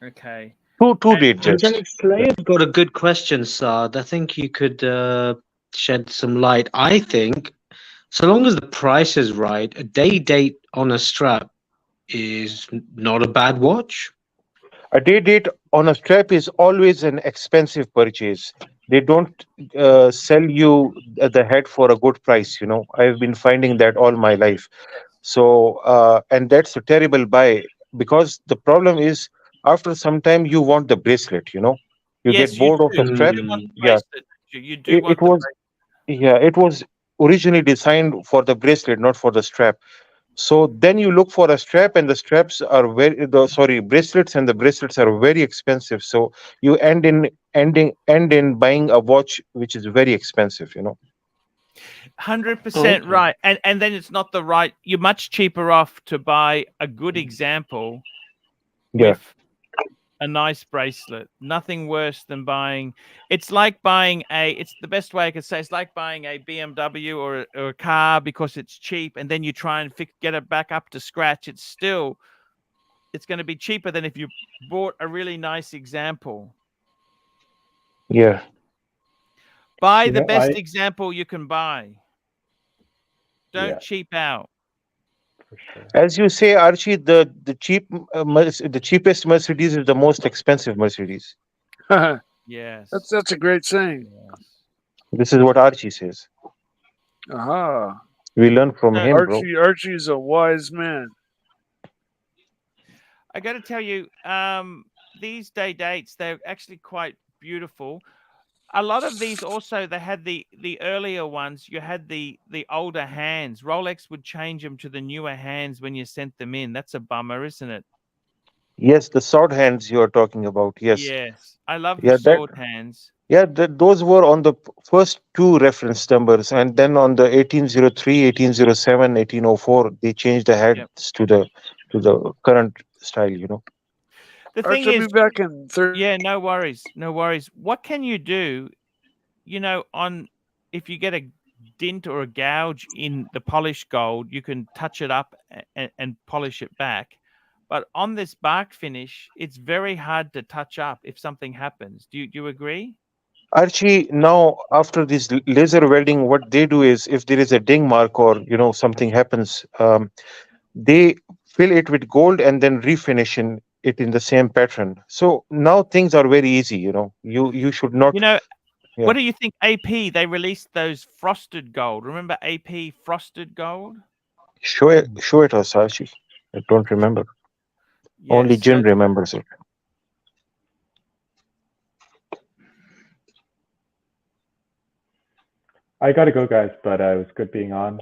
Okay. Two date just. Angelic Slayer's got a good question, Saad. I think you could shed some light. I think so long as the price is right, a day date on a strap is not a bad watch. A day date on a strap is always an expensive purchase. They don't sell you the head for a good price. I've been finding that all my life. So, and that's a terrible buy because the problem is after some time you want the bracelet. You get Yes, you bored of do. the You strap. do want the Yeah, bracelet. You do it want the was. bracelet. Yeah, it was originally designed for the bracelet, not for the strap. So then you look for a strap, and the straps are bracelets, and the bracelets are very expensive. So you end in buying a watch which is very expensive. 100% Okay. right. And then it's not the right. You're much cheaper off to buy a good example Yeah, with a nice bracelet. Nothing worse than buying. It's like buying it's the best way I could say. It's like buying a BMW or a car because it's cheap, and then you try and get it back up to scratch. It's going to be cheaper than if you bought a really nice example. yeah. Buy the best example you can buy. Don't Yeah. cheap out. For sure. As you say, Archie, the cheapest Mercedes is the most expensive Mercedes. Yes. That's a great saying. Yes. This is what Archie says. Aha. We learn from him, bro. Archie's a wise man. I got to tell you, these day dates, they're actually quite beautiful. A lot of these also, they had the earlier ones. You had the older hands. Rolex would change them to the newer hands when you sent them in. That's a bummer, isn't it? Yes, the sword hands you are talking about. Yes. Yes, I love the Yeah, sword hands. yeah, those were on the first two reference numbers, and then on the 1803, 1807, 1804, they changed the heads Yep. to the current style. The thing Archie, I'll is, be back in 30. yeah, no worries, no worries. What can you do? If you get a dint or a gouge in the polished gold, you can touch it up and polish it back. But on this bark finish, it's very hard to touch up if something happens. Do you agree? Archie, now after this laser welding, what they do is if there is a ding mark or something happens, they fill it with gold and then refinish it in the same pattern. So now things are very easy. You should not. Yeah. What do you think? AP, they released those frosted gold. Remember AP frosted gold? Show it us, Archie. I don't remember. Only Yes, Jim so remembers it. I gotta go, guys, but it was good being on.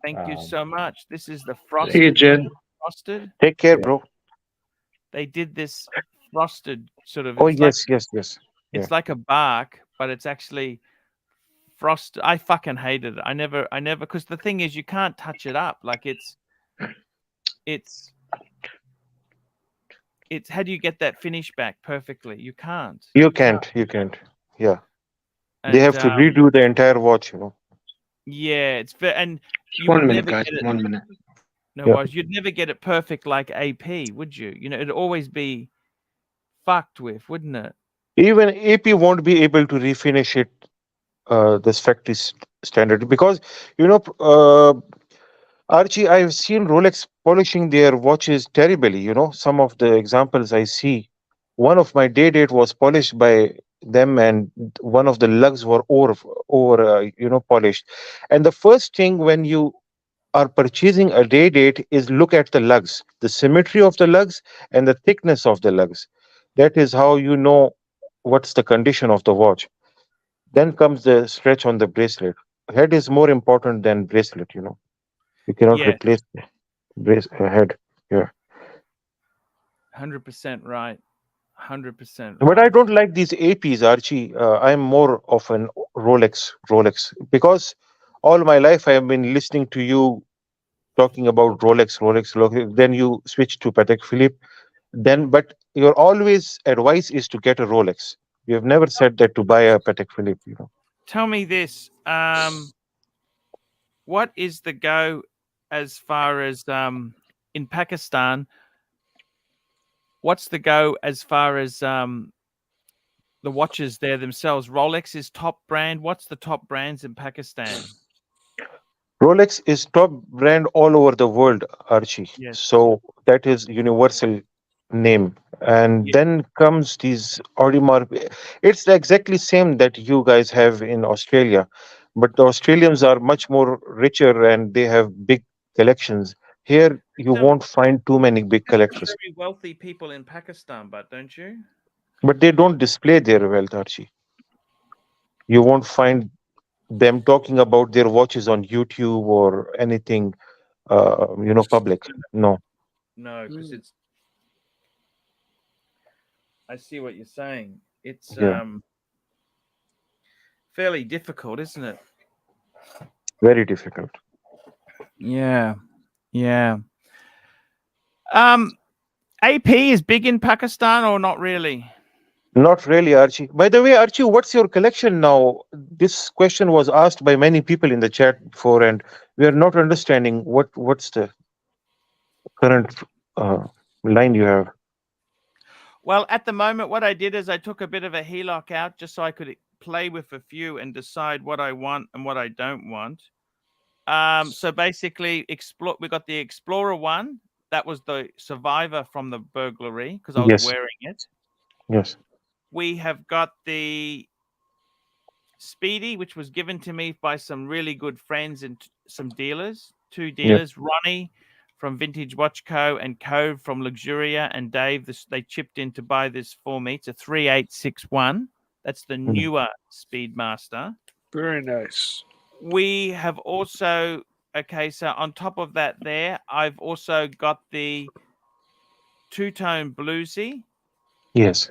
thank you Um, so much. This is the See you, frosted. Jen. Frosted. Take care, Yeah. bro. They did this frosted sort of. Oh, It's like yes. it's like a bark, but it's actually frosted. I fucking hated it. I never, because the thing is, you can't touch it up. Like it's. How do you get that finish back perfectly? You can't. You can't. Yeah. They And have to redo the entire watch, yeah, and Just you 1 would minute, never guys. get it. 1 minute. No, Yeah. you'd never get it perfect like AP, would you? You know, it'd always be fucked with, wouldn't it? Even AP won't be able to refinish it this factory standard because Archie, I've seen Rolex polishing their watches terribly. Some of the examples I see. One of my day date was polished by them, and one of the lugs were over polished. And the first thing when you are purchasing a day date is look at the lugs, the symmetry of the lugs, and the thickness of the lugs. That is how you know what's the condition of the watch. Then comes the stretch on the bracelet. Head is more important than bracelet. You cannot Yeah, replace head. Yeah. 100% right. 100% But I right. don't like these APs, Archie. I'm more of an Rolex, because all my life I have been listening to you talking about Rolex. Then you switch to Patek Philippe. But your always advice is to get a Rolex. You have never said that to buy a Patek Philippe. Tell me this. What is the go as far as in Pakistan? What's the go as far as the watches there themselves? Rolex is top brand. What's the top brands in Pakistan? Rolex is top brand all over the world, Archie. Yes. So that is universal name. And Yeah. then comes these Audemars. It's exactly same that you guys have in Australia, but the Australians are much more richer and they have big collections. Here you won't find too many big Some collectors, very wealthy people in Pakistan, but don't you? but they don't display their wealth, Archie. You won't find them talking about their watches on YouTube or anything, public. No. No, because it's. I see what you're saying. It's Yeah. fairly difficult, isn't it? Very difficult. Yeah. AP is big in Pakistan or not really? Not really, Archie. By the way, Archie, what's your collection now? This question was asked by many people in the chat before, and we are not understanding what's the current line you have. Well, at the moment, what I did is I took a bit of a HELOC out just so I could play with a few and decide what I want and what I don't want. So basically, we got the Explorer 1. That was the survivor from the burglary because I was Yes. wearing it. Yes. We have got the Speedy, which was given to me by some really good friends and some dealers. Two dealers, Ronnie from Vintage Watch Co. and Cove from Luxuria and Dave. They chipped in to buy this for me. It's a 3861. That's the newer Speedmaster. Very nice. We have also, so on top of that there, I've also got the two-tone bluesy. Yes.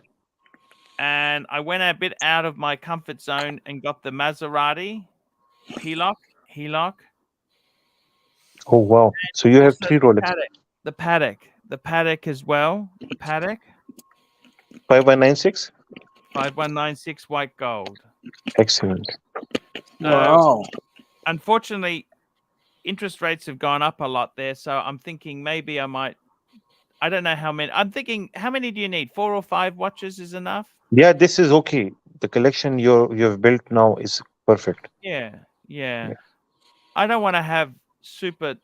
And I went a bit out of my comfort zone and got the Maserati HELOC. Oh, wow. So you have Also 3 Rolex. The Patek as well. The Patek 5196. 5196 white gold. Excellent. Wow. Unfortunately, interest rates have gone up a lot there, so I'm thinking maybe I might. I don't know how many. I'm thinking, how many do you need? 4 or 5 watches is enough? Yeah, this is okay. The collection you have built now is perfect. Yeah. I don't want to have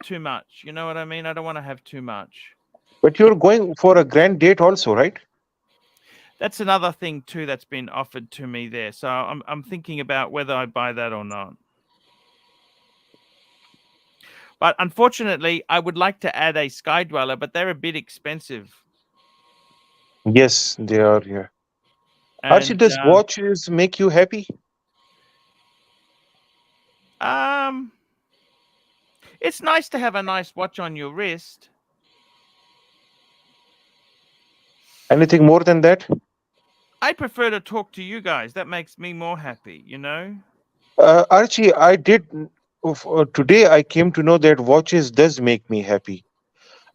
too much. You know what I mean? I don't want to have too much. But you're going for a grand date also, right? That's another thing too that's been offered to me there. So I'm thinking about whether I buy that or not. But unfortunately, I would like to add a Sky Dweller, but they're a bit expensive. Yes, they are. Yeah. Archie, And does watches make you happy? it's nice to have a nice watch on your wrist. Anything more than that? I prefer to talk to you guys. That makes me more happy, Archie, I did today. I came to know that watches does make me happy.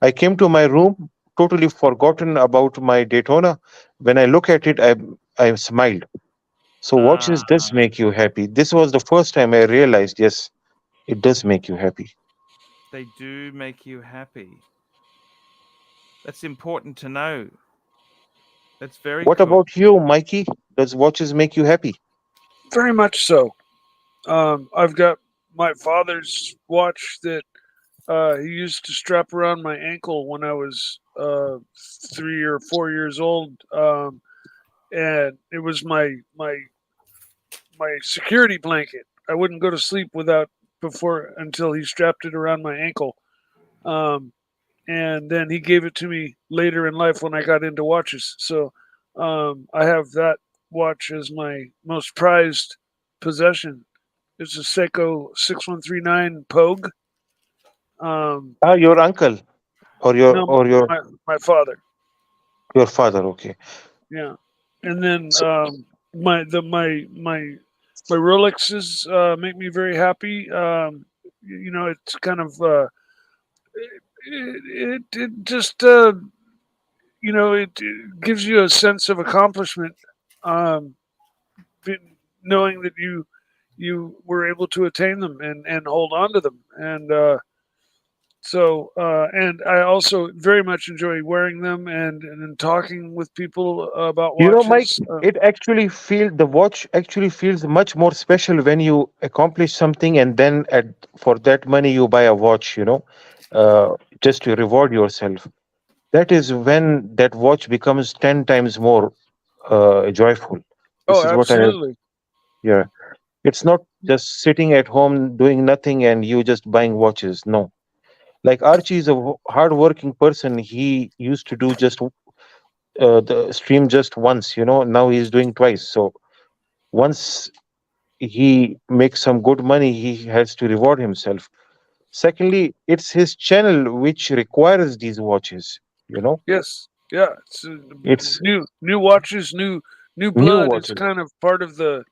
I came to my room totally forgotten about my Daytona. When I look at it, I smiled. So watches does make you happy. This was the first time I realized, yes, it does make you happy. They do make you happy. That's important to know. That's very What cool. about you, Mikey? Does watches make you happy? Very much so. I've got my father's watch that he used to strap around my ankle when I was 3 or 4 years old, and it was my security blanket. I wouldn't go to sleep until he strapped it around my ankle. And then he gave it to me later in life when I got into watches. So I have that watch as my most prized possession. It's a Seiko 6139 Pogue. Your uncle or No, my father. your father. Okay. Yeah, and then So, my Rolexes make me very happy. It's kind of it just it gives you a sense of accomplishment, um, knowing that you were able to attain them and hold on to them, and and I also very much enjoy wearing them and talking with people about Mike, watches. the watch actually feels much more special when you accomplish something and then for that money you buy a watch, uh, just to reward yourself. That is when that watch becomes 10 times more joyful. This Oh, is what I have. absolutely. Yeah. It's not just sitting at home doing nothing and you just buying watches. No. Like Archie is a hard-working person. He used to do just the stream just once, now he's doing twice. So once he makes some good money, he has to reward himself. Secondly, it's his channel which requires these watches. Yes. Yeah. It's It's new watches, new new blood. It's watches. kind of part of the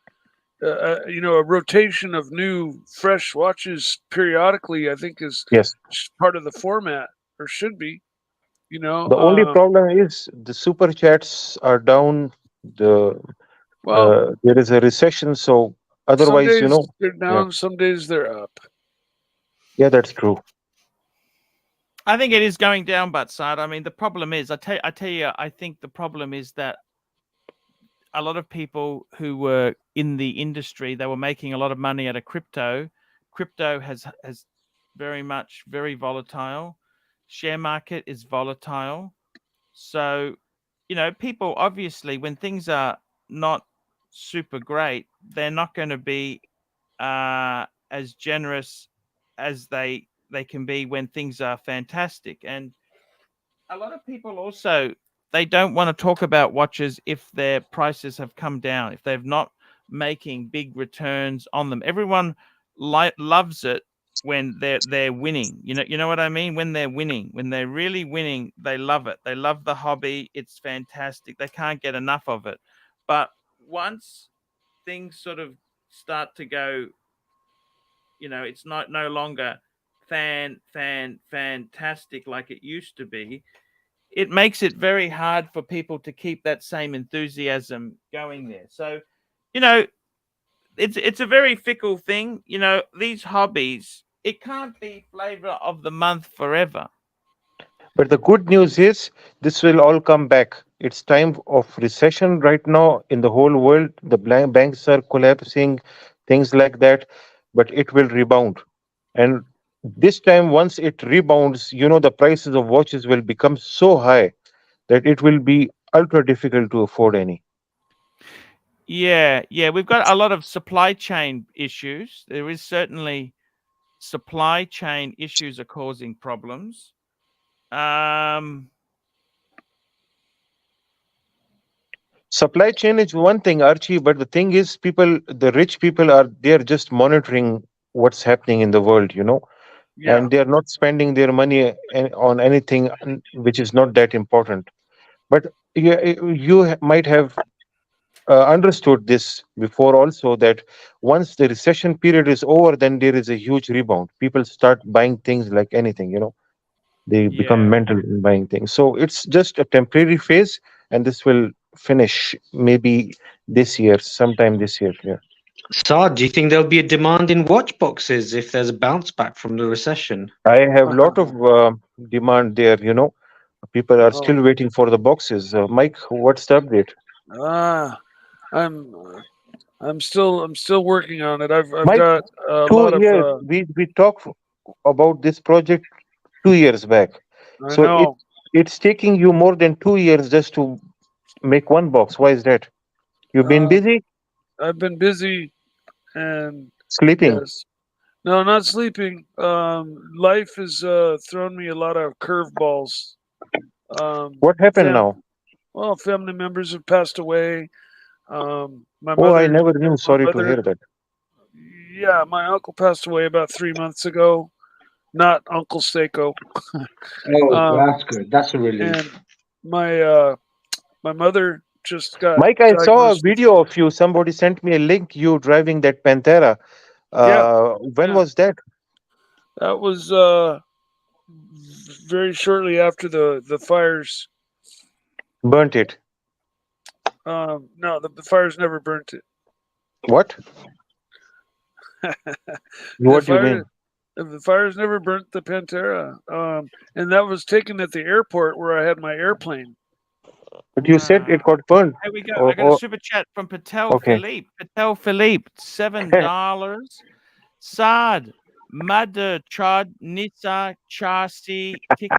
a rotation of new fresh watches periodically. I think is Yes. part of the format, or should be. The only problem is the super chats are down. Well, There is a recession, so some otherwise, days they're yeah, down, some days they're up. yeah, that's true. I think it is going down, but Sad. I mean, the problem is, I tell you, I think the problem is that a lot of people who were in the industry, they were making a lot of money out of crypto. Crypto has very volatile. Share market is volatile. So, people obviously, when things are not super great, they're not going to be as generous as they can be when things are fantastic. And a lot of people also, they don't want to talk about watches if their prices have come down, if they're not making big returns on them. Everyone loves it when they're winning. You know what I mean? When they're winning, when they're really winning, they love it. They love the hobby. It's fantastic. They can't get enough of it. But once things sort of start to go, it's no longer fantastic like it used to be. It makes it very hard for people to keep that same enthusiasm going there. So, it's a very fickle thing. These hobbies, it can't be flavor of the month forever. But the good news is this will all come back. It's time of recession right now in the whole world. The banks are collapsing, things like that, but it will rebound. And this time, once it rebounds, the prices of watches will become so high that it will be ultra difficult to afford any. Yeah, we've got a lot of supply chain issues. There is certainly supply chain issues are causing problems. Supply chain is one thing, Archie, but the thing is, the rich people they're just monitoring what's happening in the world, Yeah. and they're not spending their money on anything which is not that important. But you might have understood this before also, that once the recession period is over, then there is a huge rebound. People start buying things like anything, they become Yeah. mental in buying things. So it's just a temporary phase, and this will finish maybe this year, sometime this year. Yeah. Saad, do you think there'll be a demand in watch boxes if there's a bounce back from the recession? I have a lot of demand there. People are Oh. still waiting for the boxes. Mike, what's the update? I'm still working on it. I've Mike, got a 2 lot of years. We talked about this project 2 years back. I So know. it's taking you more than 2 years just to make one box. Why is that? You've been busy I've been busy and sleeping. yes. No, not sleeping. Life has thrown me a lot of curveballs. What happened now? Well, family members have passed away. My Oh, I mother, never knew. Sorry to hear that. yeah, my uncle passed away about 3 months ago. Not Uncle Seiko. Oh, that's good. That's a relief. And my mother just got Mike, I saw a diagnosed. video of you. Somebody sent me a link. You driving that Pantera. When yeah. was that? That was very shortly after the fires. Burnt it. No, the fires never burnt it. What? What do you mean? The fires never burnt the Pantera. And that was taken at the airport where I had my airplane. But you said it got burned. Here we go. I got a super chat from Patel Okay. Philippe. Patel Philippe, $7. Saad, Mother Chad Nisa Chasi Tika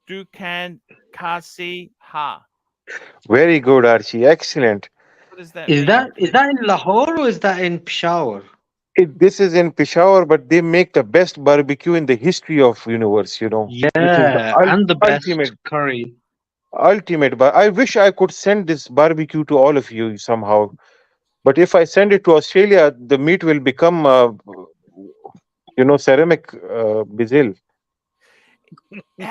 Dukan Kasi Ha. Very good, Archie. Excellent. What does that Is mean? that in Lahore or is that in Peshawar? This is in Peshawar, but they make the best barbecue in the history of universe. It is Yeah, and the best ultimate. curry. Ultimate. But I wish I could send this barbecue to all of you somehow. But if I send it to Australia, the meat will become, ceramic bizel.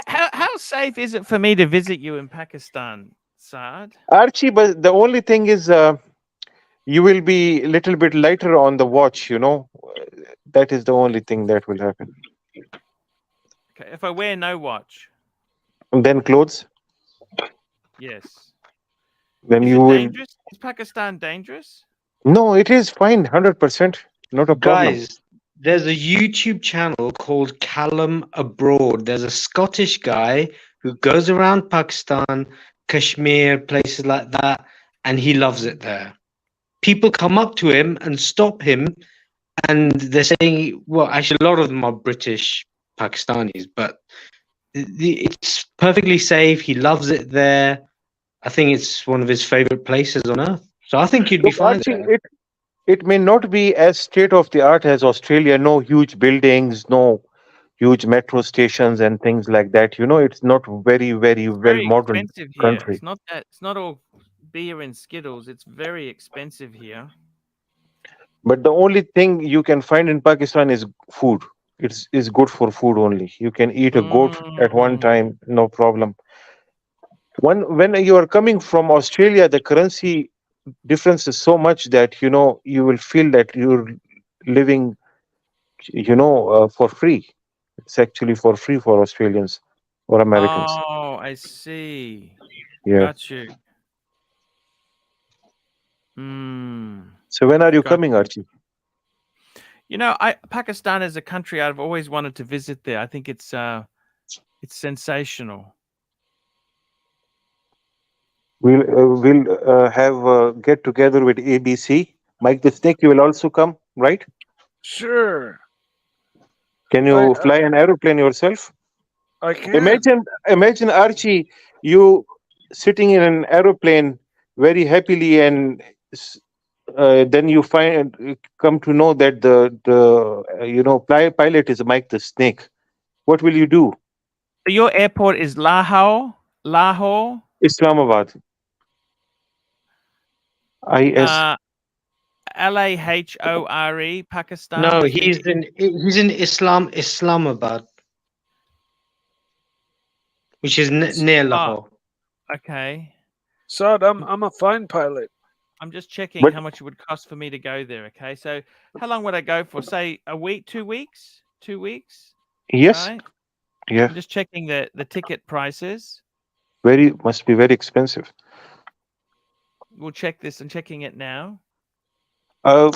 How safe is it for me to visit you in Pakistan, Saad? Archie, but the only thing is, you will be a little bit lighter on the watch. That is the only thing that will happen. Okay, if I wear no watch. And then clothes. Yes. Then Is you it will. dangerous? Is Pakistan dangerous? No, it is fine, 100%. Not a problem. Guys, there's a YouTube channel called Callum Abroad. There's a Scottish guy who goes around Pakistan, Kashmir, places like that, and he loves it there. People come up to him and stop him, and they're saying, well, actually, a lot of them are British Pakistanis, but it's perfectly safe. He loves it there. I think it's one of his favorite places on earth. So I think you'd be Look, fine Archie, there. it may not be as state of the art as Australia. No huge buildings, no huge metro stations and things like that. It's not very, very well Very modern expensive here. country. It's not that. It's not all beer and Skittles. It's very expensive here. But the only thing you can find in Pakistan is food. It's good for food only. You can eat a goat at one time, no problem. When you are coming from Australia, the currency difference is so much that you will feel that you're living for free. It's actually for free for Australians or Americans. Oh, I see. Yeah. Got you. So when are you Got coming, Archie? Pakistan is a country I've always wanted to visit there. I think it's sensational. We'll have a get together with ABC. Mike the Snake, you will also come, right? Sure. Can you fly an aeroplane yourself? I can. Imagine Archie, you sitting in an aeroplane very happily and then you come to know that the pilot is Mike the Snake. What will you do? Your airport is Lahore, Islamabad. IS. Lahore, Pakistan. No, That's he's in Islamabad, which is near Lahore. Okay. Saad, I'm a fine pilot. I'm just checking But- how much it would cost for me to go there. Okay, so how long would I go for? Say a week, 2 weeks, 2 weeks. Yes. Right. Yeah. I'm just checking the ticket prices. Must be very expensive. We'll check this. I'm checking it now.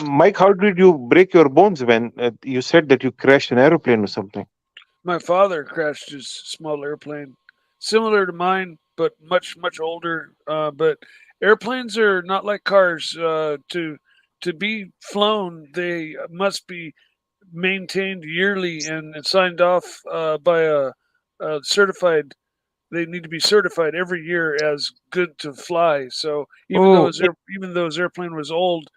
Mike, how did you break your bones when you said that you crashed an aeroplane or something? My father crashed his small airplane, similar to mine, but much older. But airplanes are not like cars. To be flown, they must be maintained yearly and signed off by a certified. They need to be certified every year as good to fly. So even though his airplane was old,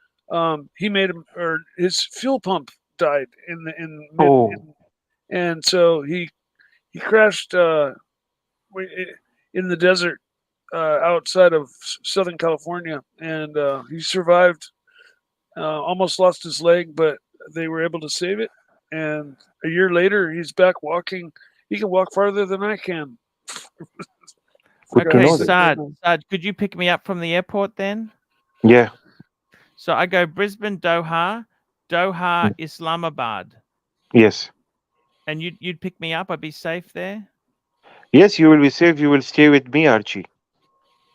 he made him, or his fuel pump died and so he crashed in the desert outside of Southern California, and he survived. Almost lost his leg, but they were able to save it. And a year later, he's back walking. He can walk farther than I can. Good to Okay, know that. Saad, could you pick me up from the airport then? Yeah. So I go Brisbane, Doha, Islamabad, Yes. and you'd pick me up. I'd be safe there. Yes, you will be safe. You will stay with me, Archie.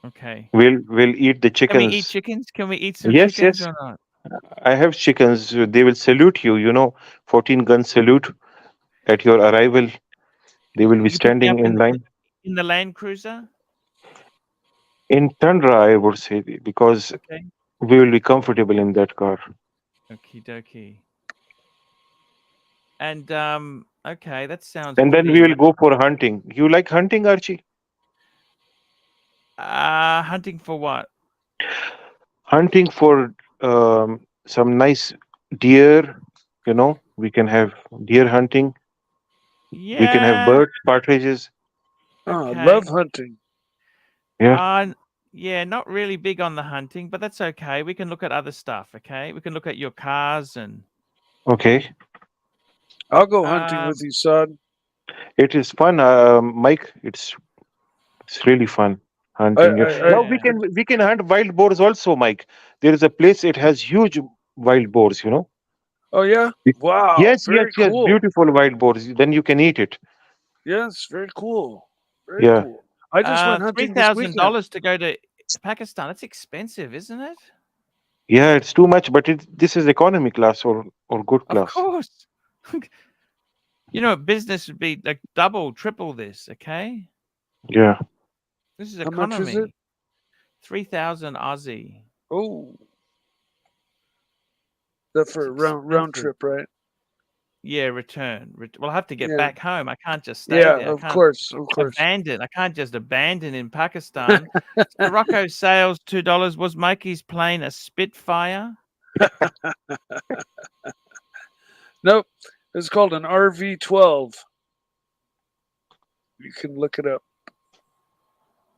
Okay. We'll eat the chickens. Can we eat chickens? Can we eat some Yes, chickens yes. or not? I have chickens. They will salute you. 14-gun salute at your arrival. They will be You pick me up standing in line. in the Land Cruiser. In Tundra, I would say, because Okay. we will be comfortable in that car. Okie dokie. And okay, that sounds. And then we pretty will go for hunting. You like hunting, Archie? hunting for what? Hunting for some nice deer. We can have deer hunting. Yeah. We can have birds, partridges. Oh, Okay. I love hunting. Yeah. Yeah, not really big on the hunting, but that's okay. We can look at other stuff. Okay, we can look at your cars and. Okay. I'll go hunting with you, Saad. It is fun, Mike. It's really fun hunting. Now we can hunt wild boars also, Mike. There is a place. It has huge wild boars. Oh yeah! Wow. Yes, Very yes, cool. beautiful wild boars. Then you can eat it. Yes, very cool. Very Yeah. cool. I just went hunting this weekend. $3,000 to go to Pakistan. That's expensive, isn't it? Yeah, it's too much, but this is economy class or good class. Of course. Business would be like double, triple this. Okay. Yeah. This is How economy. much is it? 3,000 Aussie. Oh, that for a round trip, right? Yeah, return. Well, I have to get Yeah. back home. I can't just stay Yeah, there. of course. Abandon. I can't just abandon in Pakistan. So Rocco sales $2. Was Mikey's plane a Spitfire? Nope. It's called an RV-12. You can look it up.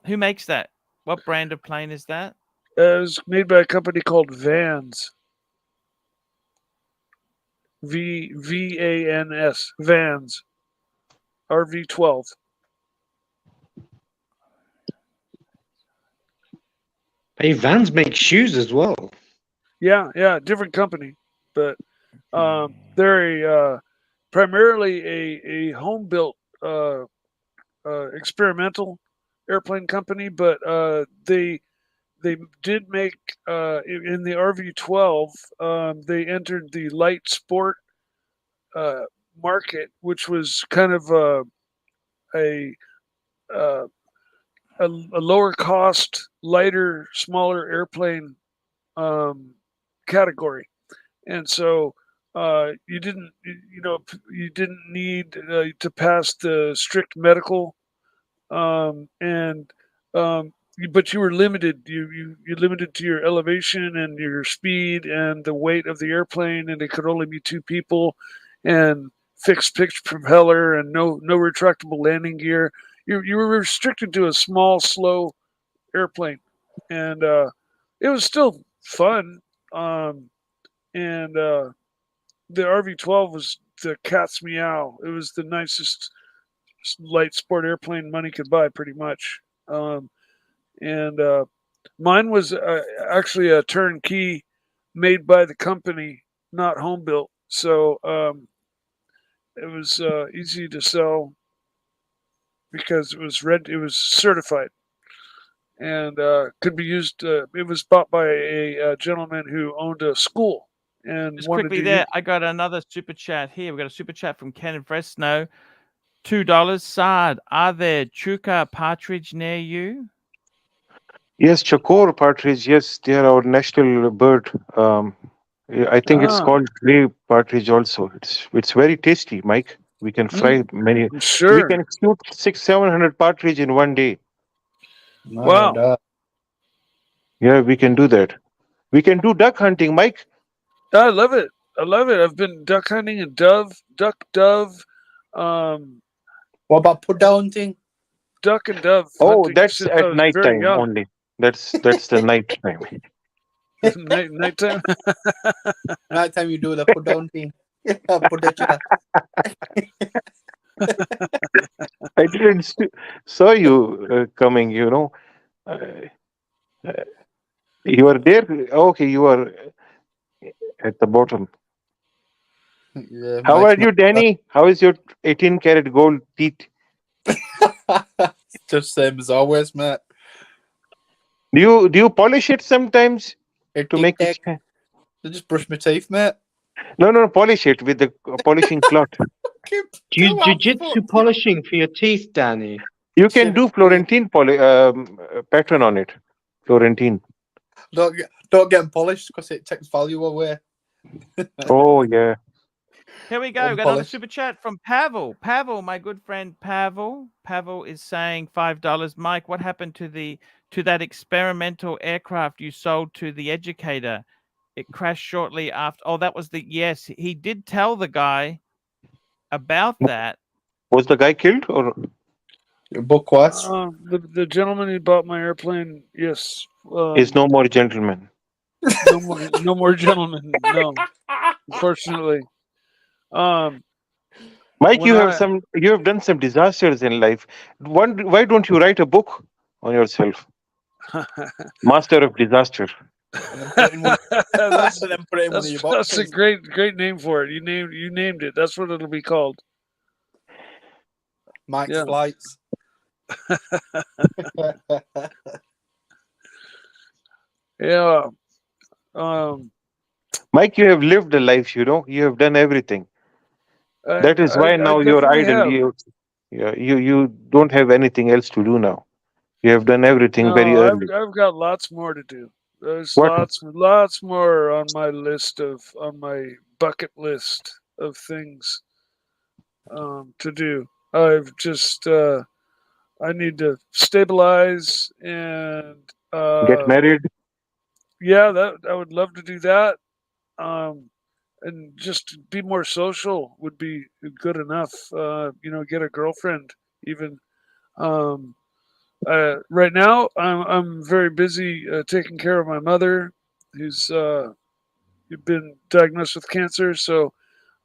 Who makes that? What brand of plane is that? It was made by a company called Vans. VANS. Vans. RV-12. Hey, Vans make shoes as well. Yeah, different company, but they're primarily a home built experimental airplane company, but they did make in the RV-12 they entered the light sport market, which was kind of a lower cost, lighter, smaller airplane category, and so you didn't need to pass the strict medical, and but you were limited. You limited to your elevation and your speed and the weight of the airplane, and it could only be 2 people, and fixed pitch propeller and no retractable landing gear. You were restricted to a small, slow airplane, and it was still fun. And the RV-12 was the cat's meow. It was the nicest light sport airplane money could buy, pretty much. And mine was actually a turnkey made by the company, not home built. So it was easy to sell because it was certified and could be used. It was bought by a gentleman who owned a school and Just wanted quickly to there, I got another super chat here. We've got a super chat from Ken Fresno. $2. Saad, are there chuka partridge near you? Yes, Chakor partridge. Yes, they are our national bird. I think it's called gray partridge also. It's very tasty, Mike. We can fry many. We Sure. can shoot 600-700 partridge in one day. Wow. Yeah, we can do that. We can do duck hunting, Mike. I love it. I love it. I've been duck hunting and dove. What about put down thing? Duck and dove. Oh, hunting that's since I at was night very time young. only. That's the night time. Nighttime. Night time you do the put down thing. Put the chair. I didn't saw you coming. You are there. Okay, you are at the bottom. Yeah, How are you, Danny? How is your 18-karat gold teeth? Just same as always, mate. Do you polish it sometimes to make it? I just brush my teeth, mate. No, polish it with the polishing cloth. Do you jiu-jitsu polishing for your teeth, Danny? You can do Florentine pattern on it. Florentine. Don't get them polished because it takes value away. Oh yeah. Here we go. We've got another super chat from Pavel. Pavel, my good friend Pavel. Pavel is saying $5. Mike, what happened to that experimental aircraft you sold to the educator? It crashed shortly after. Oh, that was yes. He did tell the guy about that. Was the guy killed or? Your book was? The gentleman who bought my airplane, yes. Is no more gentleman. No more gentlemen. No, unfortunately. Mike, you have done some disasters in life. Why don't you write a book on yourself? Master of Disaster. That's a great name for it. You named it. That's what it'll be called. Mike's Flights. Yeah. Mike, you have lived a life. You have done everything. That is why now you're idle. You don't have anything else to do now. You have done everything very early. I've got lots more to do. There's lots more on my bucket list of things to do. I've just I need to stabilize and get married. Yeah, I would love to do that. And just be more social would be good enough. Get a girlfriend even. Right now, I'm very busy taking care of my mother, who's been diagnosed with cancer. So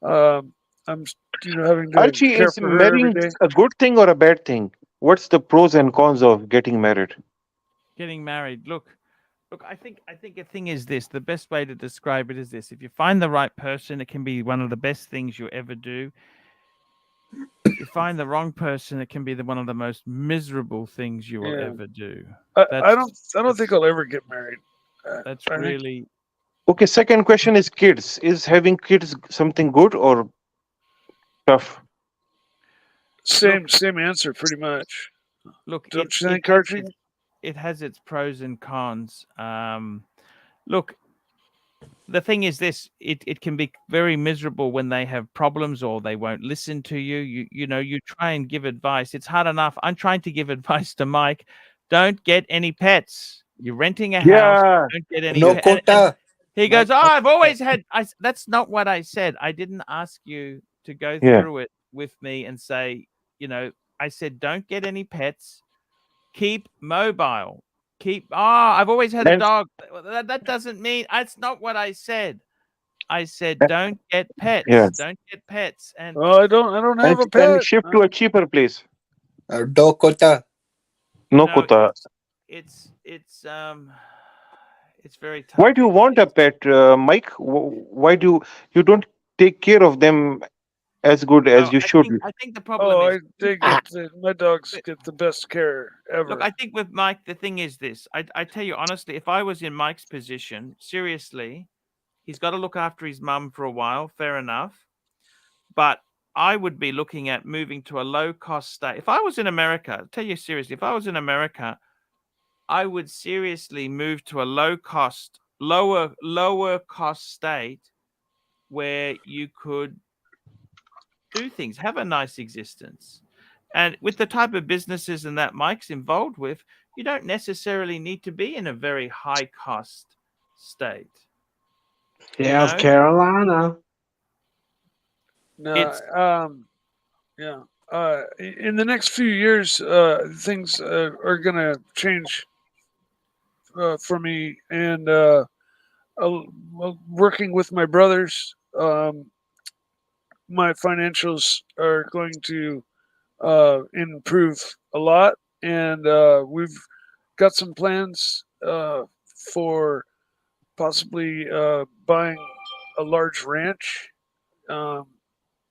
I'm having to Archie, care is for her every marrying day. a good thing or a bad thing? What's the pros and cons of getting married? Getting married. Look. I think the thing is this. The best way to describe it is this: if you find the right person, it can be one of the best things you ever do. If you find the wrong person, it can be one of the most miserable things you will ever do. I don't think I'll ever get married. That's really okay. Second question is kids. Is having kids something good or tough? Same answer, pretty much. Look, don't you think, Archie? It has its pros and cons. Look, the thing is this: it can be very miserable when they have problems or they won't listen to you. You try and give advice. It's hard enough. I'm trying to give advice to Mike. don't get any pets. You're renting a house. Yeah. Don't get any No pets. And quota. he goes, "Oh, I've always had." That's not what I said. I didn't ask you to go Yeah. through it with me and say, I said, don't get any pets. Keep mobile. I've always had a And dog. That doesn't mean that's not what I said. I said, uh, don't get pets. yeah. Don't get pets. And Oh, I don't have a And pet. shift to a cheaper place. No quota. No know, quota. it's very tough. Why do you want a pet, Mike? Why do you don't take care of them as good as you should? I think the problem Oh, is they get my dogs get the best care ever. look, I think with Mike, the thing is this. I tell you honestly, if I was in Mike's position, seriously, he's got to look after his mum for a while, fair enough. But I would be looking at moving to a low-cost state. If I was in America, I'll tell you seriously, if I was in America, I would seriously move to a lower cost state where you could do things, have a nice existence. And with the type of businesses and that Mike's involved with, you don't necessarily need to be in a very high cost state. South Carolina. No, It's yeah. In the next few years, things are gonna change for me, and working with my brothers, my financials are going to improve a lot, and we've got some plans for possibly buying a large ranch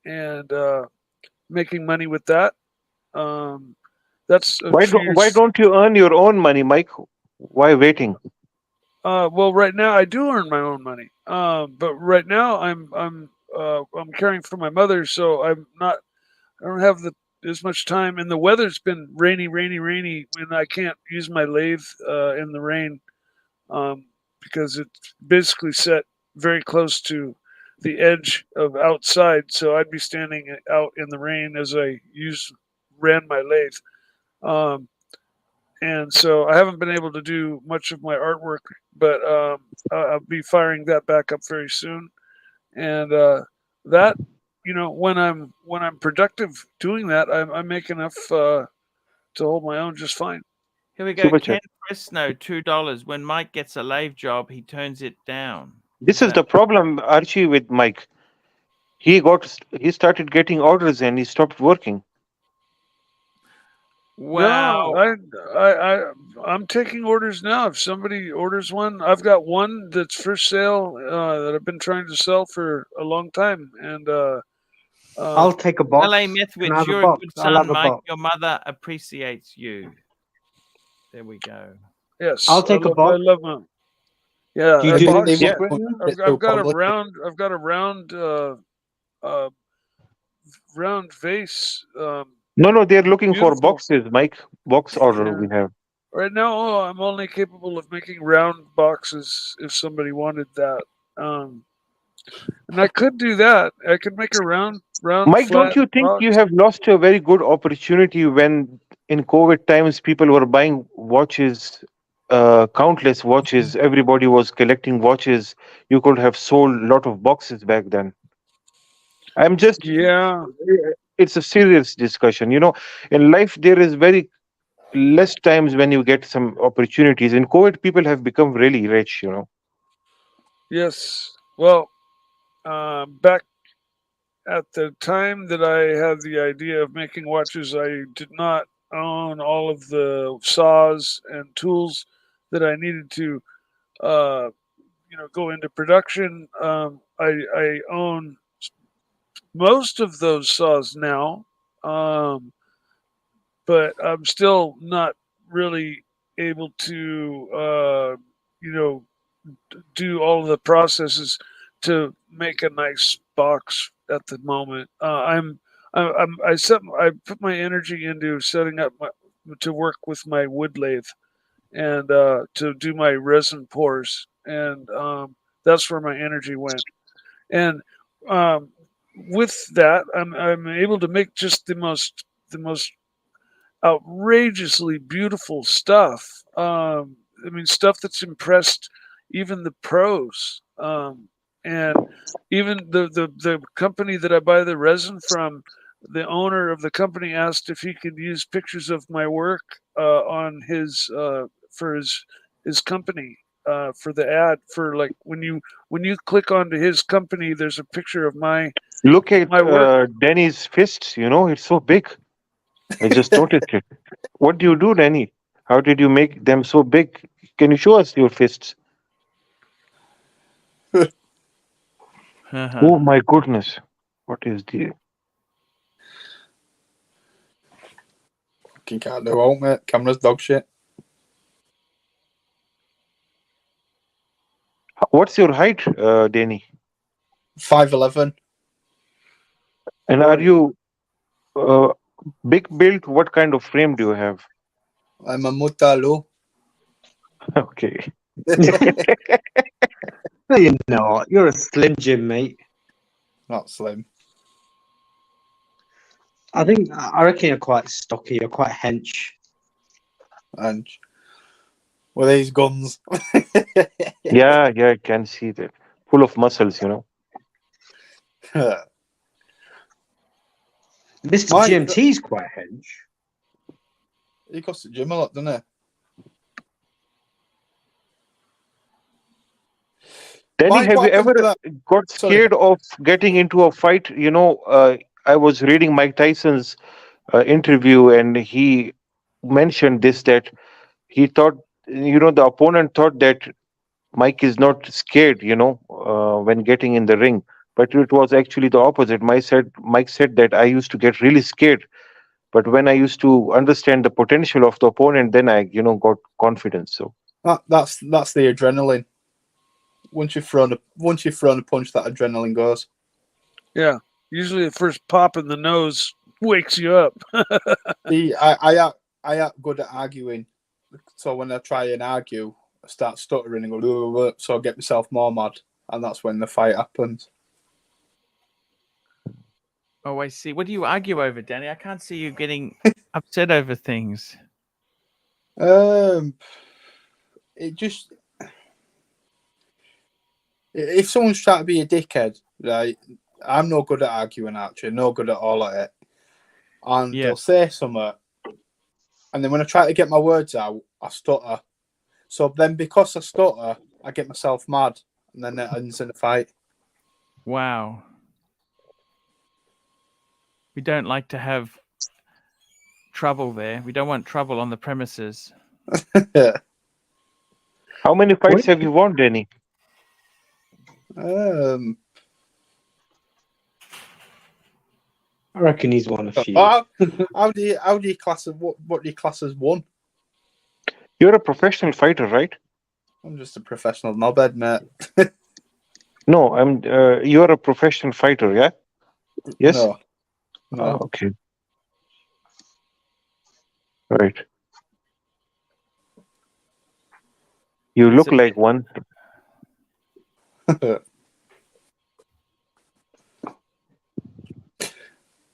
and making money with that. That's a Why few why years. don't you earn your own money, Mike? Why waiting? Well, right now I do earn my own money, but right now I'm caring for my mother, so I don't have as much time, and the weather's been rainy, and I can't use my lathe in the rain because it's basically set very close to the edge of outside, so I'd be standing out in the rain as I ran my lathe. Um, and so I haven't been able to do much of my artwork, but I'll be firing that back up very soon. And that, when I'm productive doing that, I make enough to hold my own just fine. Here we go. Super Ken chat. Fresno, $2. When Mike gets a lathe job, he turns it down. This is the problem, Archie, with Mike. He started getting orders and he stopped working. Wow. No, I'm taking orders now. If somebody orders one, I've got one that's for sale that I've been trying to sell for a long time, and I'll take a box. LA Can I Methwich, have a you're a box? good I'll have son, a Mike. box. Your mother appreciates you. There we go. yes, I'll take a I box. love them. Yeah, Do you a do box. this Yeah. in Britain? I've got a round round vase. No, they're looking for Beautiful. boxes, Mike. Box order Yeah. we have. Right now, I'm only capable of making round boxes if somebody wanted that. And I could do that. I could make a round Mike, don't flat you think box. you have lost a very good opportunity when in COVID times people were buying watches, countless watches, everybody was collecting watches. You could have sold a lot of boxes back then. I'm just Yeah. it's a serious discussion. In life there is very less times when you get some opportunities. In COVID, people have become really rich. Yes. Well, back at the time that I had the idea of making watches, I did not own all of the saws and tools that I needed to, go into production. I own most of those saws now, but I'm still not really able to, do all of the processes to make a nice box at the moment. I put my energy into setting up to work with my wood lathe and to do my resin pours, and that's where my energy went. And with that, I'm able to make just the most outrageously beautiful stuff. I mean, stuff that's impressed even the pros. And even the company that I buy the resin from, the owner of the company asked if he could use pictures of my work on his for his company for the ad. For like when you click onto his company, there's a picture of my Look at work. Danny's fists. You know, it's so big. I just noticed it. What do you do, Danny? How did you make them so big? Can you show us your fists? Oh my goodness! What is the? Fucking can't do out, mate. Camera's dog shit. What's your height, Danny? 5'11". And are you big built? What kind of frame do you have? I'm a mutalu. Okay. No, you're not. You're a Slim Jim, mate. Not slim. I reckon you're quite stocky. You're quite hench. And with these guns. Yeah, I can see that. Full of muscles, you know. Mr. Mike, GMT's quite hench. He goes to the gym a lot, doesn't he? Danny, Mike, have you what happened ever to that? got Sorry. scared of getting into a fight? You know, I was reading Mike Tyson's interview, and he mentioned this, that he thought, you know, the opponent thought that Mike is not scared, you know, when getting in the ring. But it was actually the opposite. Mike said that I used to get really scared. But when I used to understand the potential of the opponent, then I, you know, got confidence. So That's the adrenaline. Once you've thrown a punch, that adrenaline goes. Yeah, usually the first pop in the nose wakes you up. I am good at arguing, so when I try and argue, I start stuttering and go, "Blah, blah, blah," so I get myself more mad, and that's when the fight happens. Oh, I see. What do you argue over, Danny? I can't see you getting upset over things. It just, if someone's trying to be a dickhead, right? I'm no good at arguing, actually, no good at all at it. And they'll say something, and then when I try to get my words out, I stutter. So then, because I stutter, I get myself mad, and then it ends in a fight. Wow. We don't like to have trouble there. We don't want trouble on the premises. how many fights have you won, Danny? I reckon he's won a few. How do you class as what do you class as one? You're a professional fighter, right? I'm just a professional knobhead, mate. No, you're a professional fighter, yeah? Yes? No. Oh, okay. Right. You look like one.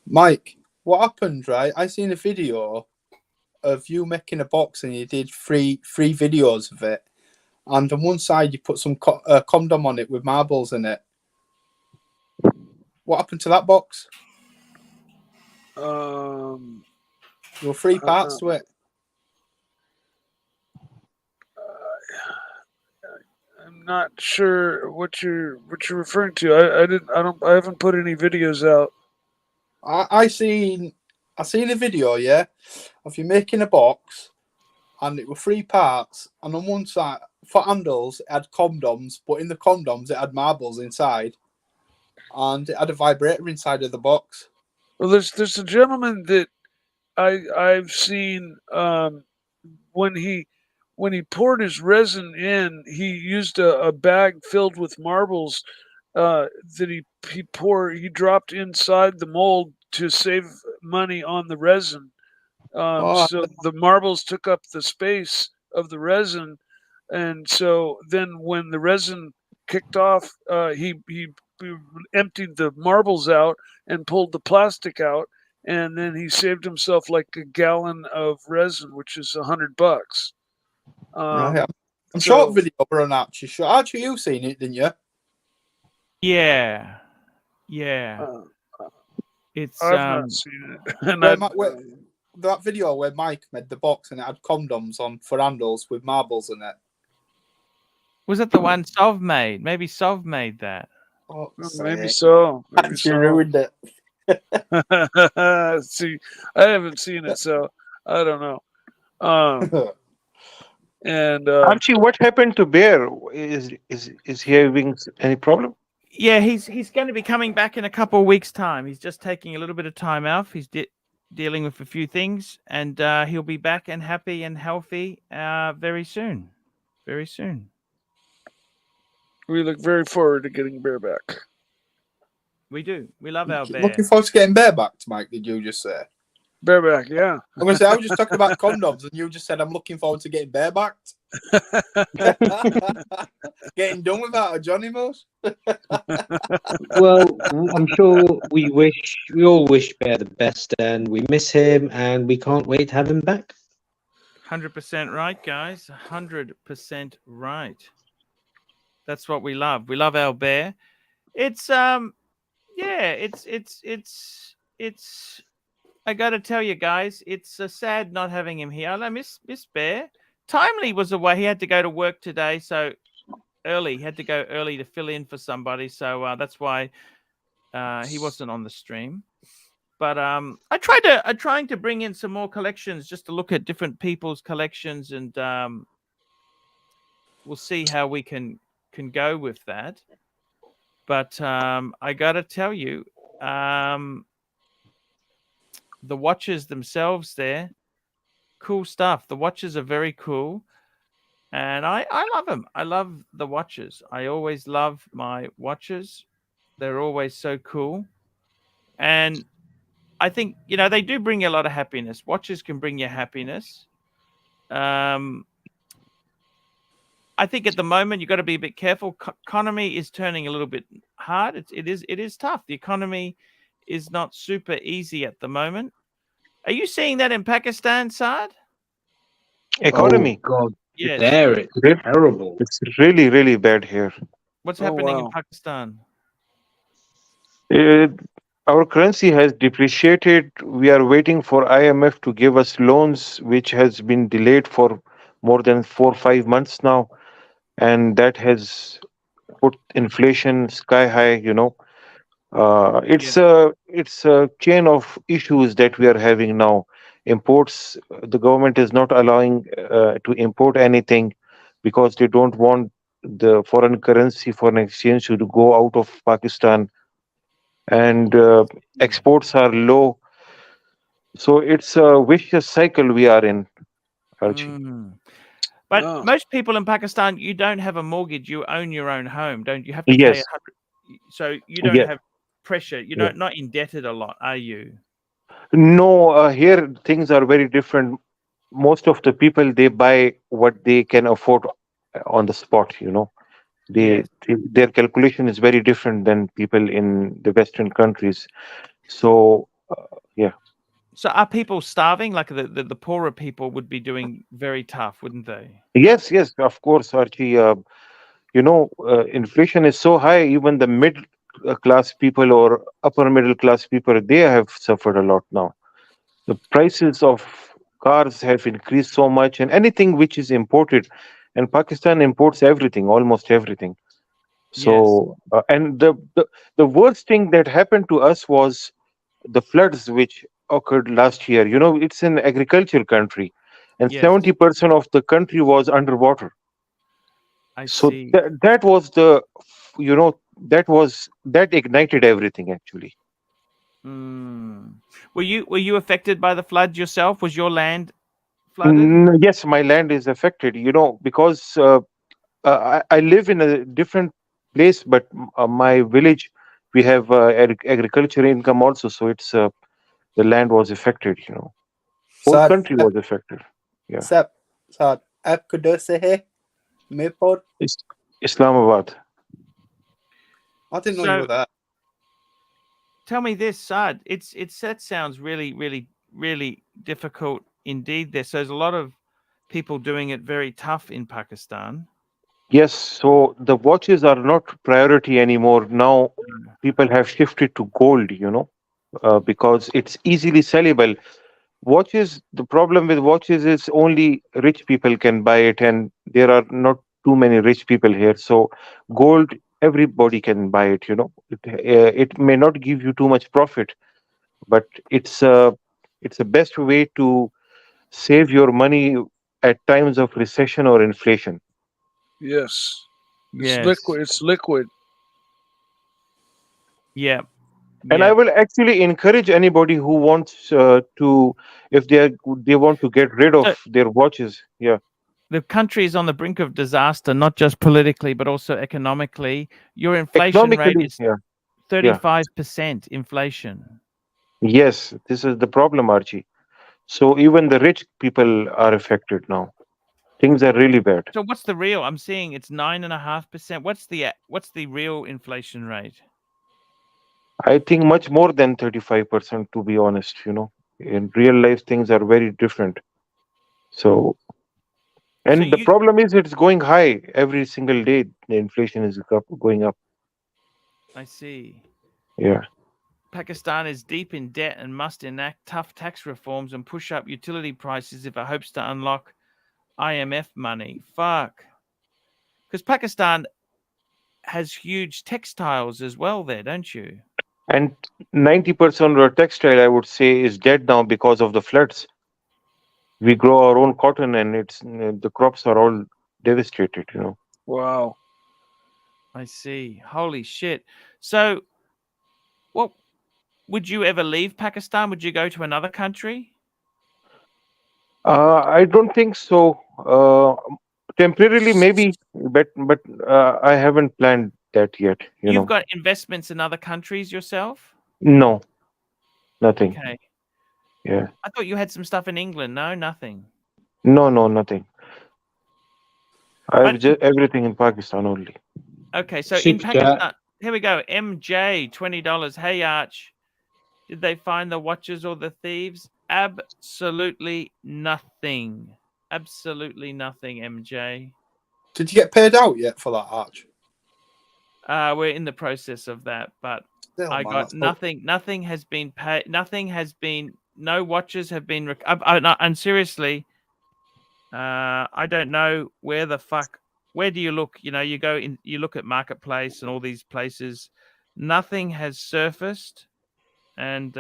Mike, what happened, right? I seen a video of you making a box and you did three videos of it. And on one side, you put some condom on it with marbles in it. What happened to that box? There were 3 parts to it. I'm not sure what you're referring to. I haven't put any videos out. I seen a video, yeah, of you making a box, and it were 3 parts, and on one side for handles it had condoms, but in the condoms it had marbles inside, and it had a vibrator inside of the box. Well, there's a gentleman that I've seen when he poured his resin in, he used a bag filled with marbles that he dropped inside the mold to save money on the resin. So the marbles took up the space of the resin, and so then when the resin kicked off, he emptied the marbles out and pulled the plastic out, and then he saved himself like a gallon of resin, which is $100. Right. I'm so- short video for an Archie show. Archie, you seen it, didn't you? Yeah. Yeah. It's I've not seen it. And that video where Mike made the box and it had condoms on for handles with marbles in it. was it the one Sov made? Maybe Sov made that. Oh, maybe so. Maybe Archie so. ruined it. See, I haven't seen it, so I don't know. And Archie, what happened to Bear? Is he having any problem? Yeah, he's going to be coming back in a couple of weeks' time. He's just taking a little bit of time off. He's dealing with a few things, and he'll be back and happy and healthy very soon. Very soon. we look very forward to getting Bear back. We do. We love our bear. Looking forward to getting Bear back, Mike, did you just say? Bear back, yeah. I'm going to say, I was just talking about condoms, and you just said, I'm looking forward to getting Bear back. Getting done without a Johnny Moose. Well, I'm sure we all wish Bear the best, and we miss him, and we can't wait to have him back. 100% right, guys. 100% right. That's what we love. We love our bear. It's it's I got to tell you guys, it's sad not having him here. I miss Bear. Timely was away. He had to go to work today, so early. He had to go early to fill in for somebody, so that's why he wasn't on the stream. But I'm trying to bring in some more collections just to look at different people's collections, and we'll see how we can go with that. But I got to tell you, the watches themselves there, cool stuff. The watches are very cool, and I love them. I love the watches. I always love my watches. They're always so cool, and I think they do bring you a lot of happiness. Watches can bring you happiness. I think at the moment you've got to be a bit careful. Economy is turning a little bit hard. It is tough. The economy is not super easy at the moment. Are you seeing that in Pakistan, Saad? Economy. Oh, God. Yes. There, it's terrible. It's really, really bad here. What's happening in wow. Pakistan? Our currency has depreciated. We are waiting for IMF to give us loans, which has been delayed for more than 4 or 5 months now. And that has put inflation sky high, It's a chain of issues that we are having now. Imports, the government is not allowing to import anything because they don't want the foreign currency, foreign exchange to go out of Pakistan. And exports are low. So it's a vicious cycle we are in, Archie. But Oh. most people in Pakistan, you don't have a mortgage. You own your own home, don't you? Have to pay Yes. 100. So you don't Yeah. have pressure. You're Yeah. not indebted a lot, are you? No, here things are very different. Most of the people, they buy what they can afford on the spot, Yes. Their calculation is very different than people in the Western countries. So, yeah. So are people starving? Like the poorer people would be doing very tough, wouldn't they? Yes, of course, Archie. Inflation is so high, even the middle class people or upper middle class people, they have suffered a lot now. The prices of cars have increased so much, and anything which is imported, and Pakistan imports everything, almost everything. So, and the worst thing that happened to us was the floods which occurred last year. It's an agricultural country, and Yes. 70% of the country was underwater. I So see. that was that ignited everything actually. Were you affected by the flood yourself? Was your land flooded? Yes, my land is affected. Because I live in a different place, but my village, we have agriculture income also. So it's the land was affected. Whole country was affected. Yeah. Sab, aap kudo se hai? Mirpur? Islamabad. I didn't know you were there. tell me this, Saad. That sounds really, really, really difficult indeed. So there's a lot of people doing it very tough in Pakistan. Yes, so the watches are not priority anymore. Now people have shifted to gold, because it's easily sellable. Watches, the problem with watches is only rich people can buy it, and there are not too many rich people here. So gold, everybody can buy it. It may not give you too much profit, but it's a best way to save your money at times of recession or inflation. Yes. It's Yes. liquid. It's liquid. Yeah. And I will actually encourage anybody who wants if they want to get rid of their watches. Yeah. The country is on the brink of disaster, not just politically, but also economically. Your inflation rate is 35% inflation. Yes, this is the problem, Archie. So even the rich people are affected now. Things are really bad. So what's the real? I'm seeing it's 9.5%. What's the real inflation rate? I think much more than 35%, to be honest. In real life, things are very different. So, and the problem is it's going high every single day. The inflation is going up. I see. Yeah. Pakistan is deep in debt and must enact tough tax reforms and push up utility prices if it hopes to unlock IMF money. Fuck. Because Pakistan has huge textiles as well there, don't you? And 90% of our textile, I would say, is dead now because of the floods. We grow our own cotton, and the crops are all devastated. Wow. I see. Holy shit. So, what would you ever leave Pakistan? Would you go to another country? I don't think so. Temporarily, maybe, but I haven't planned that yet. You've got investments in other countries yourself? No, nothing. Okay. Yeah. I thought you had some stuff in England. No, nothing. No, nothing. I have everything in Pakistan only. Okay, so in Pakistan, here we go. MJ, $20. Hey, Arch, did they find the watches or the thieves? Absolutely nothing. Absolutely nothing, MJ. Did you get paid out yet for that, Arch? We're in the process of that, but I got nothing. Nothing has been paid. Nothing has been. No watches have been. And seriously, I don't know where the fuck. Where do you look? You go in. You look at Marketplace and all these places. Nothing has surfaced, and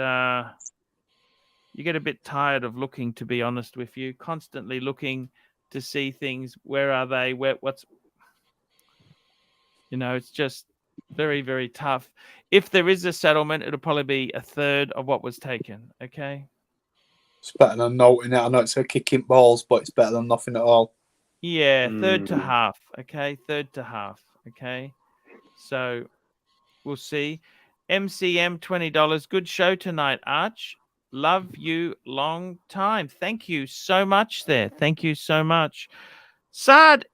you get a bit tired of looking. To be honest with you, constantly looking to see things. Where are they? What's? It's just very, very tough. If there is a settlement, it'll probably be a third of what was taken. Okay. It's better than noting it. I know it's a kicking balls, but it's better than nothing at all. Yeah, third to half. Okay, third to half. Okay, so we'll see. MCM $20. Good show tonight, Arch. Love you long time. Thank you so much there. Thank you so much. Saad,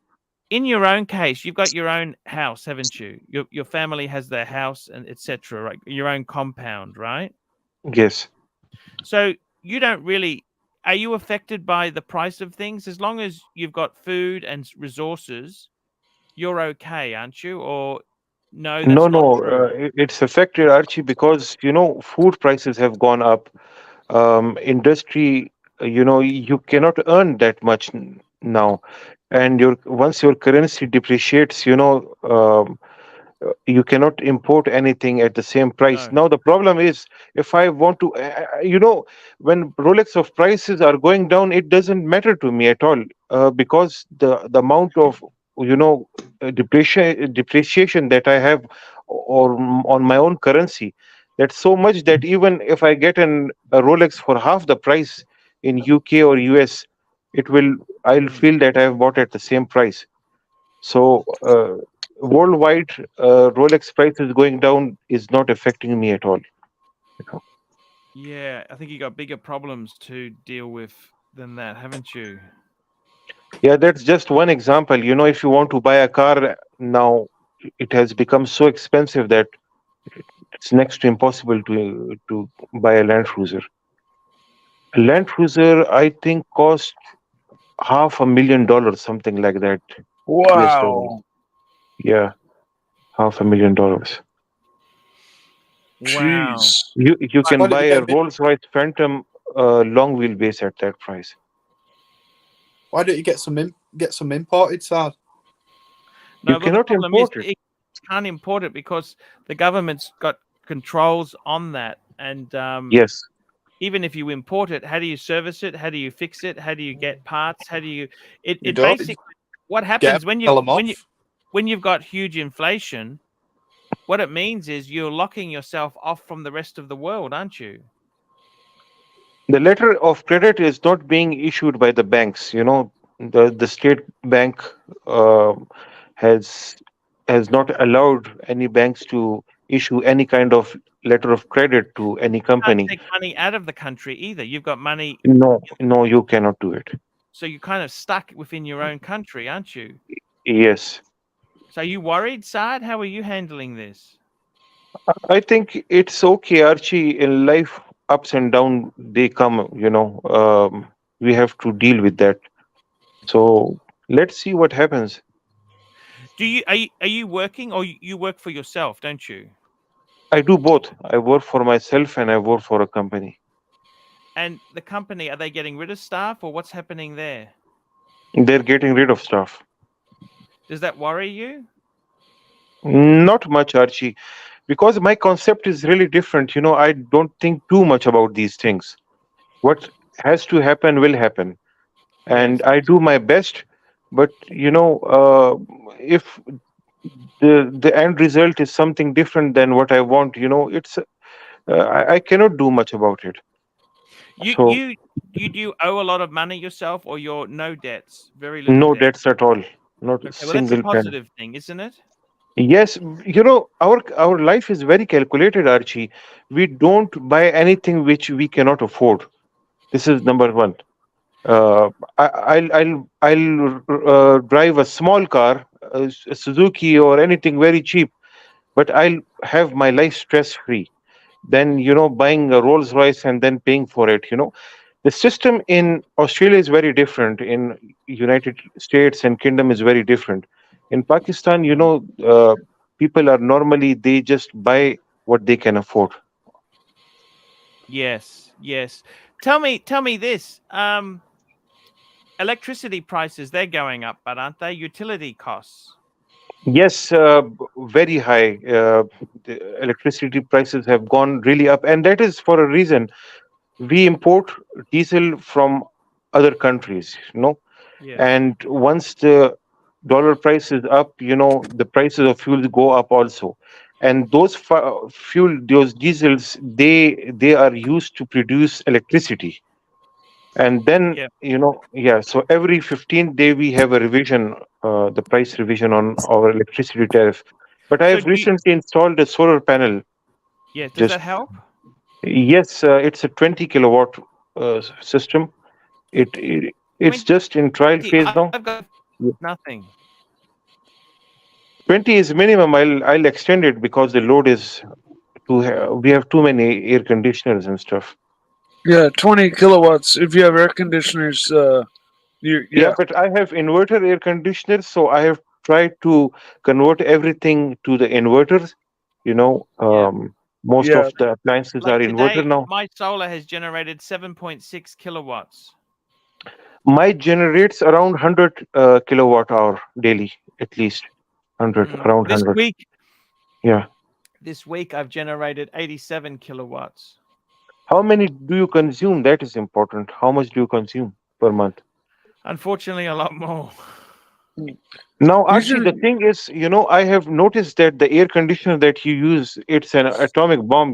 in your own case, you've got your own house, haven't you? Your family has their house and etc. Right? Your own compound, right? Yes. So you don't really. Are you affected by the price of things? As long as you've got food and resources, you're okay, aren't you? Or no? That's not true. It's affected, Archie, because food prices have gone up. Industry, you cannot earn that much now, and once your currency depreciates, you cannot import anything at the same price. Now the problem is, if I want to, when Rolex of prices are going down, it doesn't matter to me at all, because the amount of depreciation that I have or on my own currency, that's so much that even if I get a Rolex for half the price in UK or US, I'll feel that I have bought at the same price. So worldwide, Rolex prices going down is not affecting me at all. Yeah, I think you got bigger problems to deal with than that, haven't you? Yeah, that's just one example. If you want to buy a car now, it has become so expensive that It's next to impossible to buy a Land Cruiser. A Land Cruiser, I think, cost $500,000, something like that. US dollar. Wow. Yeah, $500,000. Wow. Jeez. You Why can don't buy you a get Rolls Royce Phantom long wheelbase at that price. Why don't you get some imported, Sad? No, You but the cannot problem import is it. it can't import it because the government's got controls on that. And Yes. even if you import it, how do you service it? How do you fix it? How do you get parts? How do you? You It don't. basically what Get happens them, sell them off. when you've got huge inflation, what it means is you're locking yourself off from the rest of the world, aren't you? The letter of credit is not being issued by the banks. The state bank uh, has not allowed any banks to issue any kind of letter of credit to any You can't company. take money out of the country either. You've got money, No, you cannot do it. so you're kind of stuck within your own country, aren't you? Yes, So are you worried, Saad? How are you handling this? I think it's okay, Archie. In life, ups and down they come. We have to deal with that. So let's see what happens. Are you working or you work for yourself, don't you? I do both. I work for myself and I work for a company. And the company, are they getting rid of staff or what's happening there? They're getting rid of stuff. Does that worry you? Not much, Archie, because my concept is really different. I don't think too much about these things. What has to happen will happen, and Yes. I do my best. But if the end result is something different than what I want, it's I cannot do much about it. So Do you owe a lot of money yourself or you're no debts? Very little no debt. debts at all, not a Okay, well that's a single penny. positive thing, isn't it? Yes, our life is very calculated, Archie. We don't buy anything which we cannot afford. This is number one. I'll drive a small car, a Suzuki or anything very cheap, but I'll have my life stress free. Then buying a Rolls Royce and then paying for it. The system in Australia is very different. In United States and Kingdom is very different. In Pakistan, people are normally they just buy what they can afford. Yes, yes. Tell me this. Electricity prices, they're going up, but aren't they? Utility costs. Yes, very high. The electricity prices have gone really up, and that is for a reason. We import diesel from other countries, Yes. and once the dollar price is up, the prices of fuel go up also. And those those diesels, they are used to produce electricity. And then, Yeah. so every 15th day we have a revision, the price revision on our electricity tariff. But I So have recently installed a solar panel. yeah, does Just that help? Yes, it's a 20 kilowatt system. It's just in trial phase now. I've got Yeah. nothing. 20 is minimum. I'll extend it because the load is we have too many air conditioners and stuff. Yeah, 20 kilowatts. If you have air conditioners, Yeah, but I have inverter air conditioners, so I have tried to convert everything to the inverters. Most Yeah. of the appliances Like are inverter today, now. my solar has generated 7.6 kilowatts. My generates around 100 kilowatt hour daily, at least 100, around This 100. week, Yeah. this week I've generated 87 kilowatts. How many do you consume? That is important. How much do you consume per month? Unfortunately, a lot more. Now, Archie, the thing is, I have noticed that the air conditioner that you use, it's an atomic bomb.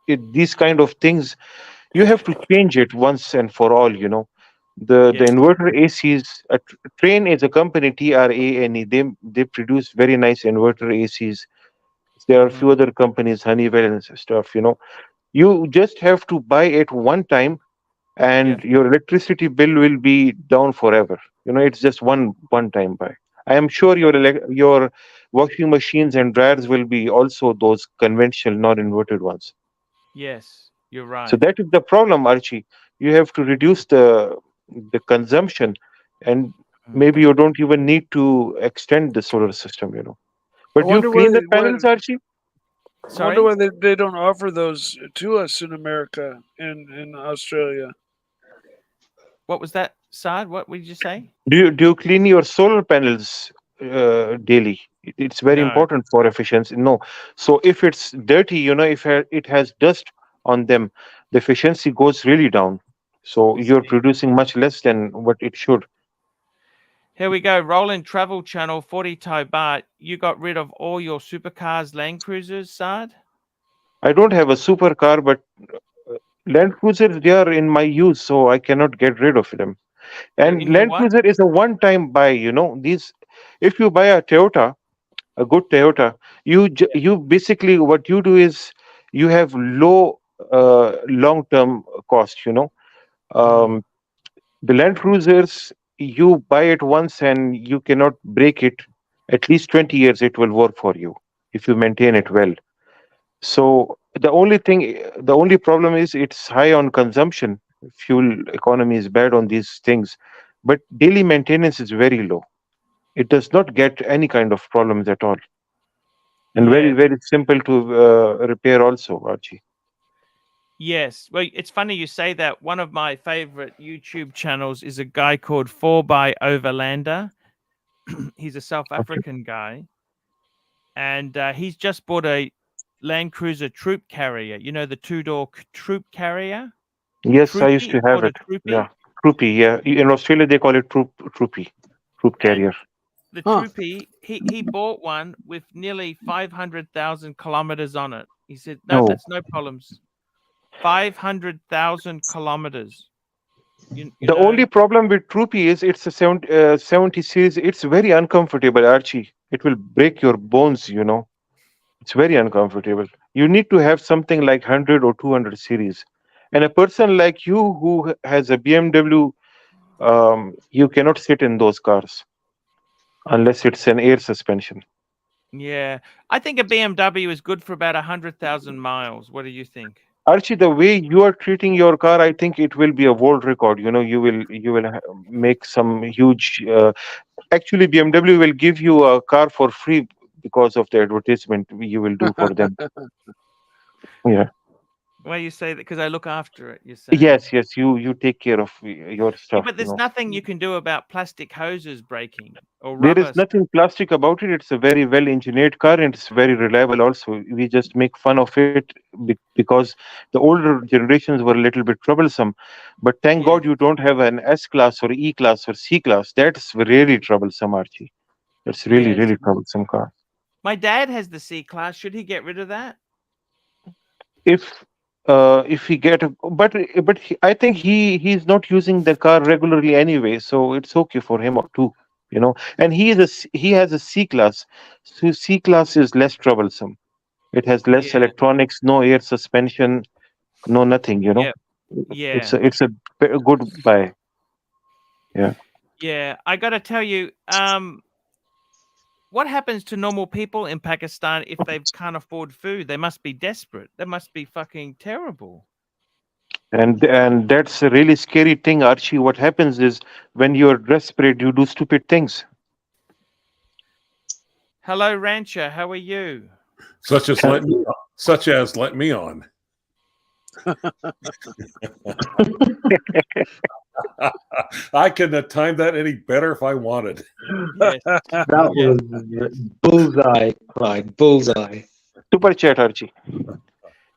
These kind of things, you have to change it once and for all. The Yes. inverter ACs. Train is a company, TRANE. They produce very nice inverter ACs. There are a few other companies, Honeywell and stuff. You just have to buy it one time, and your electricity bill will be down forever. It's just one time buy. I am sure your washing machines and dryers will be also those conventional, non-inverted ones. Yes, you're right. So that is the problem, Archie. You have to reduce the consumption, and maybe you don't even need to extend the solar system. I But do you wonder clean the panels, Archie? I wonder Sorry? why they don't offer those to us in America and in Australia. What was that, Saad? What did you say? Do you clean your solar panels daily? It's very No. important for efficiency. No. So if it's dirty, if it has dust on them, the efficiency goes really down. So you're producing much less than what it should. Here we go. Roland Travel Channel, 40 Thai baht. You got rid of all your supercars, Land Cruisers, Saad? I don't have a supercar, but Land Cruisers, they are in my use, so I cannot get rid of them. And in your Land what? Cruiser is a one-time buy. These, if you buy a Toyota, a good Toyota, you basically what you do is you have low long-term cost. The Land Cruisers, you buy it once and you cannot break it. At least 20 years it will work for you if you maintain it well. So the only problem is it's high on consumption. Fuel economy is bad on these things, but daily maintenance is very low. It does not get any kind of problems at all, and very, Yeah. very simple to repair also, Archie. Yes. Well, it's funny you say that. One of my favorite YouTube channels is a guy called 4x Overlander. He's a South African guy. And he's just bought a Land Cruiser troop carrier. The two-door troop carrier? Yes, I used to Troopy? have Called a it. troopy? Yeah, troopy. Yeah, in Australia they call it troop carrier. The troopy, he bought one with nearly 500,000 kilometers on it. He said, no, Oh. that's no problems. 500,000 kilometers. The only problem with Troopy is it's a 70 series. It's very uncomfortable, Archie. It will break your bones, It's very uncomfortable. You need to have something like 100 or 200 series. And a person like you who has a BMW, you cannot sit in those cars unless it's an air suspension. Yeah. I think a BMW is good for about 100,000 miles. What do you think? Archie, the way you are treating your car, I think it will be a world record. You will make some huge. Actually, BMW will give you a car for free because of the advertisement you will do for them. Yeah. Why you say that? Because I look after it. You say. Yes. You take care of your stuff. But there's nothing you can do about plastic hoses breaking or There rubber. is nothing plastic about it. It's a very well engineered car and it's very reliable also. We just make fun of it because the older generations were a little bit troublesome. But thank God you don't have an S class or E class or C class. That's really troublesome, Archie. That's really, really troublesome car. My dad has the C class. Should he get rid of that? If he get I think he's not using the car regularly anyway, so it's okay for him too. And he has a C class, so C class is less troublesome. It has less electronics, no air suspension, no nothing. Yeah. It's a good buy. Yeah. Yeah, I got to tell you, what happens to normal people in Pakistan if they can't afford food? They must be desperate. That must be fucking terrible. And that's a really scary thing, Archie. What happens is when you're desperate, you do stupid things. Hello, Rancher. How are you? Such as let me on. I couldn't have timed that any better if I wanted. Yes. That was bullseye, Clyde. Bullseye. Super chat, Archie.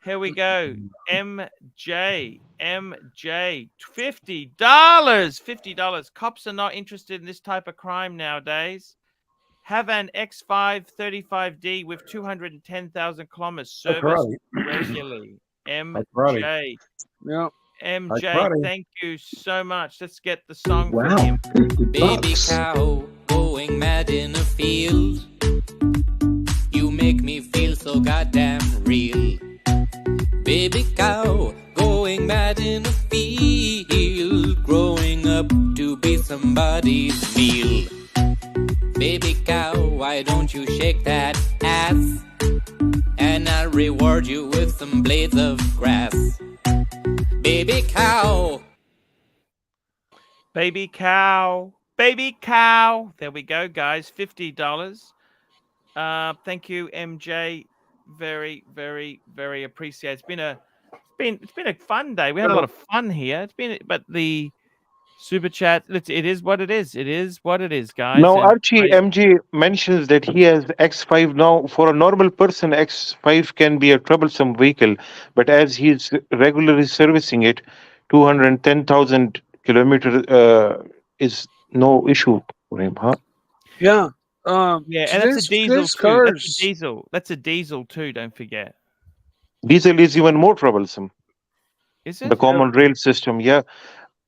Here we go. MJ, $50. $50. Cops are not interested in this type of crime nowadays. Have an X5 35D with 210,000 kilometers serviced regularly. MJ. Yeah. MJ, thank you so much. Let's get the song Wow. from him. Baby cow going mad in a field. You make me feel so goddamn real. Baby cow going mad in a field. Growing up to be somebody's meal. Baby shake that ass, and I'll reward you with some blades of grass. Baby cow. Baby cow. Baby cow. There we go, guys. $50. Thank you, MJ. Very, very, very appreciated. It's been a fun day. We had a lot of fun here. But the super chat, it is what it is. It is what it is, guys. Now, And Archie, MJ mentions that he has X5 now. For a normal person, X5 can be a troublesome vehicle, but as he's regularly servicing it, 210,000 kilometers is no issue for him, huh? Yeah. yeah, and that's a diesel too. cars. That's a diesel. That's a diesel too. Don't forget. Diesel is even more troublesome. Is it? The common rail system, yeah.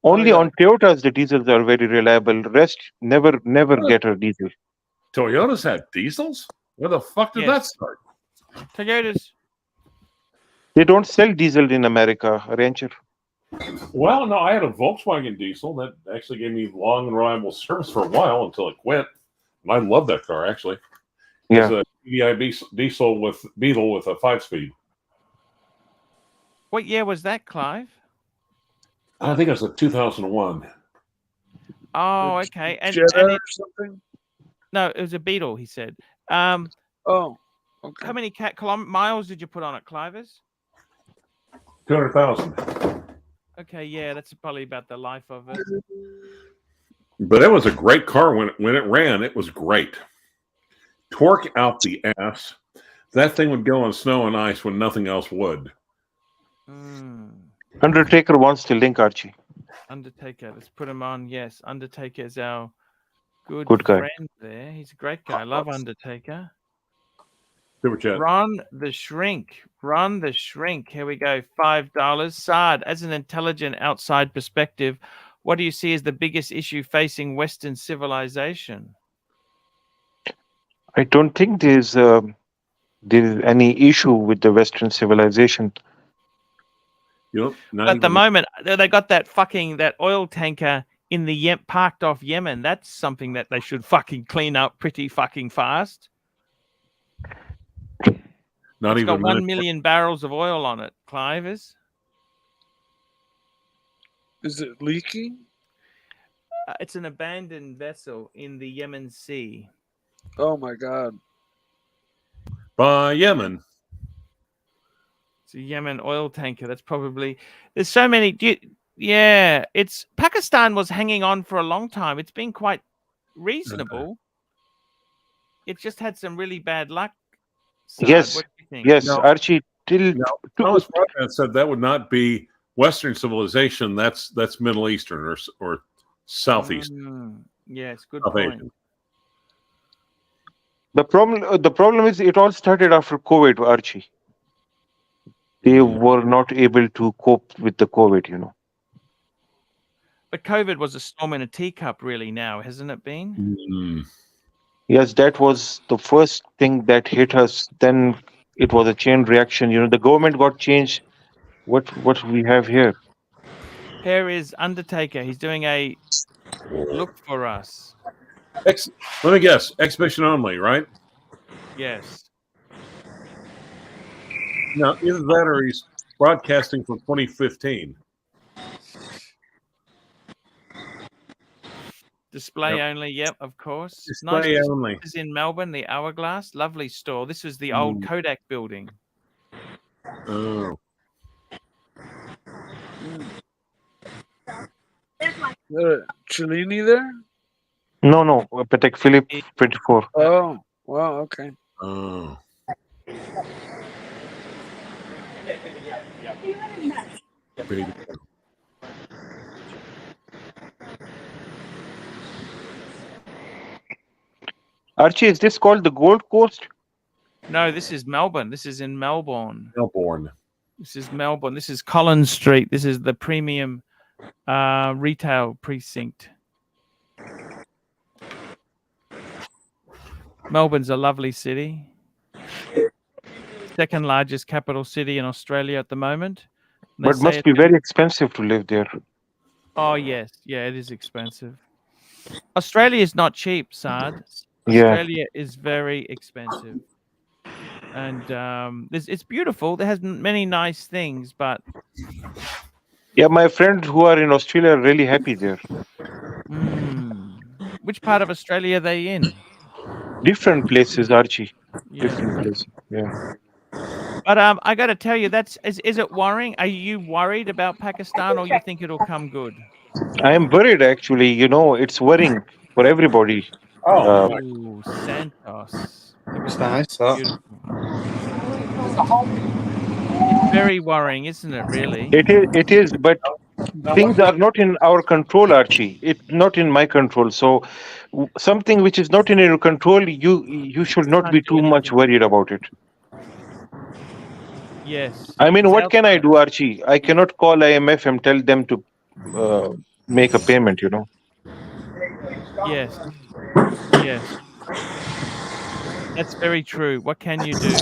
Only on Toyotas the diesels are very reliable. Rest never get a diesel. Toyotas had diesels? Where the fuck did that start? Toyotas. They don't sell diesel in America, Rancher. Well, no, I had a Volkswagen diesel that actually gave me long and reliable service for a while until it quit. And I love that car, actually. Yeah. It's a TDI diesel with Beetle with a 5-speed. What year was that, Clive? I think it was a 2001. Oh, okay. And or something? No, it was a Beetle. He said. Oh, okay. How many miles did you put on it, Clivers? 200,000. Okay, yeah, that's probably about the life of it. But it was a great car when it ran. It was great. Torque out the ass. That thing would go on snow and ice when nothing else would. Undertaker wants to link, Archie. Undertaker, let's put him on. Yes, Undertaker is our good guy. friend there. He's a great guy. I love Undertaker. Super chat. Ron the Shrink. Ron the Shrink. Here we go. $5. Saad, as an intelligent outside perspective, what do you see as the biggest issue facing Western civilization? I don't think there's any issue with the Western civilization. At the moment, they got that oil tanker in the parked off Yemen. That's something that they should fucking clean up pretty fucking fast. Not it's even got 1 million barrels of oil on it, Clive is. Is it leaking? It's an abandoned vessel in the Yemen Sea. Oh my God. By Yemen. It's a Yemen oil tanker. That's probably... There's so many... Yeah, it's... Pakistan was hanging on for a long time. It's been quite reasonable. It just had some really bad luck. Saad, Yes, what do you think? yes, No. Archie. Till Thomas Broadbent said that would not be Western civilization. That's Middle Eastern or Southeast. Yes, good South point. Asian. the problem is it all started after COVID, Archie. They were not able to cope with the COVID, But COVID was a storm in a teacup, really, now, hasn't it been? Yes, that was the first thing that hit us. Then it was a chain reaction. The government got changed. What we have here? Here is Undertaker. He's doing a look for us. Let me guess. Exhibition only, right? Yes. Now, either that or he's broadcasting from 2015. Display only, yep, of course. Display nice. only. This is in Melbourne, the Hourglass. Lovely store. This was the old Kodak building. Oh. Cellini there? No, Patek Philippe 24. Oh, wow, okay. Oh. Baby. Archie, is this called the Gold Coast? No, this is Melbourne. This is in Melbourne. Melbourne. This is Melbourne. This is Collins Street. This is the premium retail precinct. Melbourne's a lovely city. Second largest capital city in Australia at the moment. They But say must it's be in- very expensive to live there. Oh, yes. Yeah, it is expensive. Australia is not cheap, Saad. Yeah. Australia is very expensive, and it's beautiful. There has many nice things, but Yeah, my friends who are in Australia are really happy there. which part of Australia are they in? Different places, Archie. Yeah. Different places. Yeah. But I got to tell you, is it worrying? Are you worried about Pakistan, or you think it'll come good? I am worried actually. You know, it's worrying for everybody. Oh, Santos! Look It's at that. nice, that. Beautiful. It's very worrying, isn't it? Really? It is, but things are not in our control, Archie. It's not in my control. So something which is not in your control, you should not Can't be do too much anything. worried about it. Yes, I mean, it's what can I outside. do, Archie? I cannot call IMF and tell them to make a payment, you know. Yes, yes, that's very true. What can you do?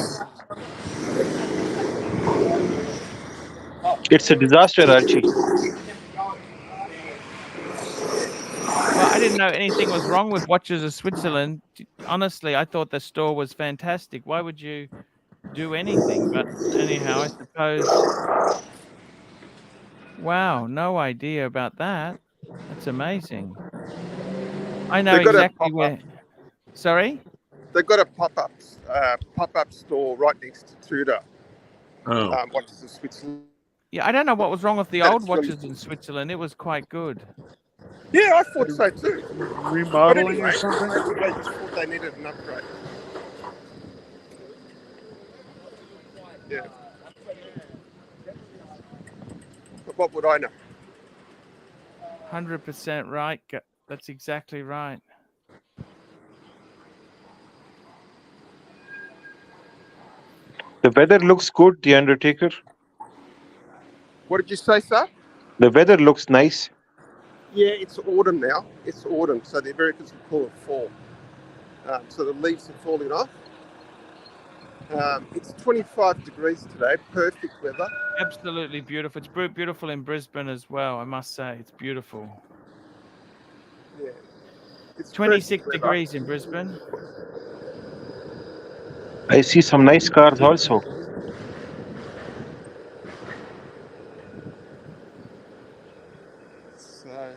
It's a disaster, Archie. Well, I didn't know anything was wrong with Watches of Switzerland. Honestly, I thought the store was fantastic. Why would you do anything? But anyhow, I suppose. Wow, no idea about that. That's amazing. I know They've got a exactly pop-up. where. Sorry? They've got a pop-up store right next to Tudor. Oh. Watches of Switzerland. Yeah, I don't know what was wrong with the And old it's really watches in Switzerland. It was quite good. Yeah, I thought so too. But Remodeling anyway, or something? I just thought they needed an upgrade. Yeah. But what would I know? 100% right. That's exactly right. The weather looks good, The Undertaker. What did you say, sir? The weather looks nice. Yeah, it's autumn now. It's autumn, so the Americans would call it fall. So the leaves are falling off. It's 25 degrees today, perfect weather. Absolutely beautiful. It's beautiful in Brisbane as well, I must say. It's beautiful. Yeah. It's 26 perfect degrees weather. in Brisbane. I see some nice cars also. So,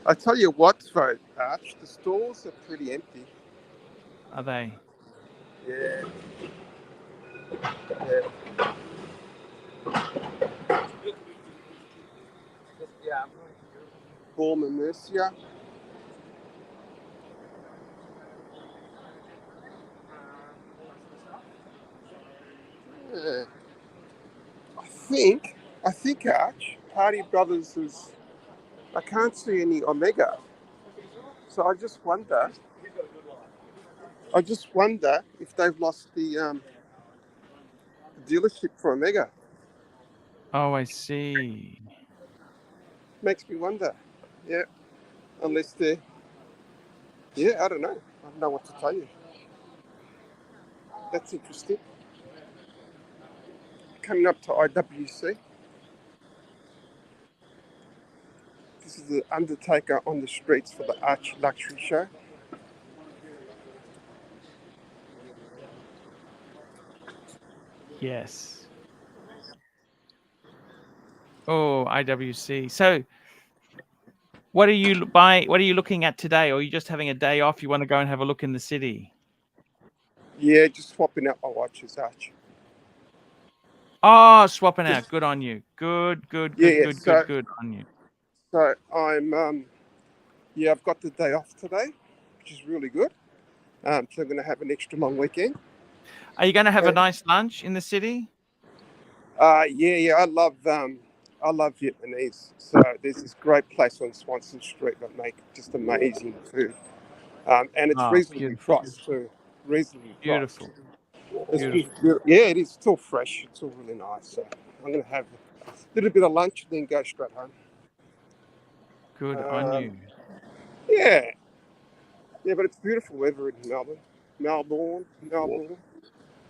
I tell you what, though, Arch, the stores are pretty empty. Are they? Yeah. Yeah. Borm and Mercia. Yeah. I think, Arch, Party Brothers is. I can't see any Omega. So I just wonder if they've lost the dealership for Omega. Oh, I see. Makes me wonder. Yeah. Unless they're. Yeah, I don't know. I don't know what to tell you. That's interesting. Coming up to IWC. This is the Undertaker on the streets for the ARCHIELUXURY Show. Yes. Oh, IWC. So, what are you buying? What are you looking at today? Or are you just having a day off? You want to go and have a look in the city? Yeah, just swapping out my watches, Arch. Oh, swapping out. Good on you. Good So on you. So I'm I've got the day off today, which is really good. So I'm going to have an extra long weekend. Are you going to have a nice lunch in the city? Yeah. I love Vietnamese. So there's this great place on Swanson Street that make just amazing food, and it's reasonably priced too. Reasonably priced. Beautiful. Yeah, it is. It's all fresh. It's all really nice. So I'm going to have a little bit of lunch and then go straight home. Good on you. Yeah, but it's beautiful weather in Melbourne.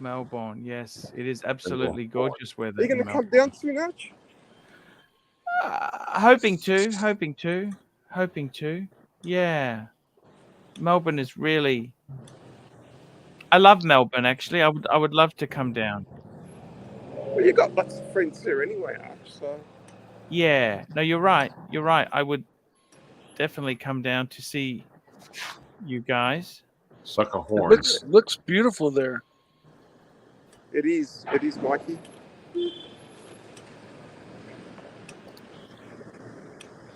Melbourne, yes, it is absolutely gorgeous weather. Are you going to come down soon, Arch? Hoping to. Yeah. Melbourne is really. I love Melbourne. Actually, I would love to come down. Well, you got lots of friends there anyway, Arch. So Yeah. No, you're right. You're right. I would definitely come down to see you guys. Suck a It horn. looks beautiful there. it is, Mikey.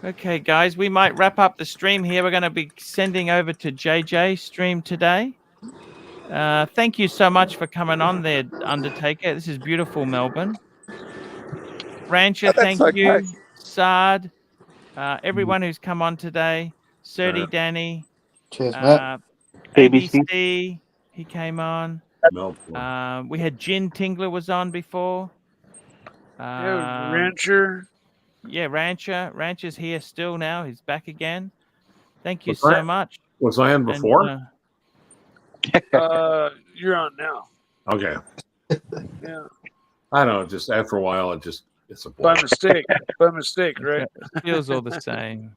Okay, guys, we might wrap up the stream here. We're going to be sending over to JJ stream today. Thank you so much for coming on there, Undertaker. This is beautiful, Melbourne. Rancher, That's thank you. okay. Sard, everyone who's come on today. Serdi, Danny, Cheers, mate. ABC, he came on. Melbourne. We had Jin Tingler was on before. Yeah, Rancher. Yeah, Rancher's here still now. He's back again. Thank you Was so I- much. Was I on before? You're on now. Okay. Yeah. I don't know. Just after a while, it's a By blur. mistake. By mistake, right? It feels all the same.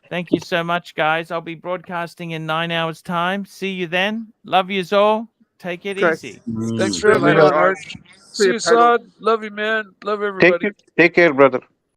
Thank you so much, guys. I'll be broadcasting in 9 hours' time. See you then. Love yous all. Take it Okay. easy. Thanks for having me on, Arch. See you, Sod. Love you, man. Love everybody. Take care, brother.